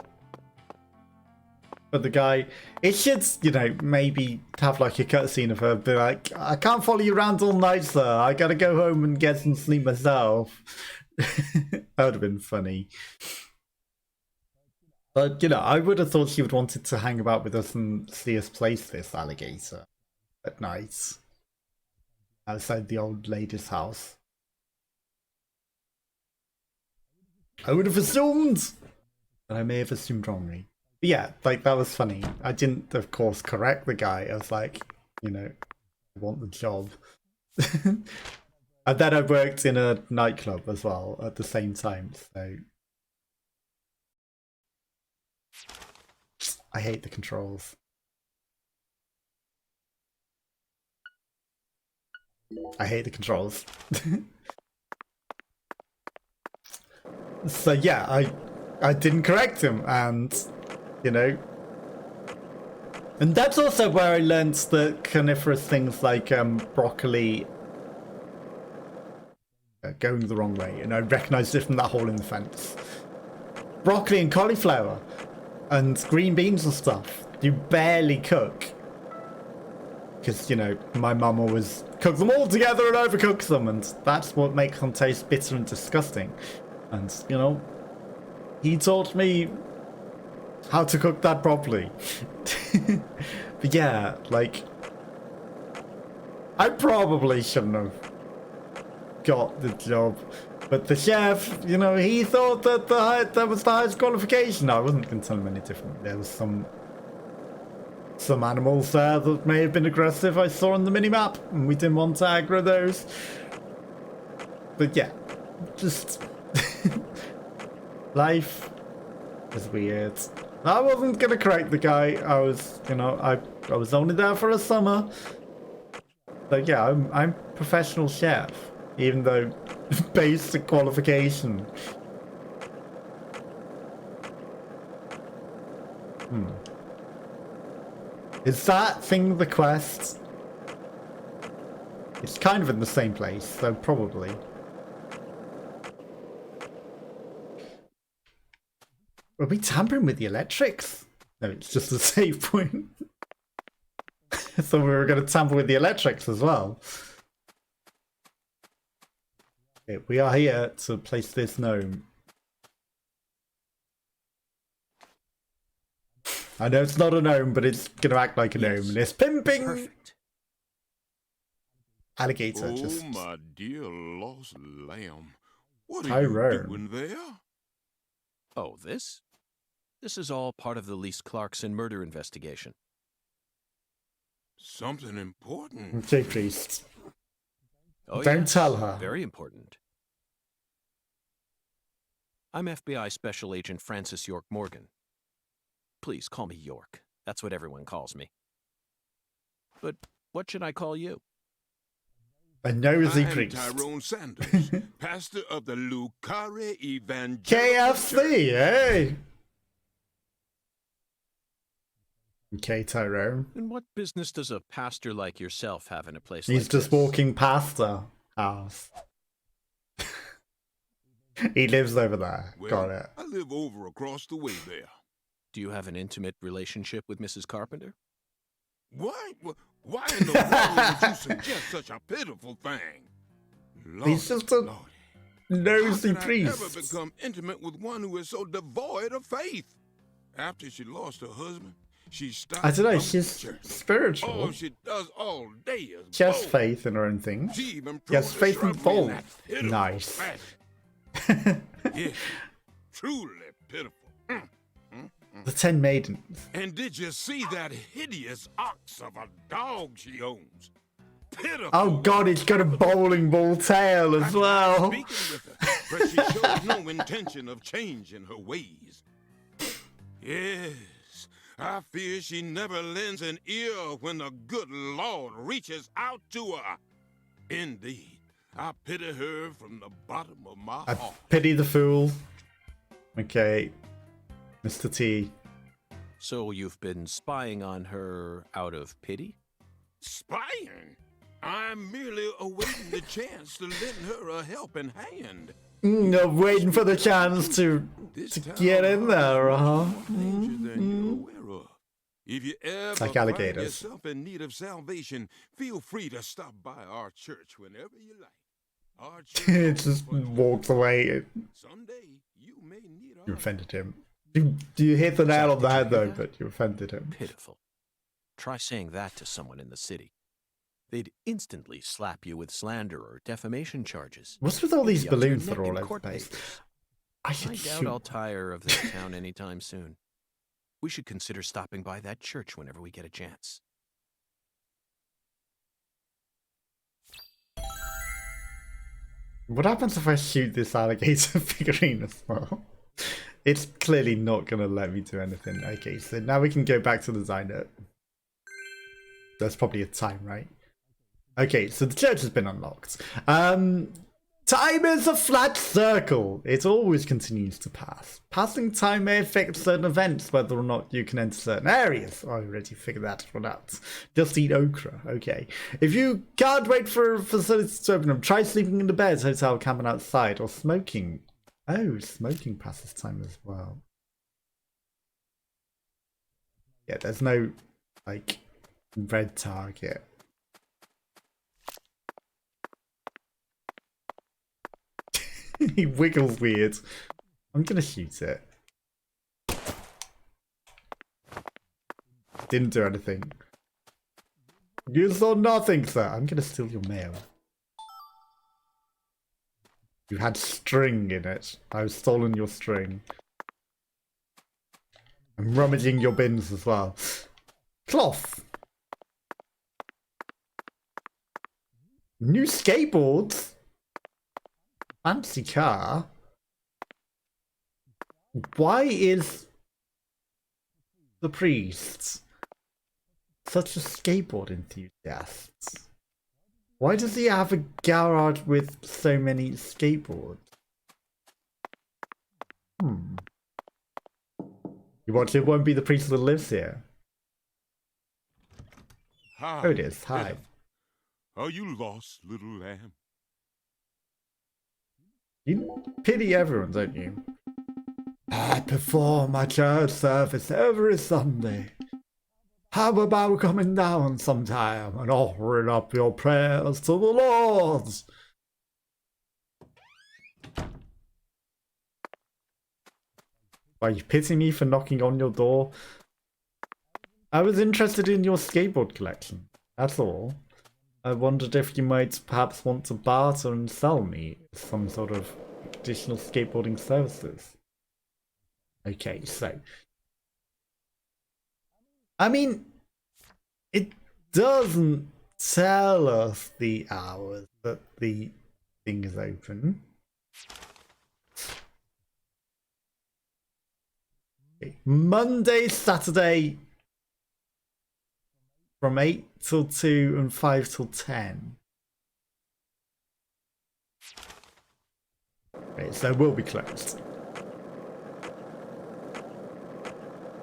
A: the guy? It should, you know, maybe have like a cutscene of her be like, I can't follow you around all night, sir. I gotta go home and get some sleep myself. That would have been funny. But, you know, I would have thought she would wanted to hang about with us and see us place this alligator at night outside the old lady's house. I would have assumed, and I may have assumed wrongly. But yeah, like, that was funny. I didn't, of course, correct the guy. I was like, you know, I want the job. And then I worked in a nightclub as well at the same time, so... I hate the controls. I hate the controls. So yeah, I didn't correct him, and you know, and that's also where I learned that carnivorous things like broccoli going the wrong way, and I recognised it from that hole in the fence. Broccoli and cauliflower and green beans and stuff, you barely cook. Because, you know, my mum always cooks them all together and overcooks them, and that's what makes them taste bitter and disgusting. And, you know, he taught me how to cook that properly. But yeah, like, I probably shouldn't have got the job. But the chef, you know, he thought that that was the highest qualification. I wasn't going to tell him any different. There was some animals there that may have been aggressive I saw on the minimap, and we didn't want to aggro those. But yeah, just... life is weird. I wasn't going to correct the guy. I was, you know, I was only there for a summer. But yeah, I'm professional chef, even though... basic qualification. Is that thing the quest? It's kind of in the same place, so probably. Are we tampering with the electrics? No, it's just a save point. I thought we were going to tamper with the electrics as well. Okay, we are here to place this gnome. I know it's not a gnome, but it's going to act like a gnome. And it's pimping!
B: Perfect.
A: Alligator
F: Oh,
A: just...
F: my dear lost lamb. What are
A: Tyrone.
F: you doing there?
B: Oh, this? This is all part of the Lise Clarkson murder investigation.
F: something important.
A: Okay, priest.
B: Oh,
A: Don't
B: yes,
A: tell her.
B: Very important. I'm FBI Special Agent Francis York Morgan. Please call me York. That's what everyone calls me. But what should I call you?
A: A nosy
F: I'm
A: priest.
F: Tyrone Sanders, pastor of the Lucare Evangelical
A: KFC,
F: Church.
A: hey! Okay, Tyrone.
B: And what business does a pastor like yourself have in a place
A: He's
B: like
A: just
B: this?
A: walking past the house. He lives over there.
F: Well,
A: Got it.
F: I live over across the way there.
B: Do you have an intimate relationship with Mrs. Carpenter?
F: Why? Why in the world would you suggest such a pitiful thing? Lordy,
A: He's just a
F: Lordy.
A: nosy
F: How could I
A: priest.
F: ever become intimate with one who is so devoid of faith? After she lost her husband, she stopped.
A: I don't know,
F: coming to
A: she's
F: church.
A: spiritual.
F: All she does all day is
A: She has
F: bowl.
A: faith in her own things.
F: She even
A: She has
F: pruned the
A: faith in
F: shrubbery in
A: bold.
F: that pitiful
A: Nice.
F: fashion. Yes, truly pitiful.
A: The 10 Maidens.
F: And did you see that hideous ox of a dog she owns? Pitiful.
A: Oh god, it's got a bowling ball tail as
F: I tried
A: well.
F: speaking with her, but she showed no intention of changing her ways. Yes, I fear she never lends an ear when the good Lord reaches out to her. Indeed, I pity her from the bottom of my
A: I
F: heart.
A: pity the fool. Okay. Mr. T.
B: So you've been spying on her out of pity?
F: Spying? I'm merely awaiting the chance to lend her a helping hand.
A: I'm waiting for the chance to
F: This
A: to
F: town
A: get in there,
F: more danger than you're aware of. If you ever
A: like
F: find
A: alligators.
F: yourself in need of salvation, feel free to stop by our church whenever you like. Our church
A: It
F: offers
A: just
F: for you.
A: walks away.
F: Someday you may need
A: You
F: our
A: offended him. You hit the nail on the
B: Zack,
A: head
B: did you hear
A: though,
B: that?
A: but you offended him.
B: Pitiful. Try saying that to someone in the city. They'd instantly slap you with slander or defamation charges.
A: What's with all these
B: You'd be up to your
A: balloons that
B: neck
A: are all
B: in
A: over the
B: court
A: place?
B: papers.
A: I should
B: I doubt
A: shoot.
B: I'll tire of this town anytime soon. We should consider stopping by that church whenever we get a chance.
A: What happens if I shoot this alligator figurine as well? It's clearly not gonna let me do anything. Okay, so now we can go back to the diner. There's probably a time, right? Okay, so the church has been unlocked. Time is a flat circle. It always continues to pass. Passing time may affect certain events, whether or not you can enter certain areas. I already figured that one out. Just eat okra. Okay. If you can't wait for facilities to open up, try sleeping in the bed, hotel, camping outside, or smoking. Oh, smoking passes time as well. Yeah, there's no, like, red target. He wiggles weird. I'm gonna shoot it. Didn't do anything. You saw nothing, sir. I'm gonna steal your mail. You had string in it. I've stolen your string. I'm rummaging your bins as well. Cloth. New skateboards. Fancy car. Why is the priest such a skateboard enthusiast? Why does he have a garage with so many skateboards? You watch, it won't be the priest that lives here.
F: Hi,
A: Oh, it is. Hi.
F: Bella. Are you lost, little lamb?
A: You pity everyone, don't you? I perform a church service every Sunday. How about coming down sometime and offering up your prayers to the Lord? Are you pitying me for knocking on your door? I was interested in your skateboard collection, that's all. I wondered if you might perhaps want to barter and sell me some sort of additional skateboarding services. Okay, so I mean, doesn't tell us the hours that the thing is open. Okay. Monday, Saturday from 8 till 2 and 5 till 10. Okay, so we'll be closed.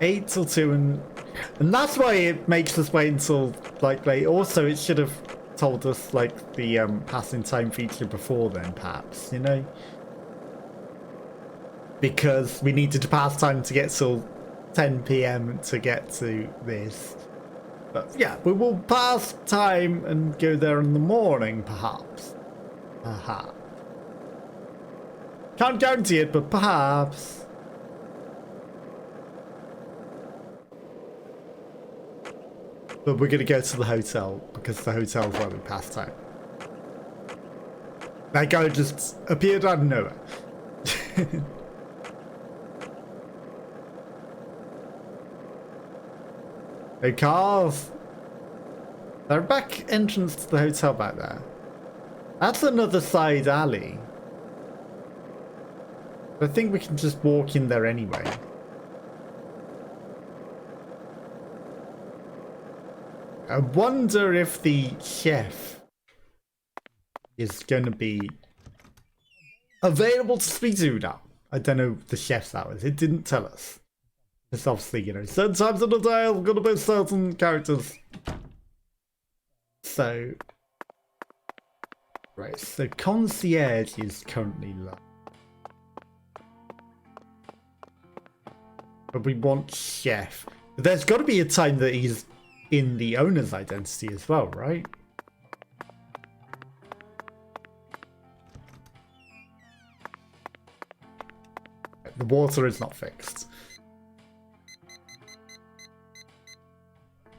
A: 8 till 2 and that's why it makes us wait until like late. Also, it should have told us like the passing time feature before then, perhaps, you know? Because we needed to pass time to get till 10 PM to get to this. But yeah, we will pass time and go there in the morning, perhaps. Perhaps. Can't guarantee it, but perhaps. But we're going to go to the hotel, because the hotel's where we pass time. That guy just appeared out of nowhere. No cars. There's a back entrance to the hotel back there. That's another side alley. I think we can just walk in there anyway. I wonder if the chef is going to be available to speak to now. I don't know the chef's hours. It didn't tell us. It's obviously, you know, certain times of the day I've got to be certain characters. So, right, so concierge is currently low. But we want chef. But there's got to be a time that he's in the owner's identity as well, right? The water is not fixed.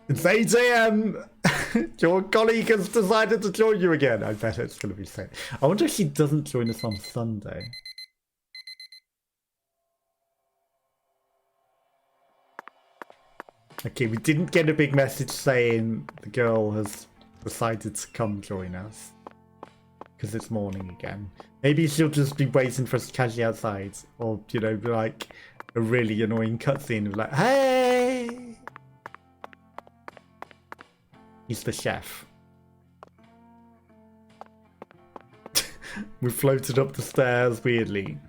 A: It's 8 AM. Your colleague has decided to join you again. I bet it's going to be safe. I wonder if she doesn't join us on Sunday. Okay, we didn't get a big message saying the girl has decided to come join us. Because it's morning again. Maybe she'll just be waiting for us to catch you outside. Or, you know, like a really annoying cutscene of like, hey! He's the chef. We floated up the stairs weirdly.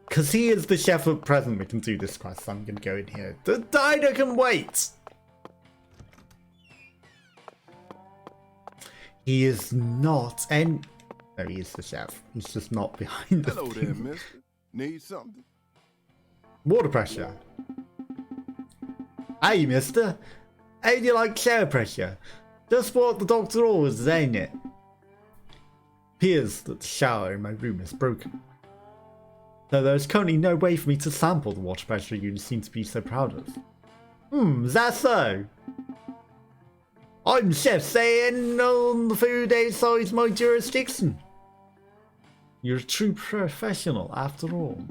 A: Because he is the chef at present, we can do this quest. I'm going to go in here. The diner can wait! He is not any... No, he is the chef. He's just not behind the
I: Hello
A: thing.
I: there, mister. Need something?
A: Water pressure. Hey, mister. How do you like shower pressure? Just what the doctor orders, ain't it? Appears that the shower in my room is broken. Though there's currently no way for me to sample the water pressure you seem to be so proud of. Is that so? I'm chef saying on the food outside my jurisdiction. You're a true professional after all.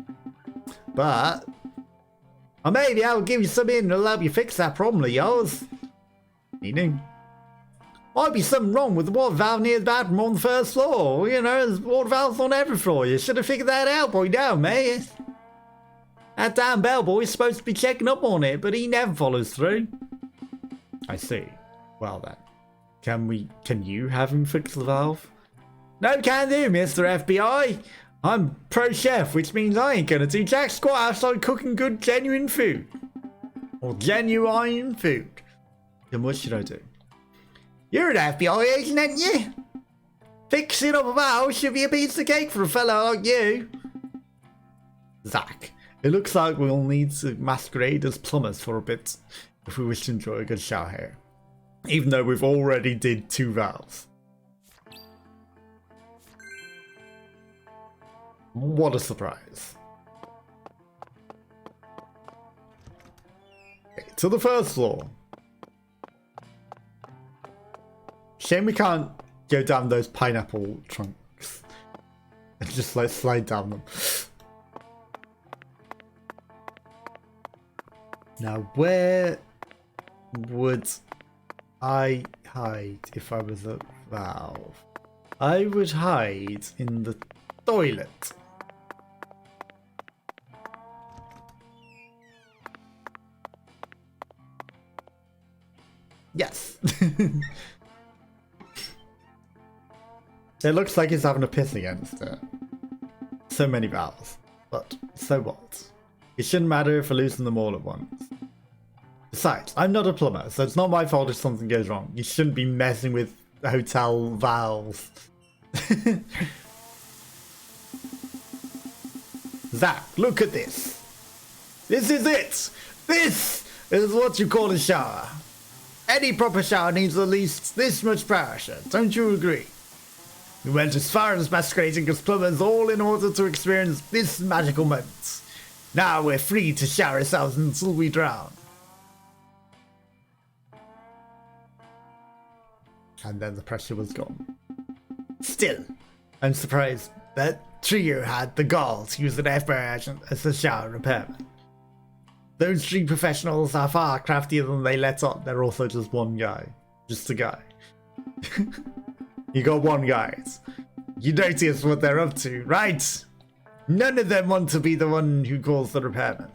A: But maybe I'll give you some in to help you fix that problem of yours. You know, might be something wrong with the water valve near the bathroom on the first floor. You know, there's water valves on every floor. You should have figured that out by now, mate. That damn bellboy's supposed to be checking up on it, but he never follows through. I see. Well then, can you have him fix the valve? No can do, Mr. FBI. I'm pro chef, which means I ain't gonna do jack squat outside cooking good genuine food. Or genuine food. Then what should I do? You're an FBI agent, ain't you? Fixing up a valve should be a piece of cake for a fellow like you. Zack, it looks like we'll need to masquerade as plumbers for a bit if we wish to enjoy a good shower here. Even though we've already did 2 valves. What a surprise. Okay, to the first floor. Shame we can't go down those pineapple trunks. And just like slide down them. Now where would I hide if I was a valve? I would hide in the toilet. Yes. It looks like he's having a piss against it. So many valves. But so what? It shouldn't matter if I loosen them all at once. Besides, I'm not a plumber, so it's not my fault if something goes wrong. You shouldn't be messing with hotel valves. Zack, look at this. This is it. This is what you call a shower. Any proper shower needs at least this much pressure, don't you agree? We went as far as masquerading as plumbers all in order to experience this magical moment. Now we're free to shower ourselves until we drown. And then the pressure was gone. Still, I'm surprised that trio had the gall to use an FBI agent as a shower repairman. Those three professionals are far craftier than they let on. They're also just one guy. Just a guy. You got one guy. You notice what they're up to, right? None of them want to be the one who calls the repairman.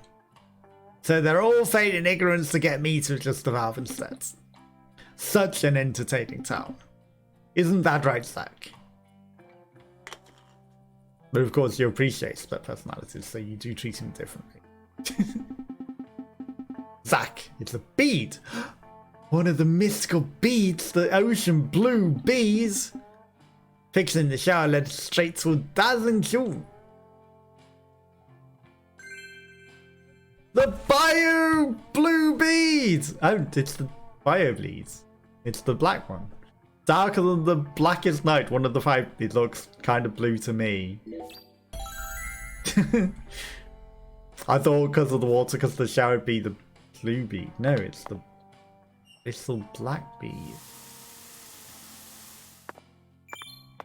A: So they're all feigning ignorance to get me to adjust the valve instead. Such an entertaining town. Isn't that right, Zack? But of course you appreciate split personalities, so you do treat him differently. Zack, it's a bead! One of the mystical beads, the ocean blue bees! Fixing the shower led straight to a dazzling tune. The bio blue bead! Oh, it's the bio bleed. It's the black one. Darker than the blackest night, one of the 5. It looks kind of blue to me. I thought because of the water, because the shower would be the blue bead. No, it's the black bead.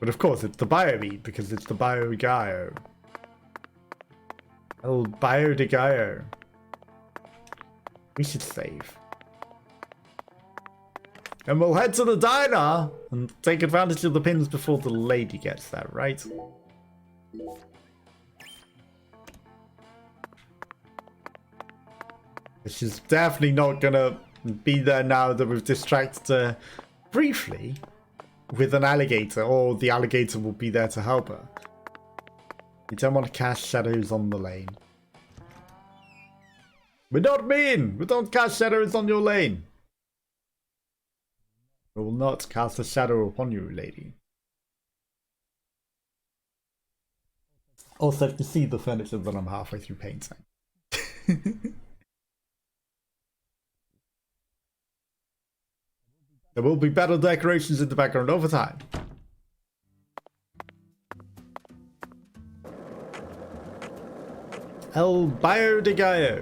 A: But of course, it's the bio bead because it's the bio Gaio. El bio de Gaio. We should save. And we'll head to the diner and take advantage of the pins before the lady gets there, right? She's definitely not gonna be there now that we've distracted her briefly with an alligator, or the alligator will be there to help her. You don't want to cast shadows on the lane. We're not mean! We don't cast shadows on your lane! We will not cast a shadow upon you, lady. Also, if you see the furniture that I'm halfway through painting. There will be better decorations in the background over time. El Bio de Gallo.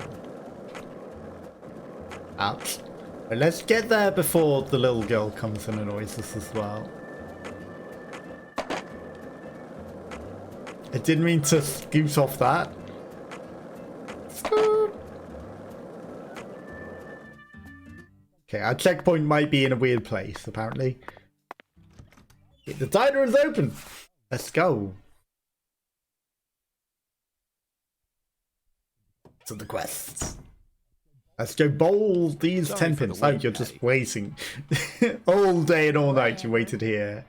A: Ouch. But let's get there before the little girl comes and annoys us as well. I didn't mean to scoot off that. Scoot. Okay, our checkpoint might be in a weird place, apparently. The diner is open! Let's go. To the quests. Let's go bowl these 10 pins. Oh, you're just waiting. All day and all night you waited here.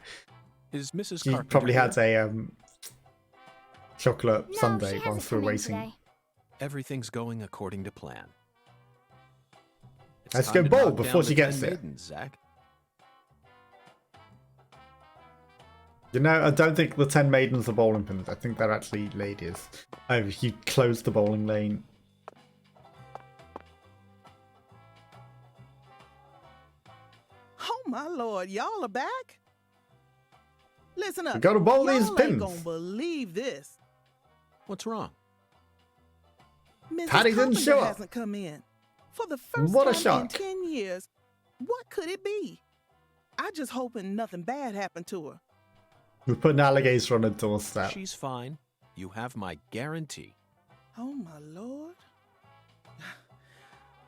B: Is Mrs.
A: You probably had a chocolate sundae whilst we were waiting.
C: Today.
B: Everything's going according to plan. It's
A: Let's
B: time
A: go
B: to
A: bowl
B: knock
A: before
B: down
A: she
B: the
A: gets
B: 10
A: there.
B: maidens, Zack.
A: You know, I don't think the 10 maidens are bowling pins. I think they're actually ladies. Oh, you closed the bowling lane.
D: Oh my lord, y'all are back? Listen up.
A: We gotta bowl these
D: y'all
A: pins.
D: Ain't gonna believe this.
B: What's wrong?
D: Mrs.
A: Patty didn't
D: Carpenter
A: show up.
D: hasn't come in. For the first
A: What a
D: time
A: shock.
D: in 10 years. What could it be? I just hoping nothing bad happened to her.
A: We put an alligator on her doorstep.
B: She's fine. You have my guarantee.
D: Oh my lord.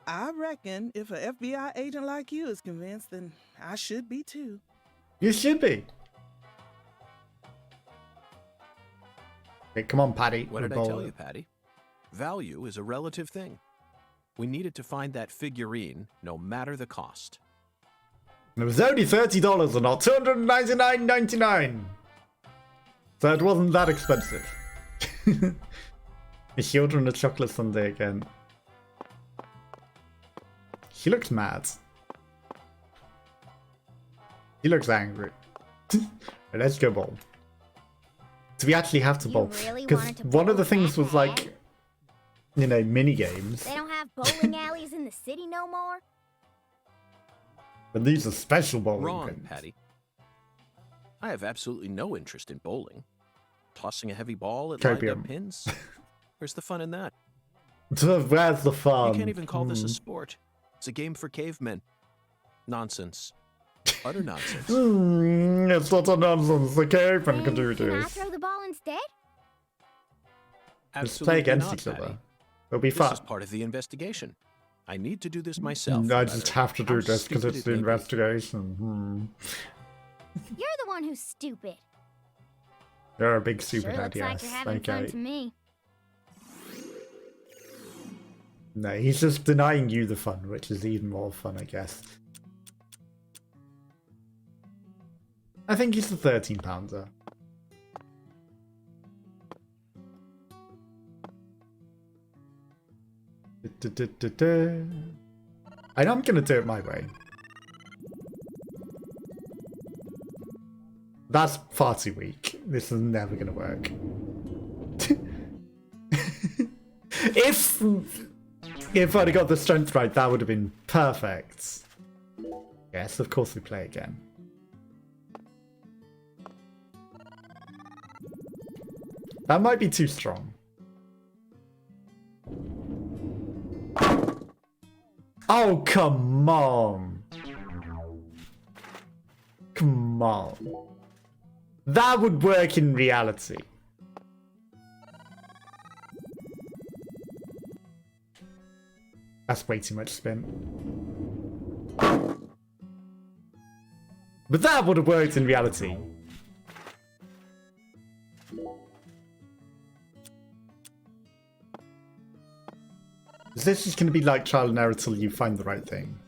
D: I reckon if a FBI agent like you is convinced, then I should be too.
A: You should be. Hey, come on, Patty.
B: What did I tell you, Patty? Value is a relative thing. We needed to find that figurine, no matter the cost.
A: It was only $30 and not $299.99. So it wasn't that expensive. Is she ordering a chocolate sundae again? She looks mad. She looks angry. Let's go bowl. Do we actually have to bowl?
C: Really
A: Because
C: wanted to
A: one of
C: bowl
A: the things
C: that
A: was
C: bad?
A: like, you know, mini games.
C: They don't have bowling alleys in the city no more?
A: But these are special bowling
B: Wrong,
A: pins.
B: Patty. I have absolutely no interest in bowling. Tossing a heavy ball at lined
A: Copium.
B: up pins? Where's the fun in that?
A: Where's the fun?
B: You can't even call this a sport. It's a game for cavemen. Nonsense. Utter nonsense.
A: It's not a nonsense. The caveman can do
C: Can I
A: this.
C: throw the ball instead?
A: Let's play against
B: not,
A: each other.
B: Patty.
A: It'll be
B: This
A: fun.
B: is part of the investigation. I need to do this myself.
A: I
B: no
A: just
B: matter
A: have to do
B: how
A: this because
B: stupid
A: it's
B: it
A: the
B: may be.
A: investigation.
C: You're the one who's stupid.
A: You're a big
C: Sure
A: stupid
C: looks like you're having fun to me.
A: No, he's just denying you the fun, which is even more fun, I guess. I think he's the 13-pounder. And I'm gonna do it my way. That's far too weak. This is never gonna work. If I'd have got the strength right, that would have been perfect. Yes, of course we play again. That might be too strong. Oh, come on. Come on. That would work in reality. That's way too much spin. But that would have worked in reality. Is this just going to be like trial and error till you find the right thing?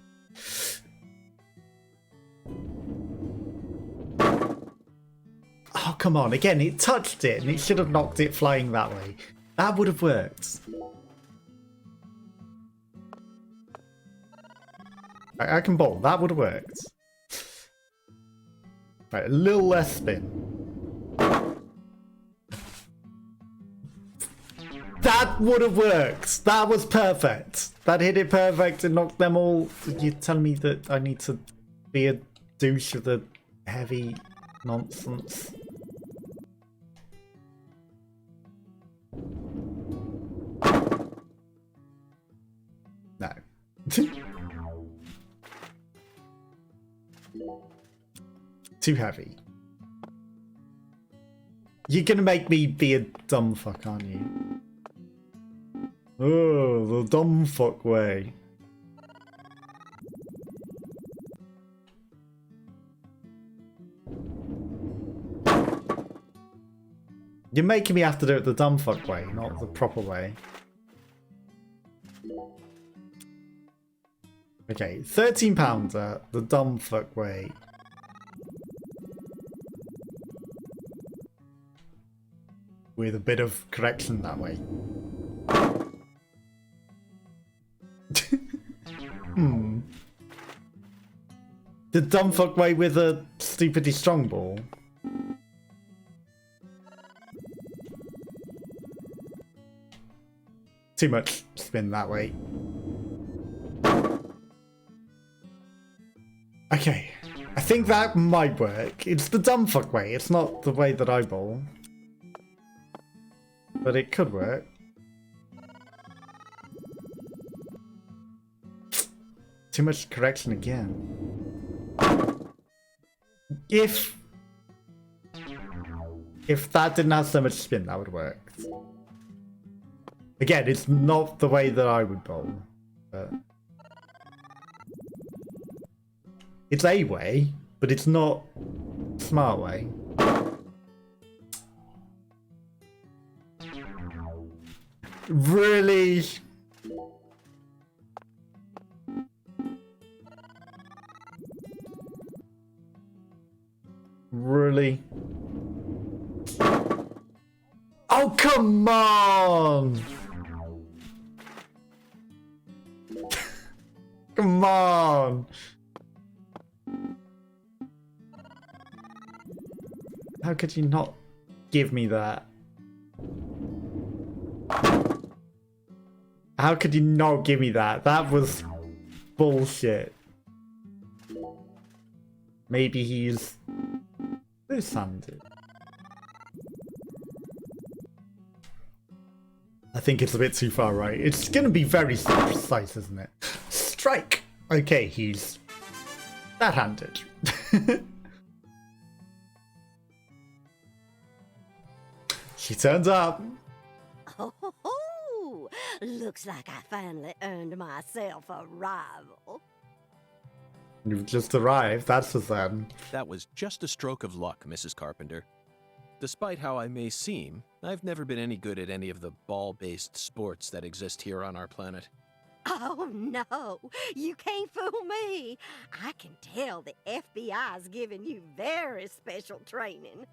A: Oh, come on. Again, it touched it and it should have knocked it flying that way. That would have worked. I can bowl. That would have worked. Right, a little less spin. That would have worked. That was perfect. That hit it perfect and knocked them all. You're telling me that I need to be a douche with a heavy nonsense? No. Too heavy. You're gonna make me be a dumb fuck, aren't you? Oh, the dumb fuck way. You're making me have to do it the dumb fuck way, not the proper way. Okay, 13-pounder, the dumb fuck way. With a bit of correction that way. The dumb fuck way with a stupidly strong ball. Too much spin that way. Okay, I think that might work. It's the dumb fuck way, it's not the way that I bowl. But it could work. Too much correction again. If that didn't have so much spin, that would work. Again, it's not the way that I would bowl. But It's a way, but it's not smart way. Really? Really? Oh, come on! Come on! How could you not give me that? How could you not give me that? That was bullshit. Maybe he's loose-handed. I think it's a bit too far right. It's gonna be very precise, isn't it? Strike! Okay, he's that-handed. She turns up.
E: Oh, looks like I finally earned myself a rival.
A: You've just arrived, that's for certain.
B: That was just a stroke of luck, Mrs. Carpenter. Despite how I may seem, I've never been any good at any of the ball-based sports that exist here on our planet.
E: Oh, no, you can't fool me. I can tell the FBI's giving you very special training.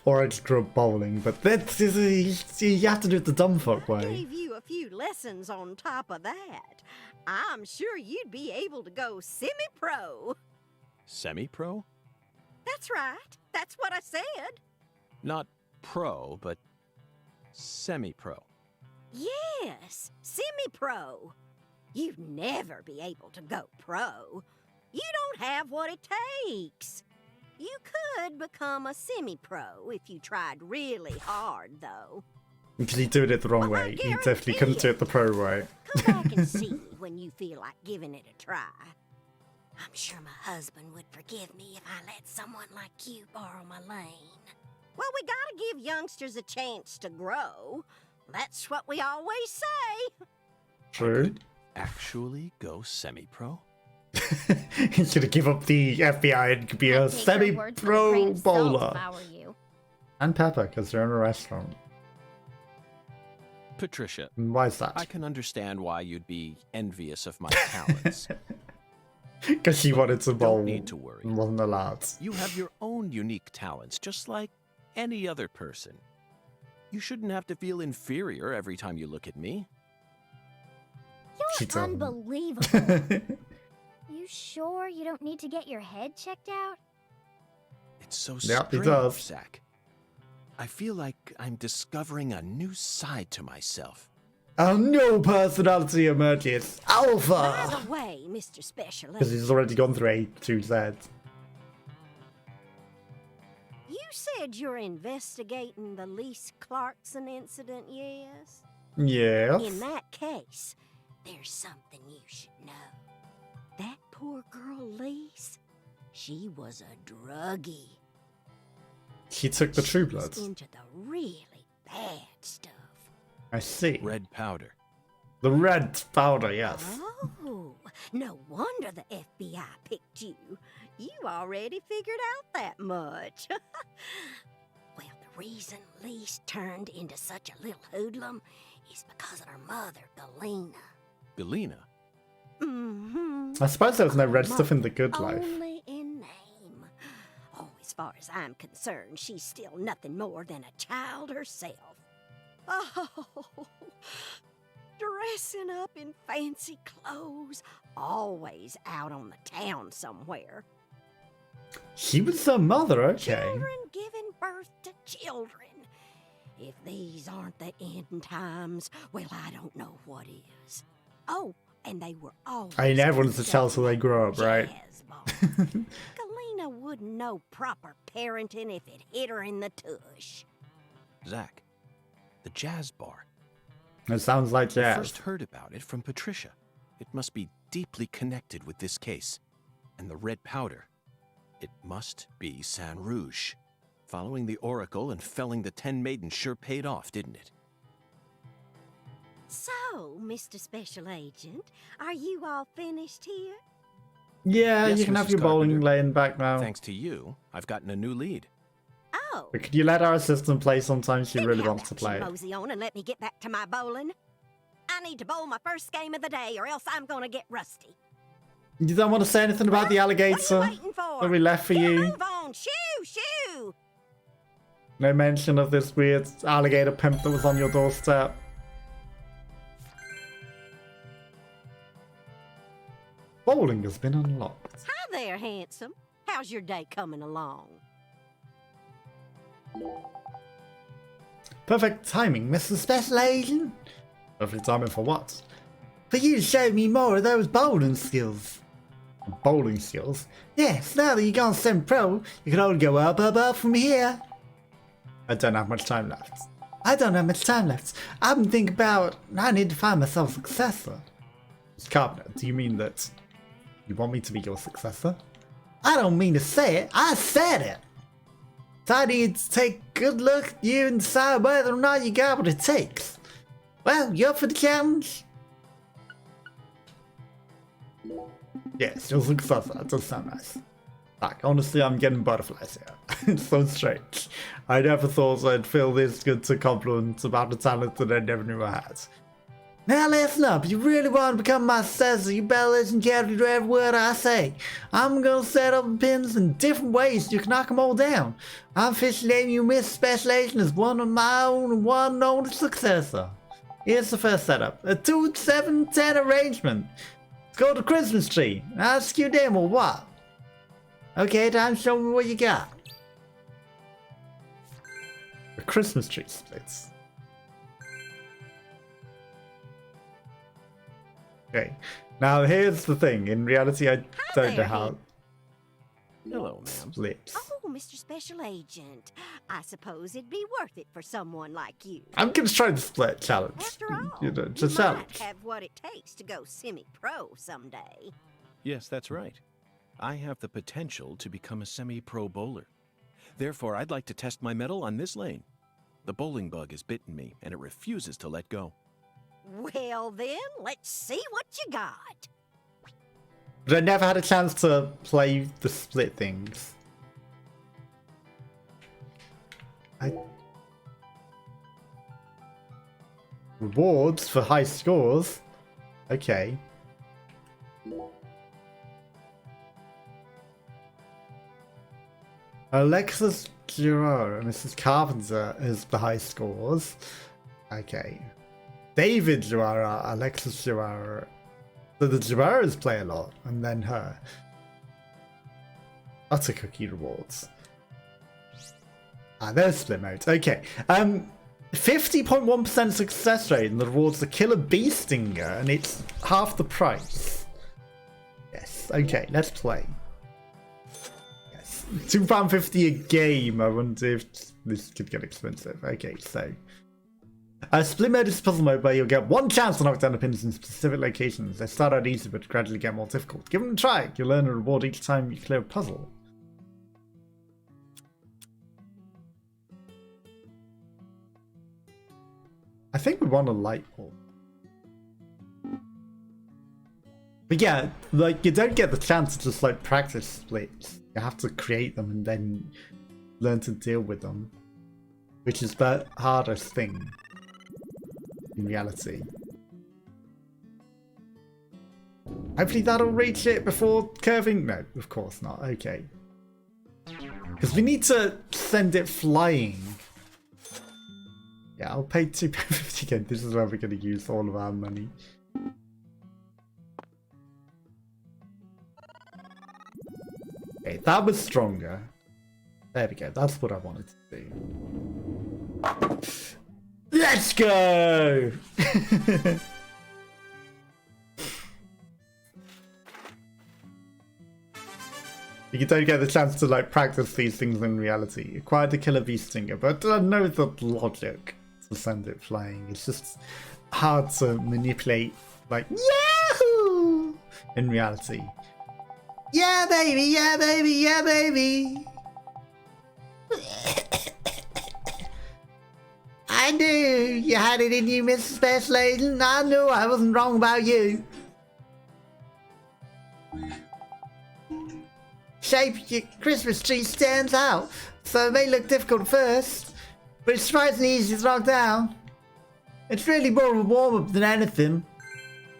A: Or I just grew up bowling, but that's you have to do it the dumb fuck
E: I
A: way.
E: gave you a few lessons on top of that. I'm sure you'd be able to go semi-pro.
B: Semi-pro?
E: That's right. That's what I said.
B: Not pro, but semi-pro.
E: Yes, semi-pro. You'd never be able to go pro. You don't have what it takes. You could become a semi-pro if you tried really hard, though.
A: Because he did it the wrong way. He definitely couldn't do it the pro way.
E: Come back and see when you feel like giving it a try. I'm sure my husband would forgive me if I let someone like you borrow my lane. Well, we gotta give youngsters a chance to grow. That's what we always say.
A: True.
B: Actually go semi-pro?
A: He should have given up the FBI and be a semi-pro bowler. And Pepper, because they're in a restaurant.
B: Patricia,
A: Why is that?
B: I can understand why you'd be envious of my talents.
A: Because she wanted to bowl
B: Don't need to worry.
A: and wasn't allowed.
B: You have your own unique talents, just like any other person. You shouldn't have to feel inferior every time you look at me.
A: She
C: You're
A: doesn't.
C: unbelievable. You sure you don't need to get your head checked out?
B: It's so
A: Yep, he
B: strange,
A: does.
B: Zack. I feel like I'm discovering a new side to myself.
A: A new personality emerges.
E: By
A: Alpha!
E: the way, Mr. Special
A: Because
E: Agent,
A: he's already gone through A to Z.
E: you said you're investigating the Lise Clarkson incident, yes?
A: Yes.
E: In that case, there's something you should know. That poor girl, Lise, she was a druggie.
A: She took the True
E: She was
A: Bloods.
E: into the really bad stuff.
A: I see.
B: Red powder.
A: The red powder, yes.
E: Oh, no wonder the FBI picked you. You already figured out that much. Well, the reason Lise turned into such a little hoodlum is because of her mother, Galena.
B: Galena?
E: Mm-hmm.
A: I suppose there was no red stuff in the good life.
E: Only in name. Oh, as far as I'm concerned, she's still nothing more than a child herself. Oh, dressing up in fancy clothes, always out on the town somewhere.
A: She was her mother, okay.
E: Children giving birth to children. If these aren't the end times, well, I don't know what is. Oh, and they were always...
A: I mean, everyone's a child till they grow up, right?
E: jazz ball. Galena wouldn't know proper parenting if it hit her in the tush.
B: Zack, the jazz bar.
A: It sounds like
B: I
A: jazz.
B: first heard about it from Patricia. It must be deeply connected with this case. And the red powder. It must be San Rouge. Following the Oracle and felling the 10 maidens sure paid off, didn't it?
E: So, Mr. Special Agent, are you all finished here?
A: Yeah,
B: Yes,
A: you can have
B: Mrs.
A: your bowling
B: Carpenter.
A: lane back now.
B: Thanks to you, I've gotten a new lead.
E: Oh.
A: But could you let our assistant play sometimes? She
E: Then
A: really
E: how
A: wants to
E: about you
A: play.
E: mosey on and let me get back to my bowling? I need to bowl my first game of the day, or else I'm gonna get rusty.
A: You don't want to say anything about the
E: What are
A: alligator
E: you waiting for?
A: that we left for
E: Get a
A: you?
E: move on. Shoo!
A: No mention of this weird alligator pimp that was on your doorstep. Bowling has been unlocked.
E: Hi there, handsome. How's your day coming along?
J: Perfect timing, Mr. Special Agent.
A: Perfect timing for what?
J: For you to show me more of those bowling skills.
A: Bowling skills?
J: Yes, now that you've gone semi-pro, you can only go up from here.
A: I don't have much time left.
J: I don't have much time left. I've been thinking about, I need to find myself a successor.
A: Mr. Carpenter, do you mean that you want me to be your successor?
J: I don't mean to say it, I said it. So I need to take a good look at you and decide whether or not you got what it takes. Well, you up for the challenge?
A: Yes, your successor. That does sound nice. Like, honestly, I'm getting butterflies here. It's so strange. I never thought I'd feel this good to compliment about a talent that I never knew I had.
J: Now listen up, you really want to become my successor, you better listen carefully to every word I say. I'm gonna set up the pins in different ways so you can knock them all down. I'm officially naming you Miss Special Agent as one of my own and one known successor. Here's the first setup, a 2-7-10 arrangement. Let's go to Christmas tree. Ask you them or what? Okay, time to show me what you got.
A: The Christmas tree splits. Okay, now here's the thing. In reality, I don't know
E: there,
A: how
B: Hello, ma'am.
A: splits.
E: Oh, Mr. Special Agent. I suppose it'd be worth it for someone like you.
A: I'm gonna try the split challenge.
E: After all,
A: You know,
E: you
A: just
E: might
A: challenge.
E: have what it takes to go semi-pro someday.
B: Yes, that's right. I have the potential to become a semi-pro bowler. Therefore, I'd like to test my mettle on this lane. The bowling bug has bitten me, and it refuses to let go.
E: Well then, let's see what you got.
A: But I never had a chance to play the split things. Rewards for high scores? Okay. Alexis Giroux and Mrs. Carpenter is the high scores. Okay. David Giroux, Alexis Giroux. So the Giroux play a lot, and then her. Utter cookie rewards. Ah, there's split modes. Okay. 50.1% success rate, and the rewards the Killer Bee Stinger, and it's half the price. Yes. Okay, let's play. Yes. £2.50 a game. I wonder if this could get expensive. Okay, so. Split mode is puzzle mode where you'll get one chance to knock down the pins in specific locations. They start out easy but gradually get more difficult. Give them a try. You'll earn a reward each time you clear a puzzle. I think we want a light bulb. But yeah, like, you don't get the chance to just like practice splits. You have to create them and then learn to deal with them, which is the hardest thing in reality. Hopefully that'll reach it before curving. No, of course not. Okay. Because we need to send it flying. Yeah, I'll pay £2.50 again. This is where we're going to use all of our money. Okay, that was stronger. There we go. That's what I wanted to do. Let's go! You don't get the chance to like practice these things in reality. Acquire the Killer Bee Stinger, but I know the logic to send it flying. It's just hard to manipulate, like, Yahoo! In reality.
J: Yeah, baby, yeah, baby, yeah, baby. I knew you had it in you, Mr. Special Agent. I knew I wasn't wrong about you. shape of your Christmas tree stands out, so it may look difficult at first, but it's surprisingly easy to knock down. It's really more of a warm-up than anything.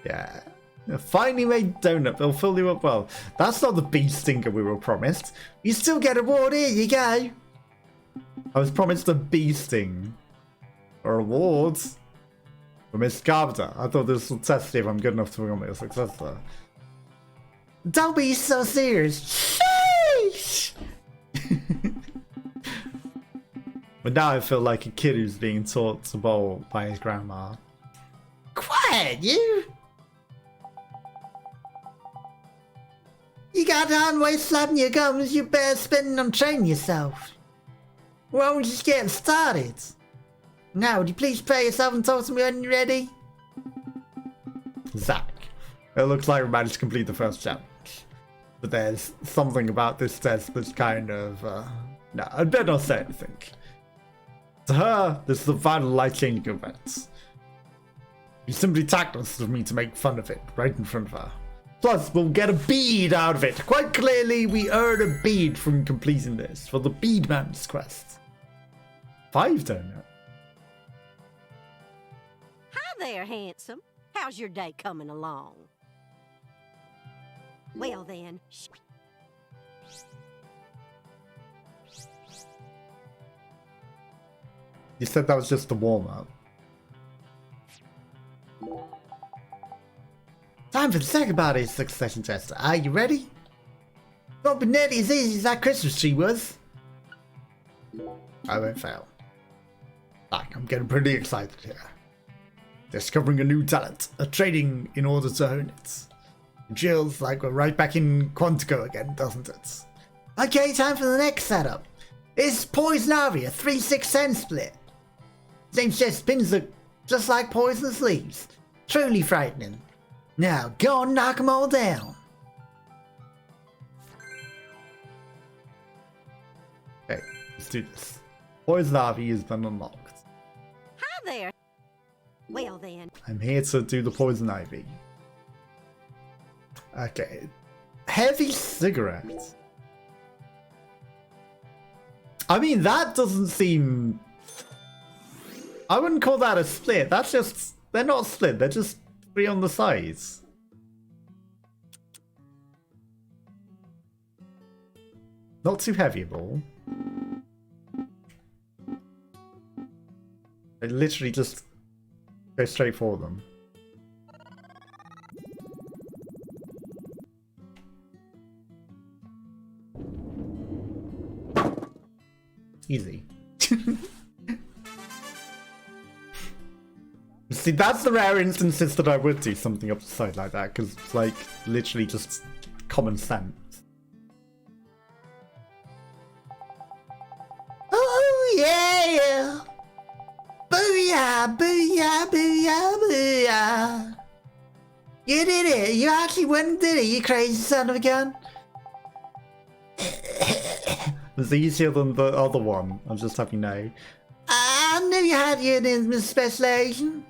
J: Yeah. A finely made donut, they'll fill you up well. That's not the bee stinger we were promised. You still get a reward, here you go. I was promised a bee sting. A reward? For Miss Carpenter. I thought this would test if I'm good enough to become a successor. Don't be so serious. Sheesh! But now I feel like a kid who's being taught to bowl by his grandma. Quiet, you! You got on way slapping your gums, you better spend on training yourself. We're only just getting started. Now, would you please prepare yourself and talk to me when you're ready? Zack. It looks like we managed to complete the first challenge. But there's something about this test that's kind of, no, I'd better not say anything. To her, this is the final life-changing event. You simply tactless of me to make fun of it, right in front of her. Plus, we'll get a bead out of it. Quite clearly, we earn a bead from completing this for the Beadman's quest. 5 donut.
E: Hi there, handsome. How's your day coming along? Well then,
A: You said that was just the warm-up.
J: Time for the second part of the succession test. Are you ready? Won't be nearly as easy as that Christmas tree was.
A: I won't fail. Like, I'm getting pretty excited here. Discovering a new talent, a training in order to hone it. It feels like we're right back in Quantico again, doesn't it?
J: Okay, time for the next setup. It's Poison Ivy, a 3-6-10 split. Seems just spins look just like poisonous leaves. Truly frightening. Now, go and knock them all down.
A: Okay, let's do this. Poison Ivy has been unlocked.
E: hi there. Well then,
A: I'm here to do the Poison Ivy. Okay. Heavy cigarette. I mean, that doesn't seem... I wouldn't call that a split. That's just... They're not split. They're just 3 on the sides. Not too heavy at all. I literally just go straight for them. Easy. See, that's the rare instances that I would do something up the side like that, because it's like literally just common sense.
J: Oh yeah! Booyah! Booyah! Booyah! Booyah! You did it! You actually went and did it, you crazy son of a gun!
A: It's easier than the other one, I'll just have you know.
J: I knew you had your intimate specialization.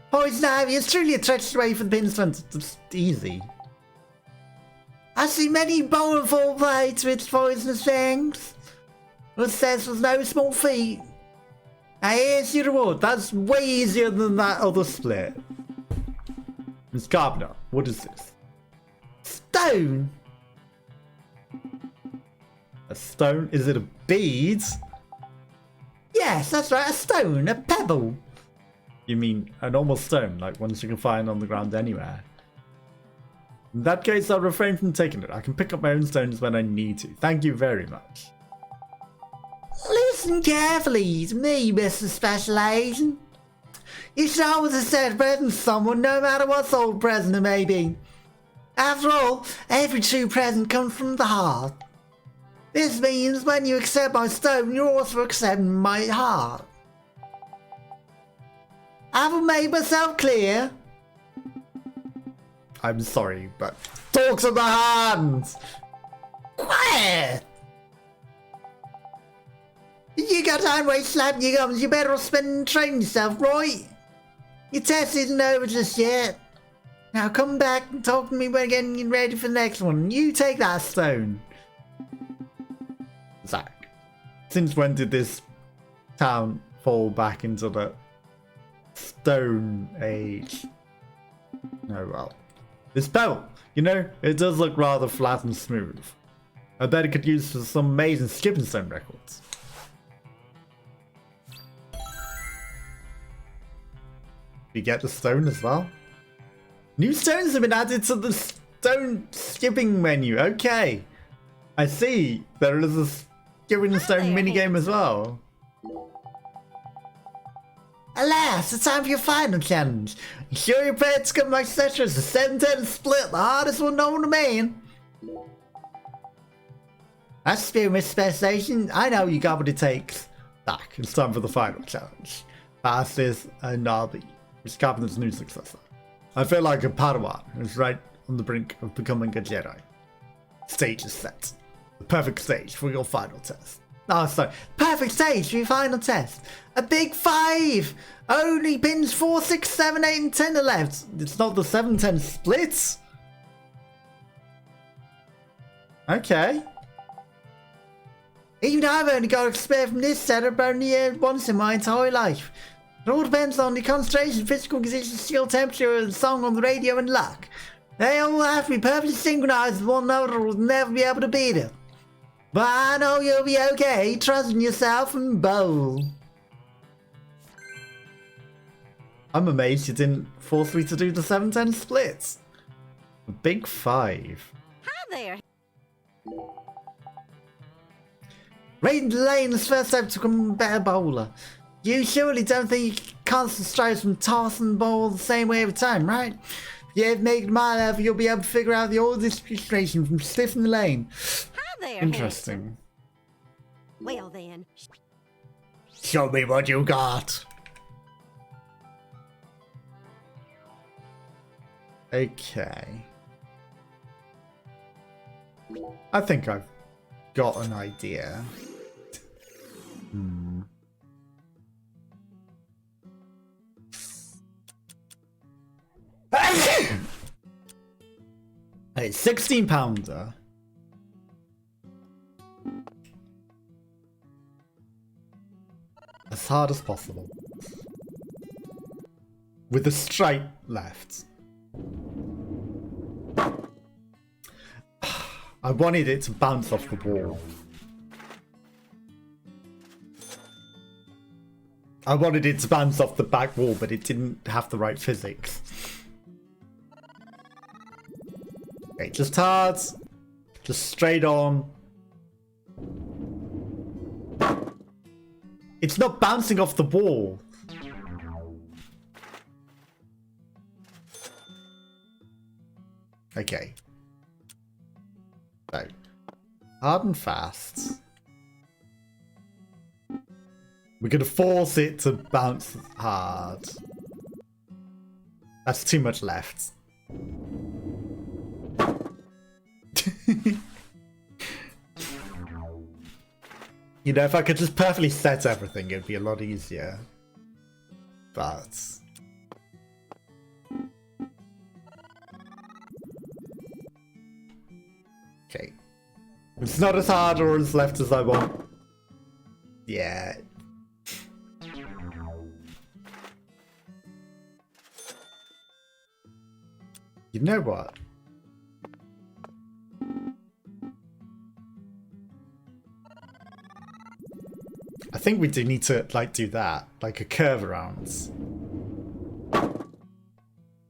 J: Poison Ivy is truly a treacherous way for the pins to
A: It's easy.
J: I see many bowl plates with poisonous fangs. But says was no small feat. Now here's your reward.
A: That's way easier than that other split. Miss Carpenter, what is this?
J: Stone.
A: A stone? Is it a bead?
J: Yes, that's right, a stone, a pebble.
A: You mean a normal stone, like ones you can find on the ground anywhere? In that case, I'll refrain from taking it. I can pick up my own stones when I need to. Thank you very much.
J: Listen carefully to me, Mr. Specialization. You should always accept present someone, no matter what sort of present it may be. After all, every true present comes from the heart. This means when you accept my stone, you're also accepting my heart. Have I made myself clear?
A: I'm sorry, but... Talk to the hands!
J: Quiet! You got time to slapping your gums, you better off spending training yourself, right? Your test isn't over just yet. Now come back and talk to me when getting ready for the next one. You take that stone. Zack, since when did this town fall back into the Stone Age? Oh well. This belt, you know, it does look rather flat and smooth. I bet it could use for some amazing skipping stone records. You get the stone as well? New stones have been added to the stone skipping menu. Okay. I see. There is a skipping stone minigame as well. Alas, it's time for your final challenge. You sure you're prepared to come my such as the 7-10 split, the hardest one known to man? That's the spirit, Miss Space Station. I know you got what it takes. Zack, it's time for the final challenge. Fastest and Nobby, Miss Carpenter's new successor. I feel like a Padawan who's right on the brink of becoming a Jedi. Stage is set. The perfect stage for your final test. Oh, sorry. Perfect stage for your final test. A big 5! Only pins 4, 6, 7, 8, and 10 are left. It's not the 7-10 splits. Okay. Even I've only got to spare from this setup only once in my entire life. It all depends on the concentration, physical condition, skill, temperature, and song on the radio, and luck. They all have to be perfectly synchronized with one another or we'll never be able to beat it. But I know you'll be okay. Trust in yourself and bowl. I'm amazed you didn't force me to do the 7-10 splits. A big 5.
E: Hi there.
J: Raiden Delaney's first step to become a better bowler. You surely don't think you can constant strikes from tossing the ball the same way every time, right? If you ever make it my level, you'll be able to figure out the oldest frustration from stiffing the lane.
E: Hi there.
J: Interesting.
E: Well then.
J: Show me what you got. Okay. I think I've got an idea. A 16-pounder. As hard as possible. With a stripe left. I wanted it to bounce off the wall. I wanted it to bounce off the back wall, but it didn't have the right physics. Okay, just hard. Just straight on. It's not bouncing off the wall. Okay. So, hard and fast. We're gonna force it to bounce hard. That's too much left. You know, if I could just perfectly set everything, it'd be a lot easier. But... okay. It's not as hard or as left as I want. Yeah. You know what? I think we do need to, like, do that. Like a curve around.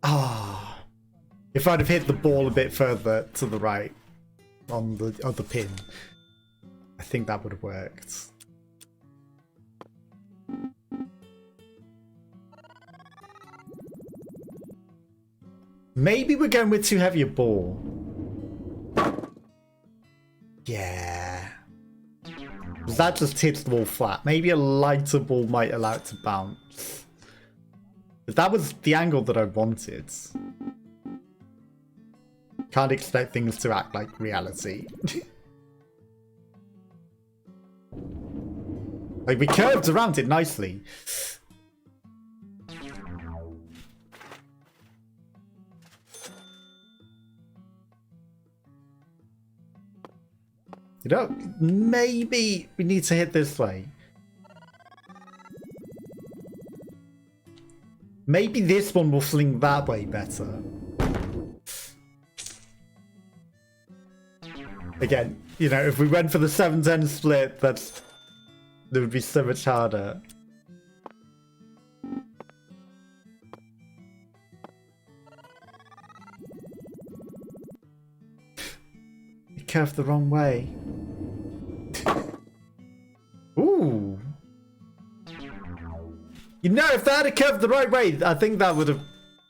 J: Ah. If I'd have hit the ball a bit further to the right on the other pin, I think that would have worked. Maybe we're going with too heavy a ball. Yeah. That just hits the ball flat. Maybe a lighter ball might allow it to bounce. But that was the angle that I wanted. Can't expect things to act like reality. Like, we curved around it nicely.
A: You know, maybe we need to hit this way. Maybe this one will fling that way better. Again, you know, if we went for the 7-10 split, that would be so much harder. You curved the wrong way. Ooh. You know, if that had curved the right way, I think that would have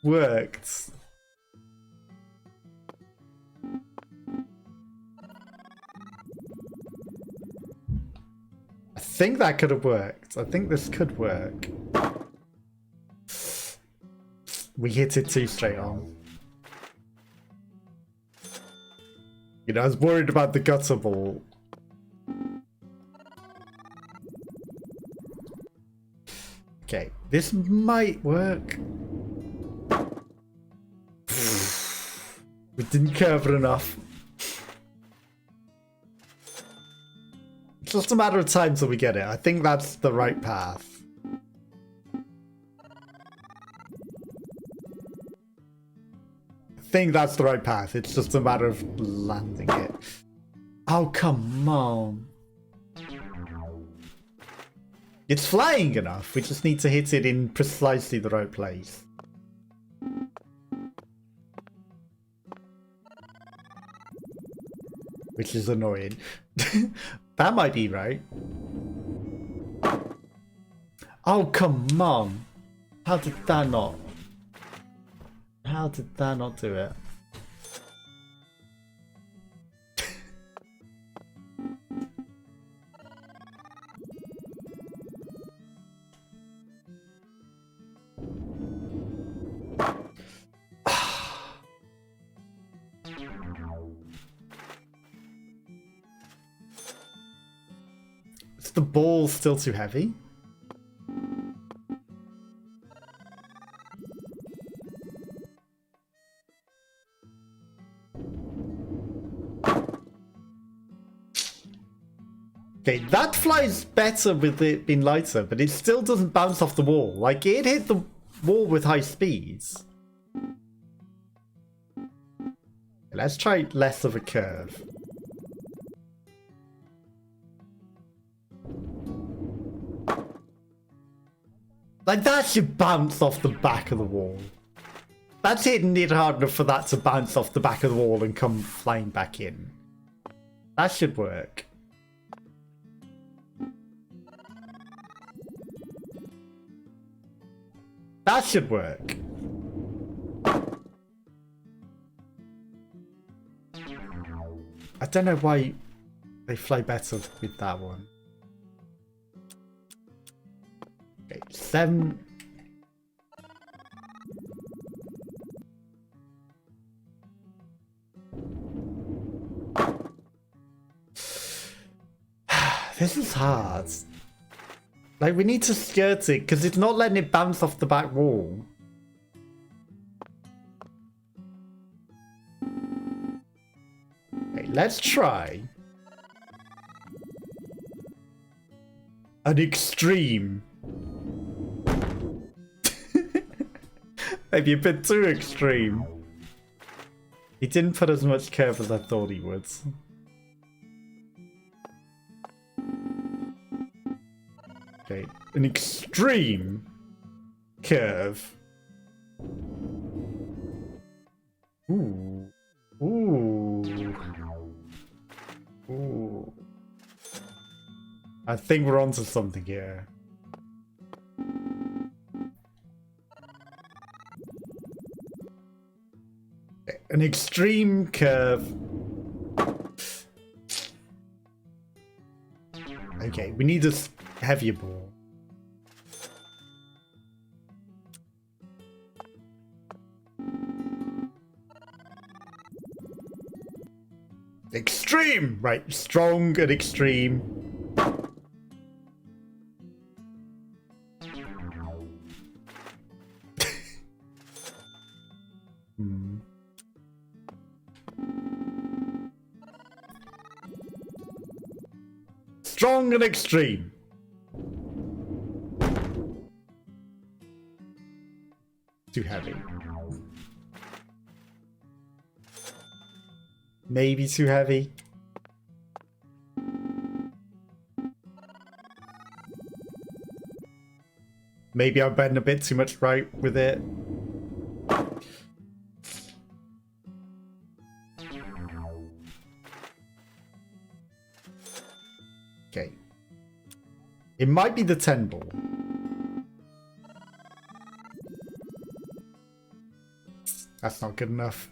A: worked. I think that could have worked. I think this could work. We hit it too straight on. You know, I was worried about the gutter ball. Okay, this might work. We didn't curve it enough. It's just a matter of time till we get it. I think that's the right path. I think that's the right path. It's just a matter of landing it. Oh, come on. It's flying enough. We just need to hit it in precisely the right place. Which is annoying. That might be right. Oh, come on. How did that not? How did that not do it? Is the ball still too heavy? Okay, that flies better with it being lighter, but it still doesn't bounce off the wall. Like, it hit the wall with high speeds. Let's try less of a curve. Like, that should bounce off the back of the wall. That's hitting it hard enough for that to bounce off the back of the wall and come flying back in. That should work. That should work. I don't know why they fly better with that one. Okay, 7. This is hard. Like, we need to skirt it because it's not letting it bounce off the back wall. Okay, let's try an extreme. Maybe a bit too extreme. He didn't put as much curve as I thought he would. Okay, an extreme curve. Ooh. Ooh. Ooh. I think we're onto something here. An extreme curve. Okay, we need a heavier ball. Extreme! Right, strong and extreme. strong and extreme. Too heavy. Maybe too heavy. Maybe I'm betting a bit too much right with it. Okay. It might be the 10 ball. That's not good enough.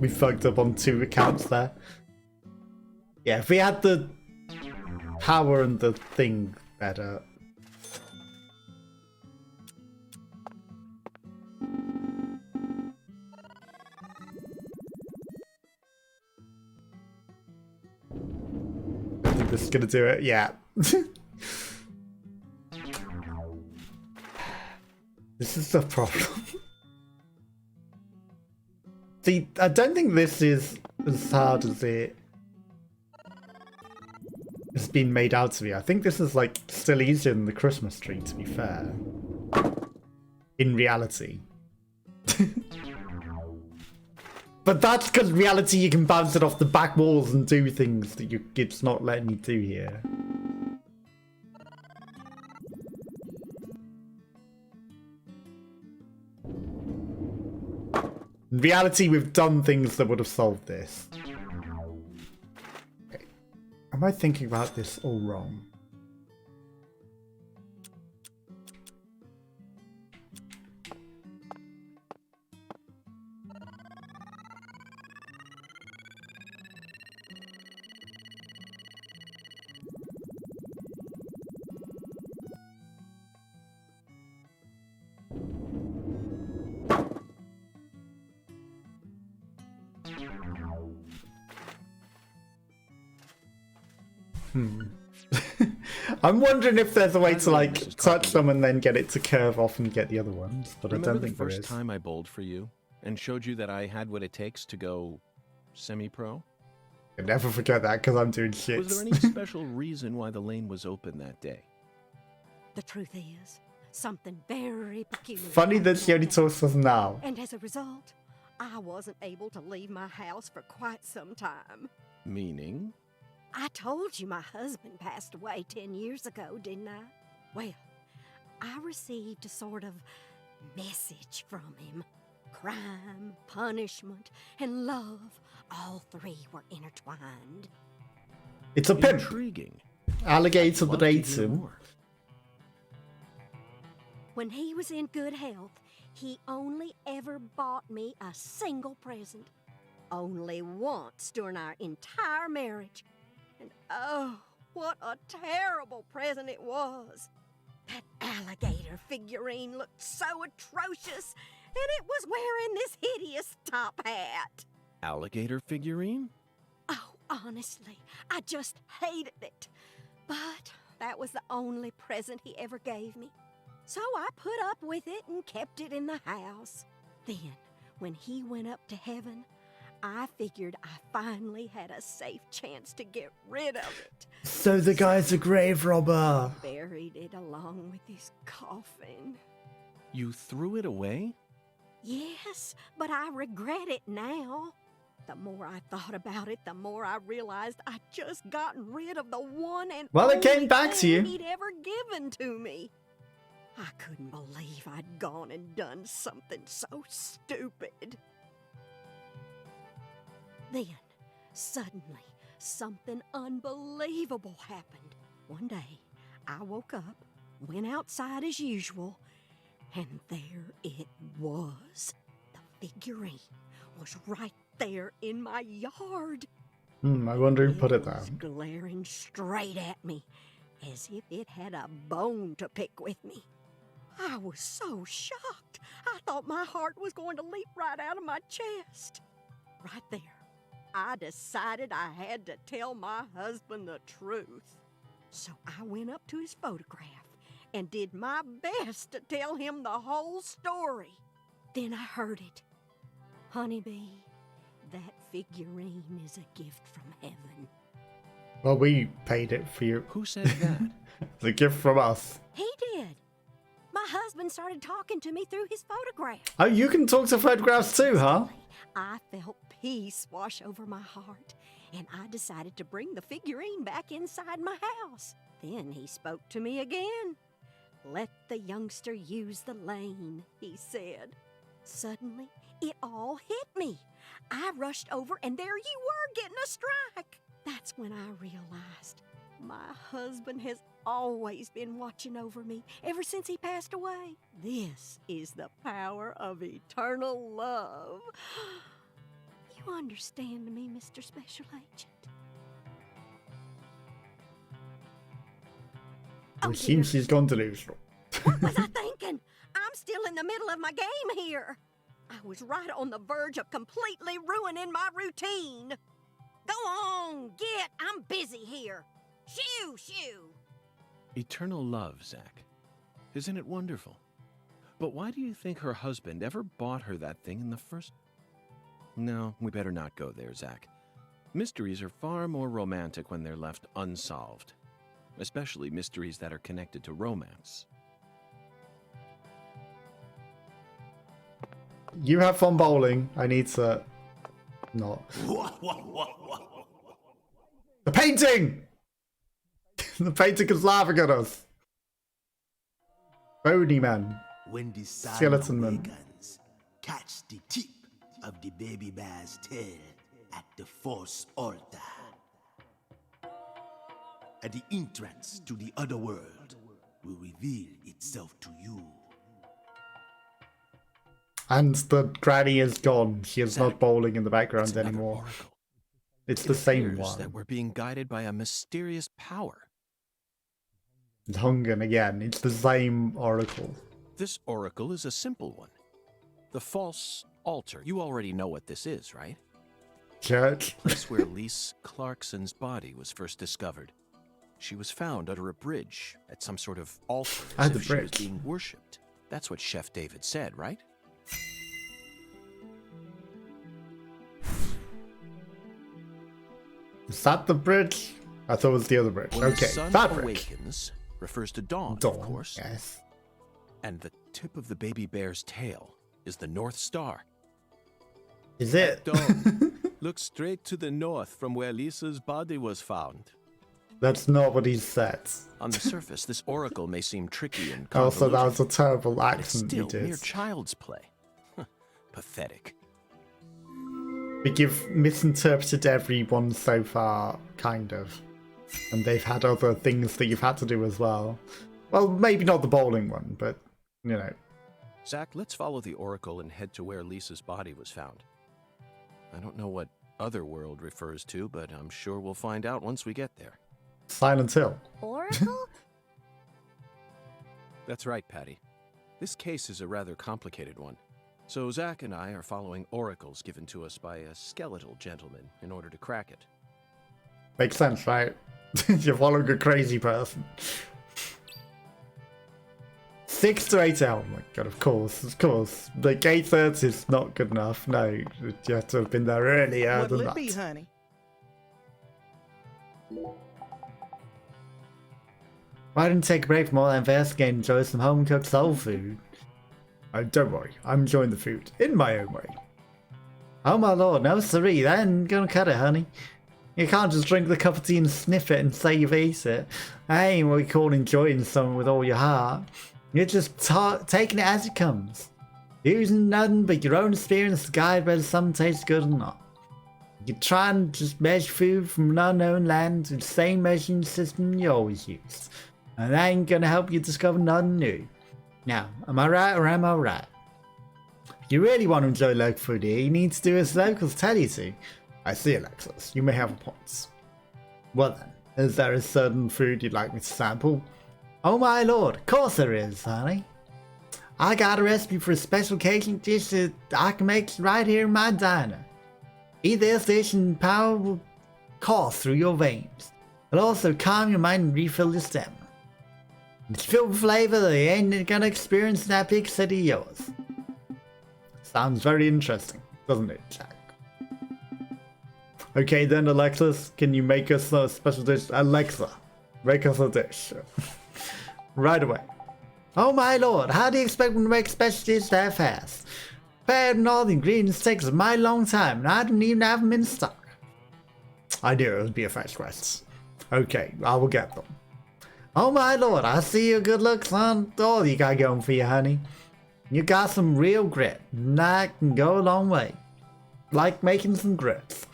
A: We fucked up on 2 accounts there. Yeah, if we had the power and the thing better. I think this is gonna do it, yeah. This is the problem. See, I don't think this is as hard as it's been made out to be. I think this is like still easier than the Christmas tree, to be fair. In reality. But that's because reality you can bounce it off the back walls and do things that it's not letting you do here. In reality, we've done things that would have solved this. Okay. Am I thinking about this all wrong? I'm wondering if there's a way to like touch them and then get it to curve off and get the other ones, but
B: Remember
A: I don't think
B: the
A: there
B: first
A: is.
B: time I bowled for you and showed you that I had what it takes to go semi-pro?
A: I'll never forget that because I'm doing shit.
B: Was there any special reason why the lane was open that day?
E: The truth is, something very peculiar.
A: Funny that she only talks to us now.
E: And as a result, I wasn't able to leave my house for quite some time.
B: Meaning?
E: I told you my husband passed away 10 years ago, didn't I? Well, I received a sort of message from him. Crime, punishment, and love, all 3 were intertwined.
A: It's a pimp.
B: Intriguing.
A: Alligator
B: I'd
A: that
B: love to
A: ate
B: hear
A: him.
B: more.
E: When he was in good health, he only ever bought me a single present. Only once during our entire marriage. And oh, what a terrible present it was. That alligator figurine looked so atrocious, and it was wearing this hideous top hat.
B: Alligator figurine?
E: Oh, honestly, I just hated it. But that was the only present he ever gave me. So I put up with it and kept it in the house. Then, when he went up to heaven, I figured I finally had a safe chance to get rid of it.
A: So the guy's a grave robber.
E: Buried it along with his coffin.
B: You threw it away?
E: Yes, but I regret it now. The more I thought about it, the more I realized I'd just gotten rid of the one and
A: Well, it
E: only
A: came back to
E: thing
A: you.
E: he'd ever given to me. I couldn't believe I'd gone and done something so stupid. Then, suddenly, something unbelievable happened. One day, I woke up, went outside as usual, and there it was. The figurine was right there in my yard.
A: I wonder who put it
E: was
A: there.
E: glaring straight at me, as if it had a bone to pick with me. I was so shocked, I thought my heart was going to leap right out of my chest. Right there, I decided I had to tell my husband the truth. So I went up to his photograph and did my best to tell him the whole story. Then I heard it. Honeybee, that figurine is a gift from heaven.
A: Well, we paid it for you.
B: Who said that?
A: It's a gift from us.
E: He did. My husband started talking to me through his photograph.
A: Oh, you can talk to photographs too, huh?
E: I felt peace wash over my heart, and I decided to bring the figurine back inside my house. Then he spoke to me again. "Let the youngster use the lane," he said. Suddenly, it all hit me. I rushed over, and there you were getting a strike. That's when I realized my husband has always been watching over me ever since he passed away. This is the power of eternal love. You understand me, Mr. Special Agent?
A: It seems she's gone delusional.
E: What was I thinking? I'm still in the middle of my game here. I was right on the verge of completely ruining my routine. Go on, I'm busy here. Shoo, shoo.
B: Eternal love, Zack. Isn't it wonderful? But why do you think her husband ever bought her that thing in the first... No, we better not go there, Zack. Mysteries are far more romantic when they're left unsolved. Especially mysteries that are connected to romance.
A: You have fun bowling. I need to... not. The painting! The painting is laughing at us. Bony man.
K: When the sun
A: Skeleton man.
K: awakens, catch the tip of the baby bear's tail at the Force altar. At the entrance to the other world will reveal itself to you.
A: And the granny is gone. She is
B: Zack,
A: not bowling in the background
B: It's another
A: anymore.
B: oracle.
A: It's
B: It
A: the same
B: appears
A: one.
B: that we're being guided by a mysterious power.
A: Hungan again. It's the same oracle.
B: This oracle is a simple one. The false altar. You already know what this is, right?
A: Church.
B: Place where Lise Clarkson's body was first discovered. She was found under a bridge at some sort of altar, as
A: At the
B: if she was
A: bridge.
B: being worshipped. That's what Chef David said, right?
A: Is that the bridge? I thought it was the other bridge.
B: When
A: Okay,
B: the sun
A: that bridge.
B: awakens refers to dawn,
A: Dawn,
B: of course.
A: yes.
B: And the tip of the baby bear's tail is the North Star.
A: Is it?
B: Dawn, look straight to the north from where Lisa's body was found.
A: That's not what he said.
B: On the surface, this oracle may seem tricky and
A: Also, that
B: convoluted,
A: was a terrible
B: but it's
A: accent you
B: still mere
A: did.
B: child's play. Pathetic.
A: But you've misinterpreted everyone so far, kind of. And they've had other things that you've had to do as well. Well, maybe not the bowling one, but, you know.
B: Zack, let's follow the oracle and head to where Lisa's body was found. I don't know what Otherworld refers to, but I'm sure we'll find out once we get there.
A: Silent Hill.
C: Oracle?
B: That's right, Patty. This case is a rather complicated one. So Zack and I are following oracles given to us by a skeletal gentleman in order to crack it.
A: Makes sense, right? You're following a crazy person. 6 to 8 hours. Oh my god, of course. Like 8:30 is not good enough. No, you have to have been there earlier
D: What'll
A: than
D: it
A: that.
D: be, honey?
A: Why didn't you take a break from all that investigating and enjoy some home cooked soul food? Oh, don't worry, I'm enjoying the food in my own way. Oh my lord, no siree, that ain't gonna cut it, honey. You can't just drink the cup of tea and sniff it and say you've ate it. That ain't what we call enjoying something with all your heart. You're just taking it as it comes. Using nothing but your own experience to guide whether something tastes good or not. You try and just measure food from an unknown land with the same measuring system you always use. And that ain't gonna help you discover nothing new. Now, am I right or am I right? If you really want to enjoy local food here, you need to do as locals tell you to. I see, Alexis, you may have points. Well then, is there a certain food you'd like me to sample? Oh my lord, of course there is, honey. I got a recipe for a special Cajun dish that I can make right here in my diner. Eat this dish and power will course through your veins. It'll also calm your mind and refill your stamina. It's filled with flavor that you ain't gonna experience in that big city of yours. Sounds very interesting, doesn't it, Jack? Okay then, Alexis, can you make us a special dish? Alexa, make us a dish. Right away.
J: Oh my lord, how do you expect me to make special dish that fast? Preparing all the ingredients takes a mighty long time, and I don't even have them in stock.
A: I knew it would be a fast quest. Okay, I will get them.
J: Oh my lord, I see your good looks on all you got going for you, honey. You got some real grit, and that can go a long way. Like making some grits.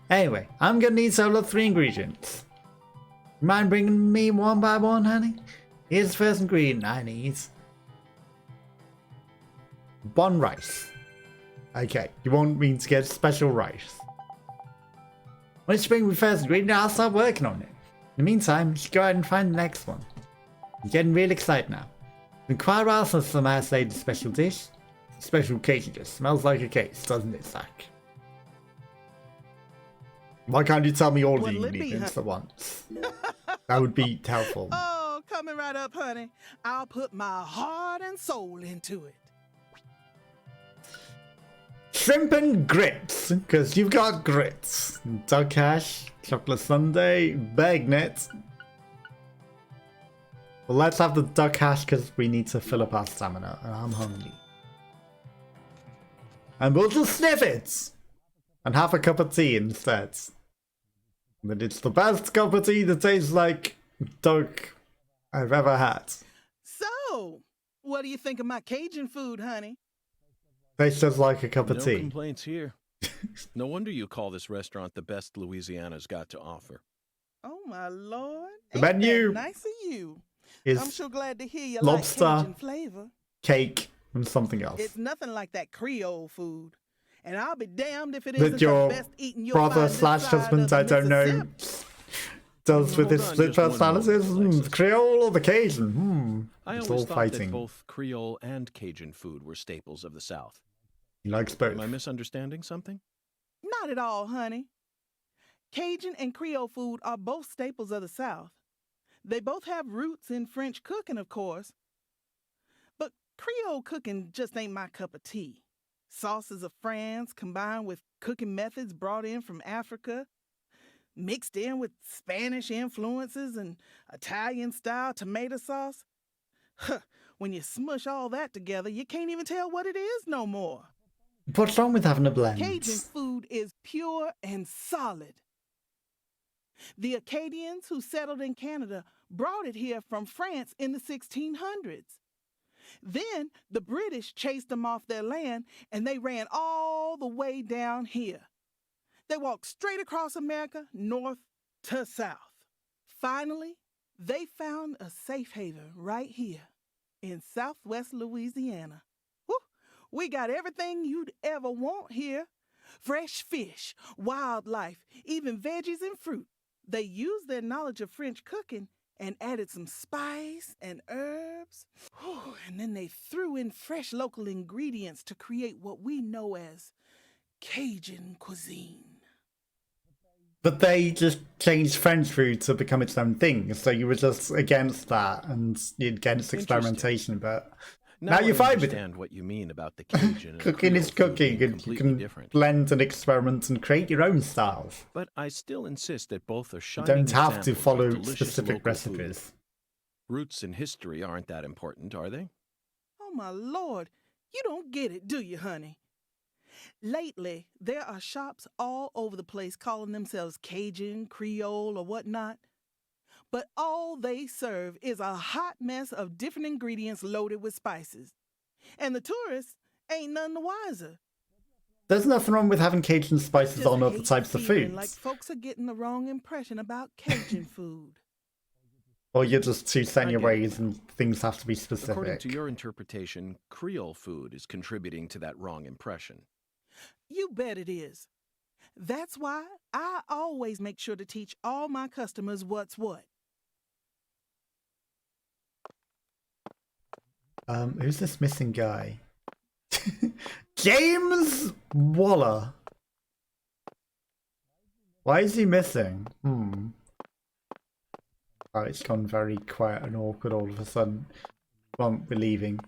J: Anyway, I'm gonna need solo 3 ingredients. Mind bringing me one by one, honey? Here's the first ingredient I need.
A: 1 rice. Okay, you want me to get special rice?
J: Why don't you bring me the first ingredient, I'll start working on it. In the meantime, you should go ahead and find the next one. I'm getting real excited now. Been quite a while since some isolated special dish. Special Cajun dish. Smells like a case, doesn't it, Zach?
A: Why can't you tell me all the
D: What'll it be,
A: ingredients
D: huh?
A: at once? That would be helpful.
D: Oh, coming right up, honey. I'll put my heart and soul into it.
A: Shrimp and grits, because you've got grits. Duck hash, chocolate sundae, bagnet. Well, let's have the duck hash because we need to fill up our stamina, and I'm hungry. And we'll just sniff it! And have a cup of tea instead. But it's the best cup of tea that tastes like duck I've ever had.
D: So, what do you think of my Cajun food, honey?
A: Tastes just like a cup of
B: No
A: tea.
B: complaints here. No wonder you call this restaurant the best Louisiana's got to offer.
D: Oh, my Lord.
A: The
D: Ain't that
A: menu
D: nice of you.
A: is
D: I'm sure glad to hear you
A: lobster,
D: like Cajun flavor.
A: cake, and something else.
D: It's nothing like that Creole food. And I'll be damned if it
A: That
D: isn't
A: your
D: the best eating you'll
A: brother
D: find this
A: slash
D: side of
A: husband,
D: the
A: I don't know,
D: Mississippi.
A: does with his
B: Hold on
A: split
B: just one
A: personalities.
B: moment, Alexis.
A: Creole or the Cajun?
B: I
A: It's
B: always
A: all
B: thought
A: fighting.
B: that both Creole and Cajun food were staples of the South.
A: He likes both.
B: Am I misunderstanding something?
D: Not at all, honey. Cajun and Creole food are both staples of the South. They both have roots in French cooking, of course. But Creole cooking just ain't my cup of tea. Sauces of France combined with cooking methods brought in from Africa, mixed in with Spanish influences and Italian-style tomato sauce. Huh, when you smush all that together, you can't even tell what it is no more.
J: What's wrong with having a blend?
D: Cajun food is pure and solid. The Acadians who settled in Canada brought it here from France in the 1600s. Then the British chased them off their land and they ran all the way down here. They walked straight across America, north to south. Finally, they found a safe haven right here in southwest Louisiana. Whew, we got everything you'd ever want here. Fresh fish, wildlife, even veggies and fruit. They used their knowledge of French cooking and added some spice and herbs. Whew, and then they threw in fresh local ingredients to create what we know as Cajun cuisine.
A: But they just changed French food to become its own thing, so you were just against that and against experimentation. But now you're fine with it.
B: understand what you mean about the Cajun and
A: Cooking is
B: Creole food
A: cooking,
B: being
A: and you
B: completely
A: can
B: different.
A: blend and experiment and create your own styles.
B: But I still insist that both are
A: You
B: shining
A: don't have to
B: examples of
A: follow
B: delicious
A: specific
B: local food.
A: recipes.
B: Roots and history aren't that important, are they?
D: Oh, my Lord. You don't get it, do you, honey? Lately, there are shops all over the place calling themselves Cajun, Creole, or whatnot. But all they serve is a hot mess of different ingredients loaded with spices. And the tourists ain't none the wiser.
A: There's nothing wrong with having Cajun spices
D: Just
A: on other
D: hate
A: types of
D: feeling
A: foods.
D: like folks are getting the wrong impression about Cajun food.
A: Or you're just too set in
B: I
A: your
B: get it.
A: ways and things have to be specific.
B: According to your interpretation, Creole food is contributing to that wrong impression.
D: You bet it is. That's why I always make sure to teach all my customers what's what.
A: Who's this missing guy? James Waller. Why is he missing? Oh, it's gone very quiet and awkward all of a sudden. Well, we're leaving.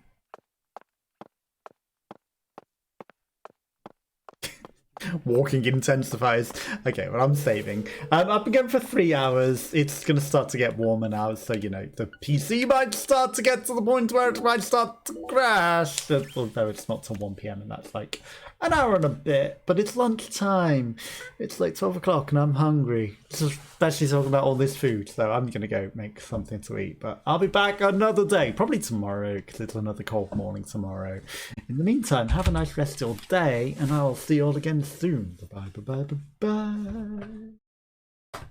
A: Walking intensifies. Okay, well, I'm saving. I've been going for 3 hours. It's going to start to get warmer now, so, you know, the PC might start to get to the point where it might start to crash. Although it's not till 1 p.m. and that's like an hour and a bit. But it's lunchtime. It's like 12 o'clock and I'm hungry. Especially talking about all this food, so I'm going to go make something to eat. But I'll be back another day, probably tomorrow, because it's another cold morning tomorrow. In the meantime, have a nice rest of your day, and I'll see you all again soon. Bye bye bye bye bye bye.